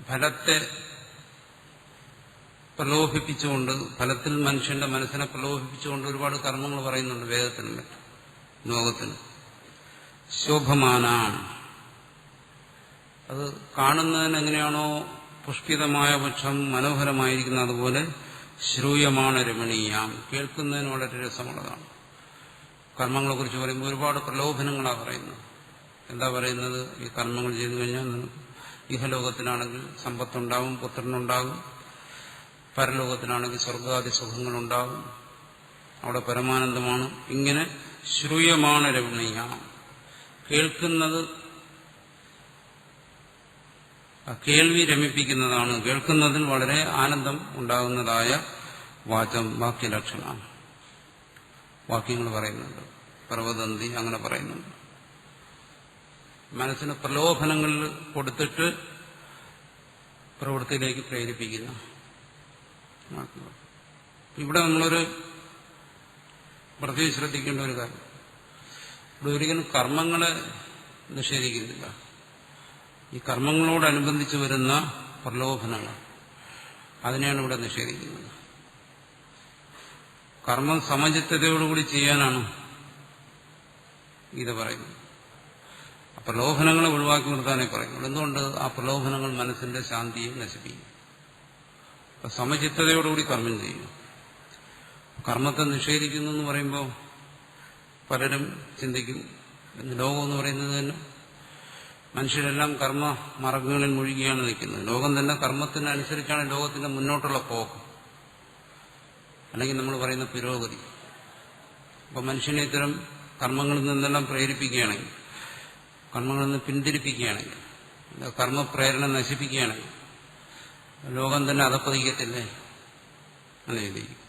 ഫലത്തെ പ്രലോഭിപ്പിച്ചുകൊണ്ട്, ഫലത്തിൽ മനുഷ്യന്റെ മനസ്സിനെ പ്രലോഭിപ്പിച്ചുകൊണ്ട് ഒരുപാട് കർമ്മങ്ങൾ പറയുന്നുണ്ട് വേദത്തിനും മറ്റും ലോകത്തിനും. ശോഭമാനാം അത് കാണുന്നതിന് എങ്ങനെയാണോ പുഷ്പിതമായ വൃക്ഷം മനോഹരമായിരിക്കുന്നത് അതുപോലെ ശ്രൂയമാണ് രമണീയാം കേൾക്കുന്നതിന് വളരെ രസമുള്ളതാണ്. കർമ്മങ്ങളെക്കുറിച്ച് പറയുമ്പോൾ ഒരുപാട് പ്രലോഭനങ്ങളാണ് പറയുന്നത്. എന്താ പറയുന്നത്? ഈ കർമ്മങ്ങൾ ചെയ്തു കഴിഞ്ഞാൽ ഇഹലോകത്തിലാണെങ്കിൽ സമ്പത്തുണ്ടാവും, പുത്രനുണ്ടാകും, പരലോകത്തിലാണെങ്കിൽ സ്വർഗാദി സുഖങ്ങളുണ്ടാകും, അവിടെ പരമാനന്ദമാണ്. ഇങ്ങനെ ശ്രൂയമാണ് രമണീയാം കേൾക്കുന്നത്, കേൾവി രമിപ്പിക്കുന്നതാണ്, കേൾക്കുന്നതിൽ വളരെ ആനന്ദം ഉണ്ടാകുന്നതായ വാചം വാക്യലക്ഷണം. വാക്യങ്ങൾ പറയുന്നുണ്ട്, പ്രവദന്തി അങ്ങനെ പറയുന്നുണ്ട്. മനസ്സിന് പ്രലോഭനങ്ങൾ കൊടുത്തിട്ട് പ്രവൃത്തിയിലേക്ക് പ്രേരിപ്പിക്കുന്ന വാക്കുകൾ. ഇവിടെ നമ്മളൊരു പ്രത്യേകം ശ്രദ്ധിക്കേണ്ട ഒരു കാര്യം, ഇവിടെ ഒരിക്കലും കർമ്മങ്ങളെ നിഷേധിക്കുന്നില്ല. ഈ കർമ്മങ്ങളോടനുബന്ധിച്ച് വരുന്ന പ്രലോഭനങ്ങൾ അതിനെയാണ് ഇവിടെ നിഷേധിക്കുന്നത്. കർമ്മം സമചിത്തതയോടുകൂടി ചെയ്യാനാണ് ഇത് പറയുന്നത്. ആ പ്രലോഭനങ്ങളെ ഒഴിവാക്കി നിർത്താനേ പറയുന്നത്. എന്തുകൊണ്ട്? ആ പ്രലോഭനങ്ങൾ മനസ്സിന്റെ ശാന്തിയെ നശിപ്പിക്കും. സമചിത്തതയോടുകൂടി കർമ്മം ചെയ്യും. കർമ്മത്തെ നിഷേധിക്കുന്നു എന്ന് പറയുമ്പോൾ പലരും ചിന്തിക്കും, ലോകം എന്ന് പറയുന്നത് തന്നെ മനുഷ്യരെല്ലാം കർമ്മ മാർഗങ്ങളിൽ മുഴുകിയാണ് നിൽക്കുന്നത്. ലോകം തന്നെ കർമ്മത്തിനനുസരിച്ചാണ് ലോകത്തിന്റെ മുന്നോട്ടുള്ള പോക്ക്, അല്ലെങ്കിൽ നമ്മൾ പറയുന്ന പുരോഗതി. അപ്പം മനുഷ്യനെ ഇത്തരം കർമ്മങ്ങളിൽ നിന്നെല്ലാം പ്രേരിപ്പിക്കുകയാണെങ്കിൽ, കർമ്മങ്ങളിൽ നിന്ന് പിന്തിരിപ്പിക്കുകയാണെങ്കിൽ, കർമ്മപ്രേരണ നശിപ്പിക്കുകയാണെങ്കിൽ ലോകം തന്നെ അധപ്പതിക്കത്തില്ലേ എന്ന് ചിന്തിക്കും.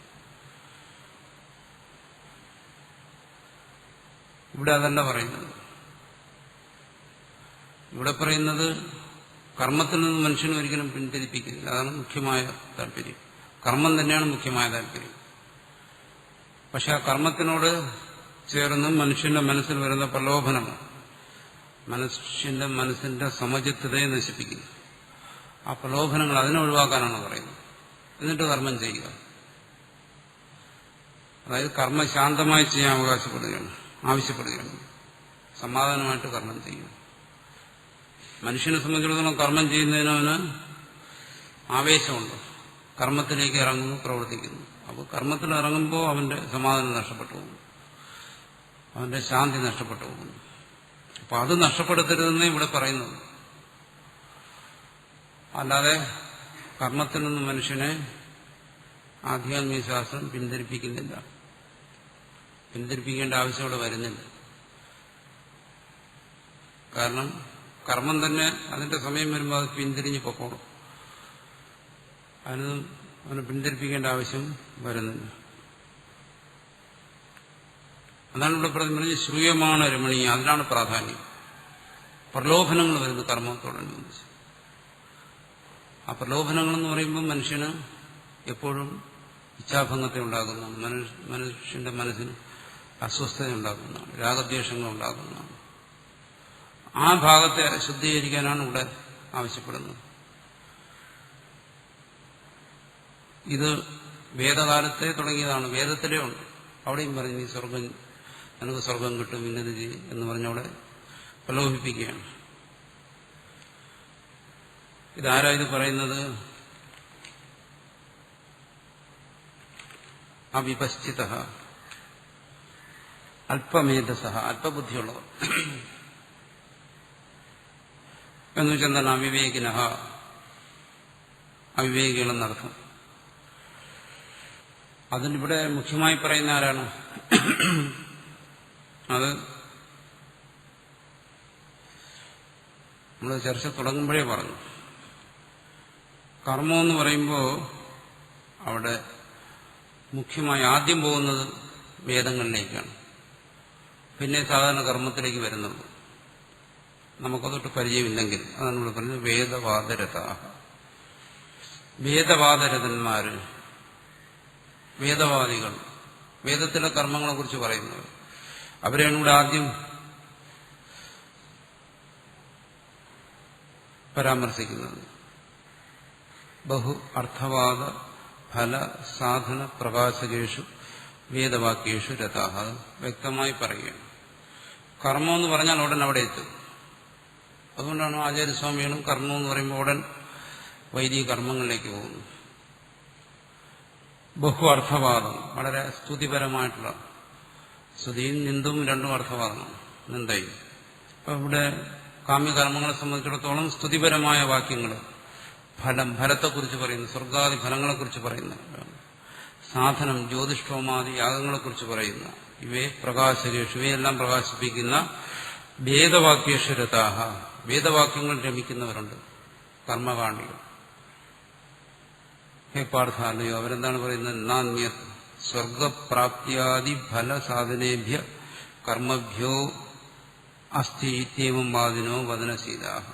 ഇവിടെ അതല്ല പറയുന്നത്. ഇവിടെ പറയുന്നത് കർമ്മത്തിൽ നിന്ന് മനുഷ്യനെ ഒരിക്കലും പിന്തിരിപ്പിക്കുന്നില്ല. അതാണ് മുഖ്യമായ താല്പര്യം. കർമ്മം തന്നെയാണ് മുഖ്യമായ താല്പര്യം. പക്ഷെ ആ കർമ്മത്തിനോട് ചേർന്ന് മനുഷ്യന്റെ മനസ്സിൽ വരുന്ന പ്രലോഭനങ്ങൾ മനുഷ്യന്റെ മനസ്സിന്റെ സമചിത്തതയെ നശിപ്പിക്കുന്നു. ആ പ്രലോഭനങ്ങൾ അതിനെ ഒഴിവാക്കാനാണ് പറയുന്നത്. എന്നിട്ട് കർമ്മം ചെയ്യുക. അതായത് കർമ്മം ശാന്തമായി ചെയ്യാൻ ആവശ്യപ്പെടുകയാണ്. സമാധാനമായിട്ട് കർമ്മം ചെയ്യുക. മനുഷ്യനെ സംബന്ധിച്ചിടത്തോളം കർമ്മം ചെയ്യുന്നതിനവന് ആവേശമുണ്ട്. കർമ്മത്തിലേക്ക് ഇറങ്ങുന്നു, പ്രവർത്തിക്കുന്നു. അപ്പോൾ കർമ്മത്തിൽ ഇറങ്ങുമ്പോൾ അവന്റെ സമാധാനം നഷ്ടപ്പെട്ടു പോകുന്നു, അവന്റെ ശാന്തി നഷ്ടപ്പെട്ടു പോകുന്നു. അപ്പോൾ അത് നഷ്ടപ്പെടുത്തരുതെന്നേ ഇവിടെ പറയുന്നത്. അല്ലാതെ കർമ്മത്തിൽ നിന്ന് മനുഷ്യനെ ആധ്യാത്മിക ശാസ്ത്രം പിന്തിരിപ്പിക്കുന്നില്ല, പിന്തിരിപ്പിക്കേണ്ട ആവശ്യം ഇവിടെ വരുന്നില്ല. കാരണം കർമ്മം തന്നെ അതിന്റെ സമയം വരുമ്പോൾ അത് പിന്തിരിഞ്ഞ് പൊക്കോളും. അവന് പിന്തിരിപ്പിക്കേണ്ട ആവശ്യം വരുന്നില്ല. അതാണ് ഇവിടെ പറഞ്ഞത് ശ്രൂയമാണ് രമണീയ. അതിനാണ് പ്രാധാന്യം. പ്രലോഭനങ്ങൾ വരുന്നു കർമ്മത്തോടനുബന്ധിച്ച്. ആ പ്രലോഭനങ്ങളെന്ന് പറയുമ്പോൾ മനുഷ്യന് എപ്പോഴും ഇച്ഛാഭംഗത്തെ ഉണ്ടാകുന്നതാണ്, മനുഷ്യന്റെ മനസ്സിന് അസ്വസ്ഥത ഉണ്ടാകുന്നതാണ്, രാഗദ്വേഷങ്ങൾ ഉണ്ടാകുന്നതാണ്. ആ ഭാഗത്തെ ശുദ്ധീകരിക്കാനാണ് ഇവിടെ ആവശ്യപ്പെടുന്നത്. ഇത് വേദകാലത്തെ തുടങ്ങിയതാണ്, വേദത്തിലേ ഉണ്ട്. അവിടെയും പറഞ്ഞു നീ സ്വർഗം, നിനക്ക് സ്വർഗം കിട്ടും, ഇന്നത് ചെയ്യും എന്ന് പറഞ്ഞവിടെ പ്രലോഭിപ്പിക്കുകയാണ്. ഇതാരാ ഇത് പറയുന്നത്? അവിപശ്ചിത അല്പമേധസ, അല്പബുദ്ധിയുള്ളവർ എന്ന് വെച്ചാൽ എന്താണ്? അവിവേകിന, അവിവേകികളെന്നർത്ഥം. അതിനിവിടെ മുഖ്യമായി പറയുന്ന ആരാണ്? അത് നമ്മൾ ചർച്ച തുടങ്ങുമ്പോഴേ പറഞ്ഞു. കർമ്മമെന്ന് പറയുമ്പോൾ അവിടെ മുഖ്യമായി ആദ്യം പോകുന്നത് വേദങ്ങളിലേക്കാണ്, പിന്നെ സാധാരണ കർമ്മത്തിലേക്ക് വരുന്നുള്ളൂ. നമുക്കതൊട്ട് പരിചയമില്ലെങ്കിൽ അതാണ് ഇവിടെ പറഞ്ഞത് വേദവാദരത. വേദവാദരതന്മാര്, വേദവാദികൾ, വേദത്തിലെ കർമ്മങ്ങളെക്കുറിച്ച് പറയുന്നത് അവരെയാണ് ഇവിടെ ആദ്യം പരാമർശിക്കുന്നത്. ബഹു അർത്ഥവാദ ഫല സാധന പ്രകാശകേഷു വേദവാക്യേഷു രഥാഹ. വ്യക്തമായി പറയുകയാണ്. കർമ്മം എന്ന് പറഞ്ഞാൽ ഉടൻ അവിടെ എത്തും. അതുകൊണ്ടാണ് ആചാര്യസ്വാമികളും കർമ്മം എന്ന് പറയുമ്പോൾ ഉടൻ വൈദിക കർമ്മങ്ങളിലേക്ക് പോകുന്നു. ബഹു അർത്ഥവാദം, വളരെ സ്തുതിപരമായിട്ടുള്ള, സ്തുതിയും നിന്ദും രണ്ടും അർത്ഥവാദമാണ്, നിന്ദയും. അപ്പം ഇവിടെ കാമ്യകർമ്മങ്ങളെ സംബന്ധിച്ചിടത്തോളം സ്തുതിപരമായ വാക്യങ്ങൾ, ഫലം, ഫലത്തെക്കുറിച്ച് പറയുന്നു, സ്വർഗാദി ഫലങ്ങളെക്കുറിച്ച് പറയുന്ന, സാധനം, ജ്യോതിഷ്ഠോമാദി യാഗങ്ങളെക്കുറിച്ച് പറയുന്ന, ഇവയെ പ്രകാശകേഷു, ഇവയെല്ലാം പ്രകാശിപ്പിക്കുന്ന വേദവാക്യേശ്വരതാഹ, വേദവാക്യങ്ങൾ രമിക്കുന്നവരുണ്ട് കർമ്മകാണ്ഡികൾ. ഹേ പാർത്ഥാലയോ, അവരെന്താണ് പറയുന്നത്? നാന്യത് സ്വർഗപ്രാപ്തിയാദി ഫലസാധനേഭ്യ കർമ്മഭ്യോ അസ്ഥി ഇത്യവും വാദിനോ വദനശീലാഹ.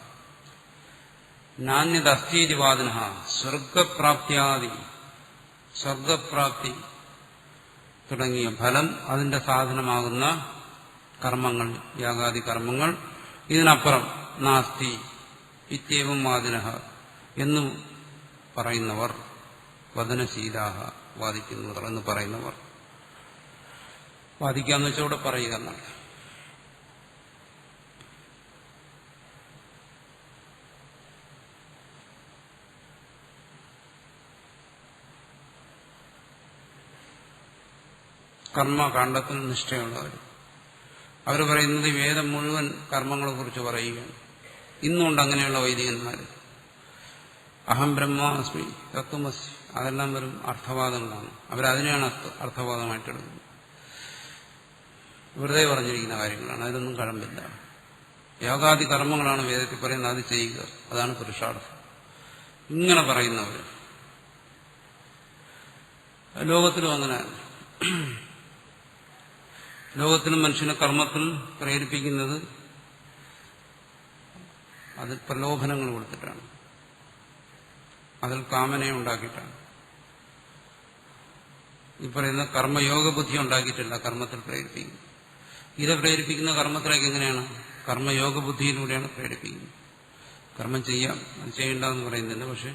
നാന്യത് അസ്ഥീതി വാദിന, സ്വർഗപ്രാപ്തിയാദി, സ്വർഗപ്രാപ്തി തുടങ്ങിയ ഫലം, അതിന്റെ സാധനമാകുന്ന കർമ്മങ്ങൾ, യാഗാദി കർമ്മങ്ങൾ, ഇതിനപ്പുറം നാസ്തി ഇത്യവും വാദിന എന്നു പറയുന്നവർ, വദനശീലാഹ, വാദിക്കുന്നവർ എന്ന് പറയുന്നവർ. വാദിക്കാന്ന് വെച്ചാൽ ഇവിടെ പറയുക എന്നാണ്. കർമ്മകാണ്ഡത്തിൽ നിഷ്ഠയുള്ളവർ അവർ പറയുന്നത് വേദം മുഴുവൻ കർമ്മങ്ങളെ കുറിച്ച് പറയുകയാണ്. ഇന്നുണ്ട് അങ്ങനെയുള്ള വൈദികന്മാർ. അഹം ബ്രഹ്മാസ്മി, തത്വമസ്മി, അതെല്ലാം വെറും അർത്ഥവാദങ്ങളാണ്. അവരതിനെയാണ് അർത്ഥവാദമായിട്ടെടുക്കുന്നത്. വെറുതെ പറഞ്ഞിരിക്കുന്ന കാര്യങ്ങളാണ്, അതിലൊന്നും കഴമ്പില്ല. യാഗാദി കർമ്മങ്ങളാണ് വേദത്തിൽ പറയുന്നത്, അത് ചെയ്യുക, അതാണ് പുരുഷാർത്ഥം. ഇങ്ങനെ പറയുന്നവർ ലോകത്തിലും അങ്ങനെയാണ്. ലോകത്തിലും മനുഷ്യനെ കർമ്മത്തിൽ പ്രേരിപ്പിക്കുന്നത് അതിൽ പ്രലോഭനങ്ങൾ കൊടുത്തിട്ടാണ്, അതിൽ കാമനയെ ഉണ്ടാക്കിയിട്ടാണ്. ഈ പറയുന്ന കർമ്മയോഗ ബുദ്ധി ഉണ്ടാക്കിയിട്ടില്ല കർമ്മത്തിൽ പ്രേരിപ്പിക്കുന്നത്. ഇത് പ്രേരിപ്പിക്കുന്ന കർമ്മത്തിലേക്ക് എങ്ങനെയാണ്? കർമ്മയോഗ ബുദ്ധിയിലൂടെയാണ് പ്രേരിപ്പിക്കുന്നത്. കർമ്മം ചെയ്യാം, അത് ചെയ്യേണ്ടെന്ന് പറയുന്നില്ല, പക്ഷെ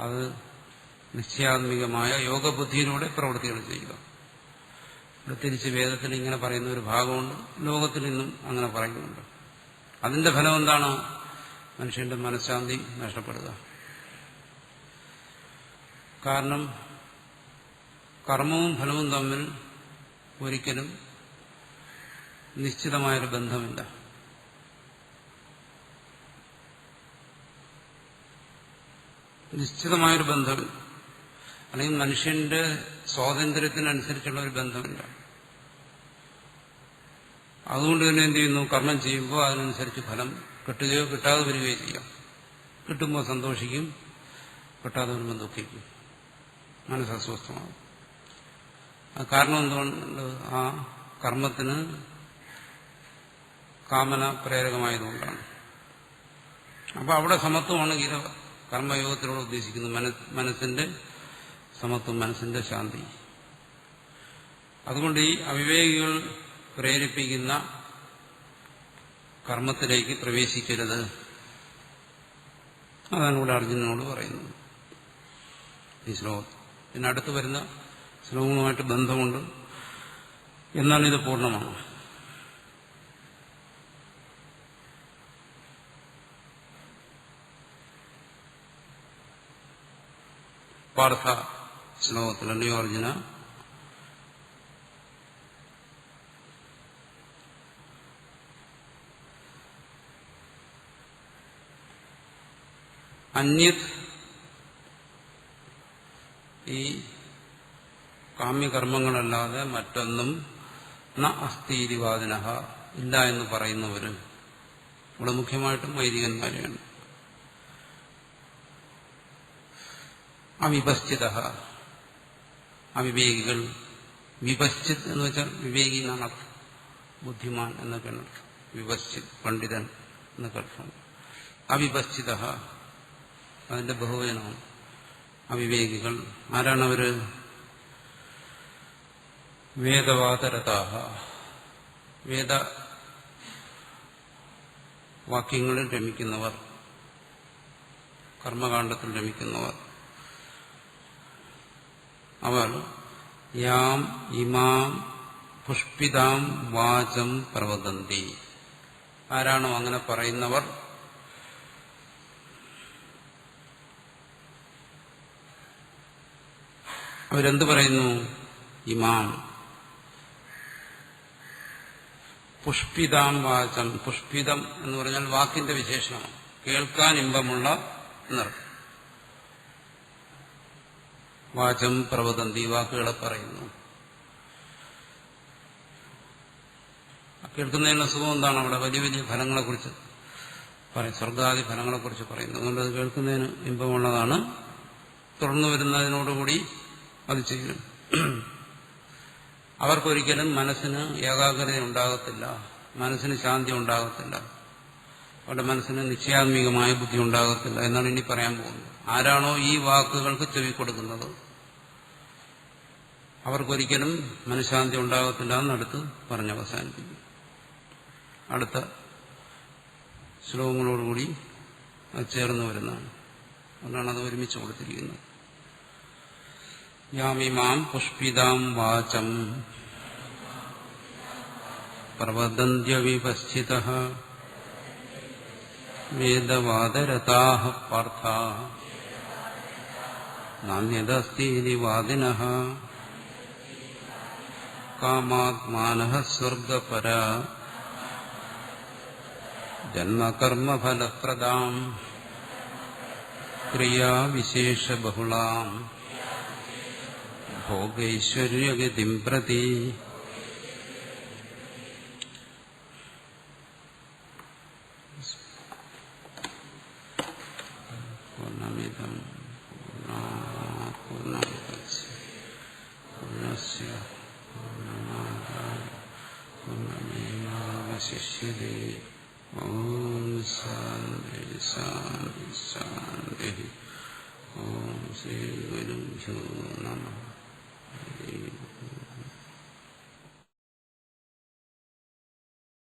അത് നിശ്ചയാത്മികമായ യോഗബുദ്ധിയിലൂടെ പ്രവൃത്തികൾ ചെയ്യുക. ഇവിടെ തിരിച്ച് വേദത്തിൽ ഇങ്ങനെ പറയുന്ന ഒരു ഭാഗമുണ്ട്, ലോകത്തിൽ നിന്നും അങ്ങനെ പറയുന്നുണ്ട്. അതിന്റെ ഫലം എന്താണ്? മനുഷ്യന്റെ മനഃശാന്തി നഷ്ടപ്പെടുക. കാരണം കർമ്മവും ഫലവും തമ്മിൽ ഒരിക്കലും നിശ്ചിതമായൊരു ബന്ധമില്ല. നിശ്ചിതമായൊരു ബന്ധമില്ല. അല്ലെങ്കിൽ മനുഷ്യന്റെ സ്വാതന്ത്ര്യത്തിനനുസരിച്ചുള്ള ഒരു ബന്ധമില്ല. അതുകൊണ്ട് തന്നെ എന്ത് ചെയ്യുന്നു? കർമ്മം ചെയ്യുമ്പോൾ അതിനനുസരിച്ച് ഫലം കിട്ടുകയോ കിട്ടാതെ വരികയോ ചെയ്യാം. കിട്ടുമ്പോൾ സന്തോഷിക്കും, കിട്ടാതെ വരുമ്പോൾ ദുഃഖിക്കും, മനസ്സ് അസ്വസ്ഥമാകും. കാരണം എന്തുകൊണ്ട്? ആ കർമ്മത്തിന് കാമന പ്രേരകമായതുകൊണ്ടാണ്. അപ്പൊ അവിടെ സമത്വമാണ് ഗീത കർമ്മയോഗത്തിലൂടെ ഉദ്ദേശിക്കുന്നത്. മനസ്സിന്റെ സമത്വം, മനസ്സിന്റെ ശാന്തി. അതുകൊണ്ട് ഈ അവിവേകികൾ പ്രേരിപ്പിക്കുന്ന കർമ്മത്തിലേക്ക് പ്രവേശിക്കരുത്. അതാണ് ഇവിടെ അർജുനനോട് പറയുന്നത് ഈ ശ്ലോകത്തിൽ. പിന്നെ അടുത്ത് വരുന്ന ശ്ലോകവുമായിട്ട് ബന്ധമുണ്ട്, എന്നാൽ ഇത് പൂർണ്ണമാണ്. പാർത്ഥ ശ്ലോകത്തിൽ അല്ലയോ അർജുന, അന്യത് ഈ കാമ്യകർമ്മങ്ങളല്ലാതെ മറ്റൊന്നും ന അസ്ഥീരിവാദിനഃ ഇല്ല എന്ന് പറയുന്നവര് ഇവിടെ മുഖ്യമായിട്ടും വൈദികന്മാരെയാണ്. അവിപശ്ചിതഃ അവിവേകികൾ. വിപശ്ചിത് എന്ന് വെച്ചാൽ വിവേകി എന്നാണ് അർത്ഥം, ബുദ്ധിമാൻ എന്നൊക്കെയാണ് അർത്ഥം. വിപശ്ചിത് പണ്ഡിതൻ എന്നൊക്കെ അർത്ഥം. അവിപശ്ചിതഃ അതിന്റെ ബഹുവചനമാണ്. അവിവേകികൾ ആരാണവര്? വേദവാദരതാഹ വേദ വാക്യങ്ങളിൽ രമിക്കുന്നവർ, കർമ്മകാണ്ഡത്തിൽ രമിക്കുന്നവർ. അവർ യാം ഇമാം പുഷ്പിതാം വാചം പ്രവദന്തി. ആരാണോ അങ്ങനെ പറയുന്നവർ അവരെന്ത് പറയുന്നു? ഇമാം പുഷ്പിതാം വാചം. പുഷ്പിതം എന്ന് പറഞ്ഞാൽ വാക്കിന്റെ വിശേഷണമാണ്, കേൾക്കാൻ ഇമ്പമുള്ള എന്നർത്ഥം. വാചം പ്രവദന്തി വാക്കുകളെ പറയുന്നു. കേൾക്കുന്നതിനുള്ള സുഖം എന്താണ്? അവിടെ വലിയ വലിയ ഫലങ്ങളെക്കുറിച്ച് പറയും, സ്വർഗാദി ഫലങ്ങളെക്കുറിച്ച് പറയുന്നു. അതുകൊണ്ട് അത് കേൾക്കുന്നതിന് ഇമ്പമുള്ളതാണ്. തുടർന്ന് വരുന്നതിനോടുകൂടി അത് ചെയ്യും. അവർക്കൊരിക്കലും മനസ്സിന് ഏകാഗ്രത ഉണ്ടാകത്തില്ല, മനസ്സിന് ശാന്തി ഉണ്ടാകത്തില്ല, അവരുടെ മനസ്സിന് നിശ്ചയാത്മികമായ ബുദ്ധി ഉണ്ടാകത്തില്ല എന്നാണ് ഇനി പറയാൻ പോകുന്നത്. ആരാണോ ഈ വാക്കുകൾക്ക് ചെവി കൊടുക്കുന്നത് അവർക്കൊരിക്കലും മനഃശാന്തി ഉണ്ടാകത്തില്ല എന്നടുത്ത് പറഞ്ഞവസാനിപ്പിക്കും. അടുത്ത ശ്ലോകങ്ങളോടുകൂടി അത് ചേർന്ന് വരുന്നതാണ്. അതുകൊണ്ടാണ് അത് ഒരുമിച്ച് കൊടുത്തിരിക്കുന്നത്. യാമിമാം പുഷ്പിതാം വാചം പ്രവദന്ത്യവിപശ്ചിതഃ വേദവാദരതാഃ പാർത്ഥാഃ നാന്യദസ്തീതി വാദിനഃ കാമാത്മാനഃ സ്വർഗപരാ ജന്മകർമ്മഫലപ്രദാം ക്രിയാവിശേഷബഹുളാം ഭോഗൈശ്വര്യഗതിം പ്രതി. പൂർണ്ണമിദം പൂർണ്ണാത് പൂർണ്ണമുദച്ഛ്യത്തെ പൂർണ്ണസ്യ പൂർണ്ണമാദായ പൂർണ്ണമേവാവശിഷ്യത്തെ. ഓം ശാന്തി ശാന്തി ശാന്തി. ഓം ശ്രീ ഗുരുഭ്യോ നമഃ.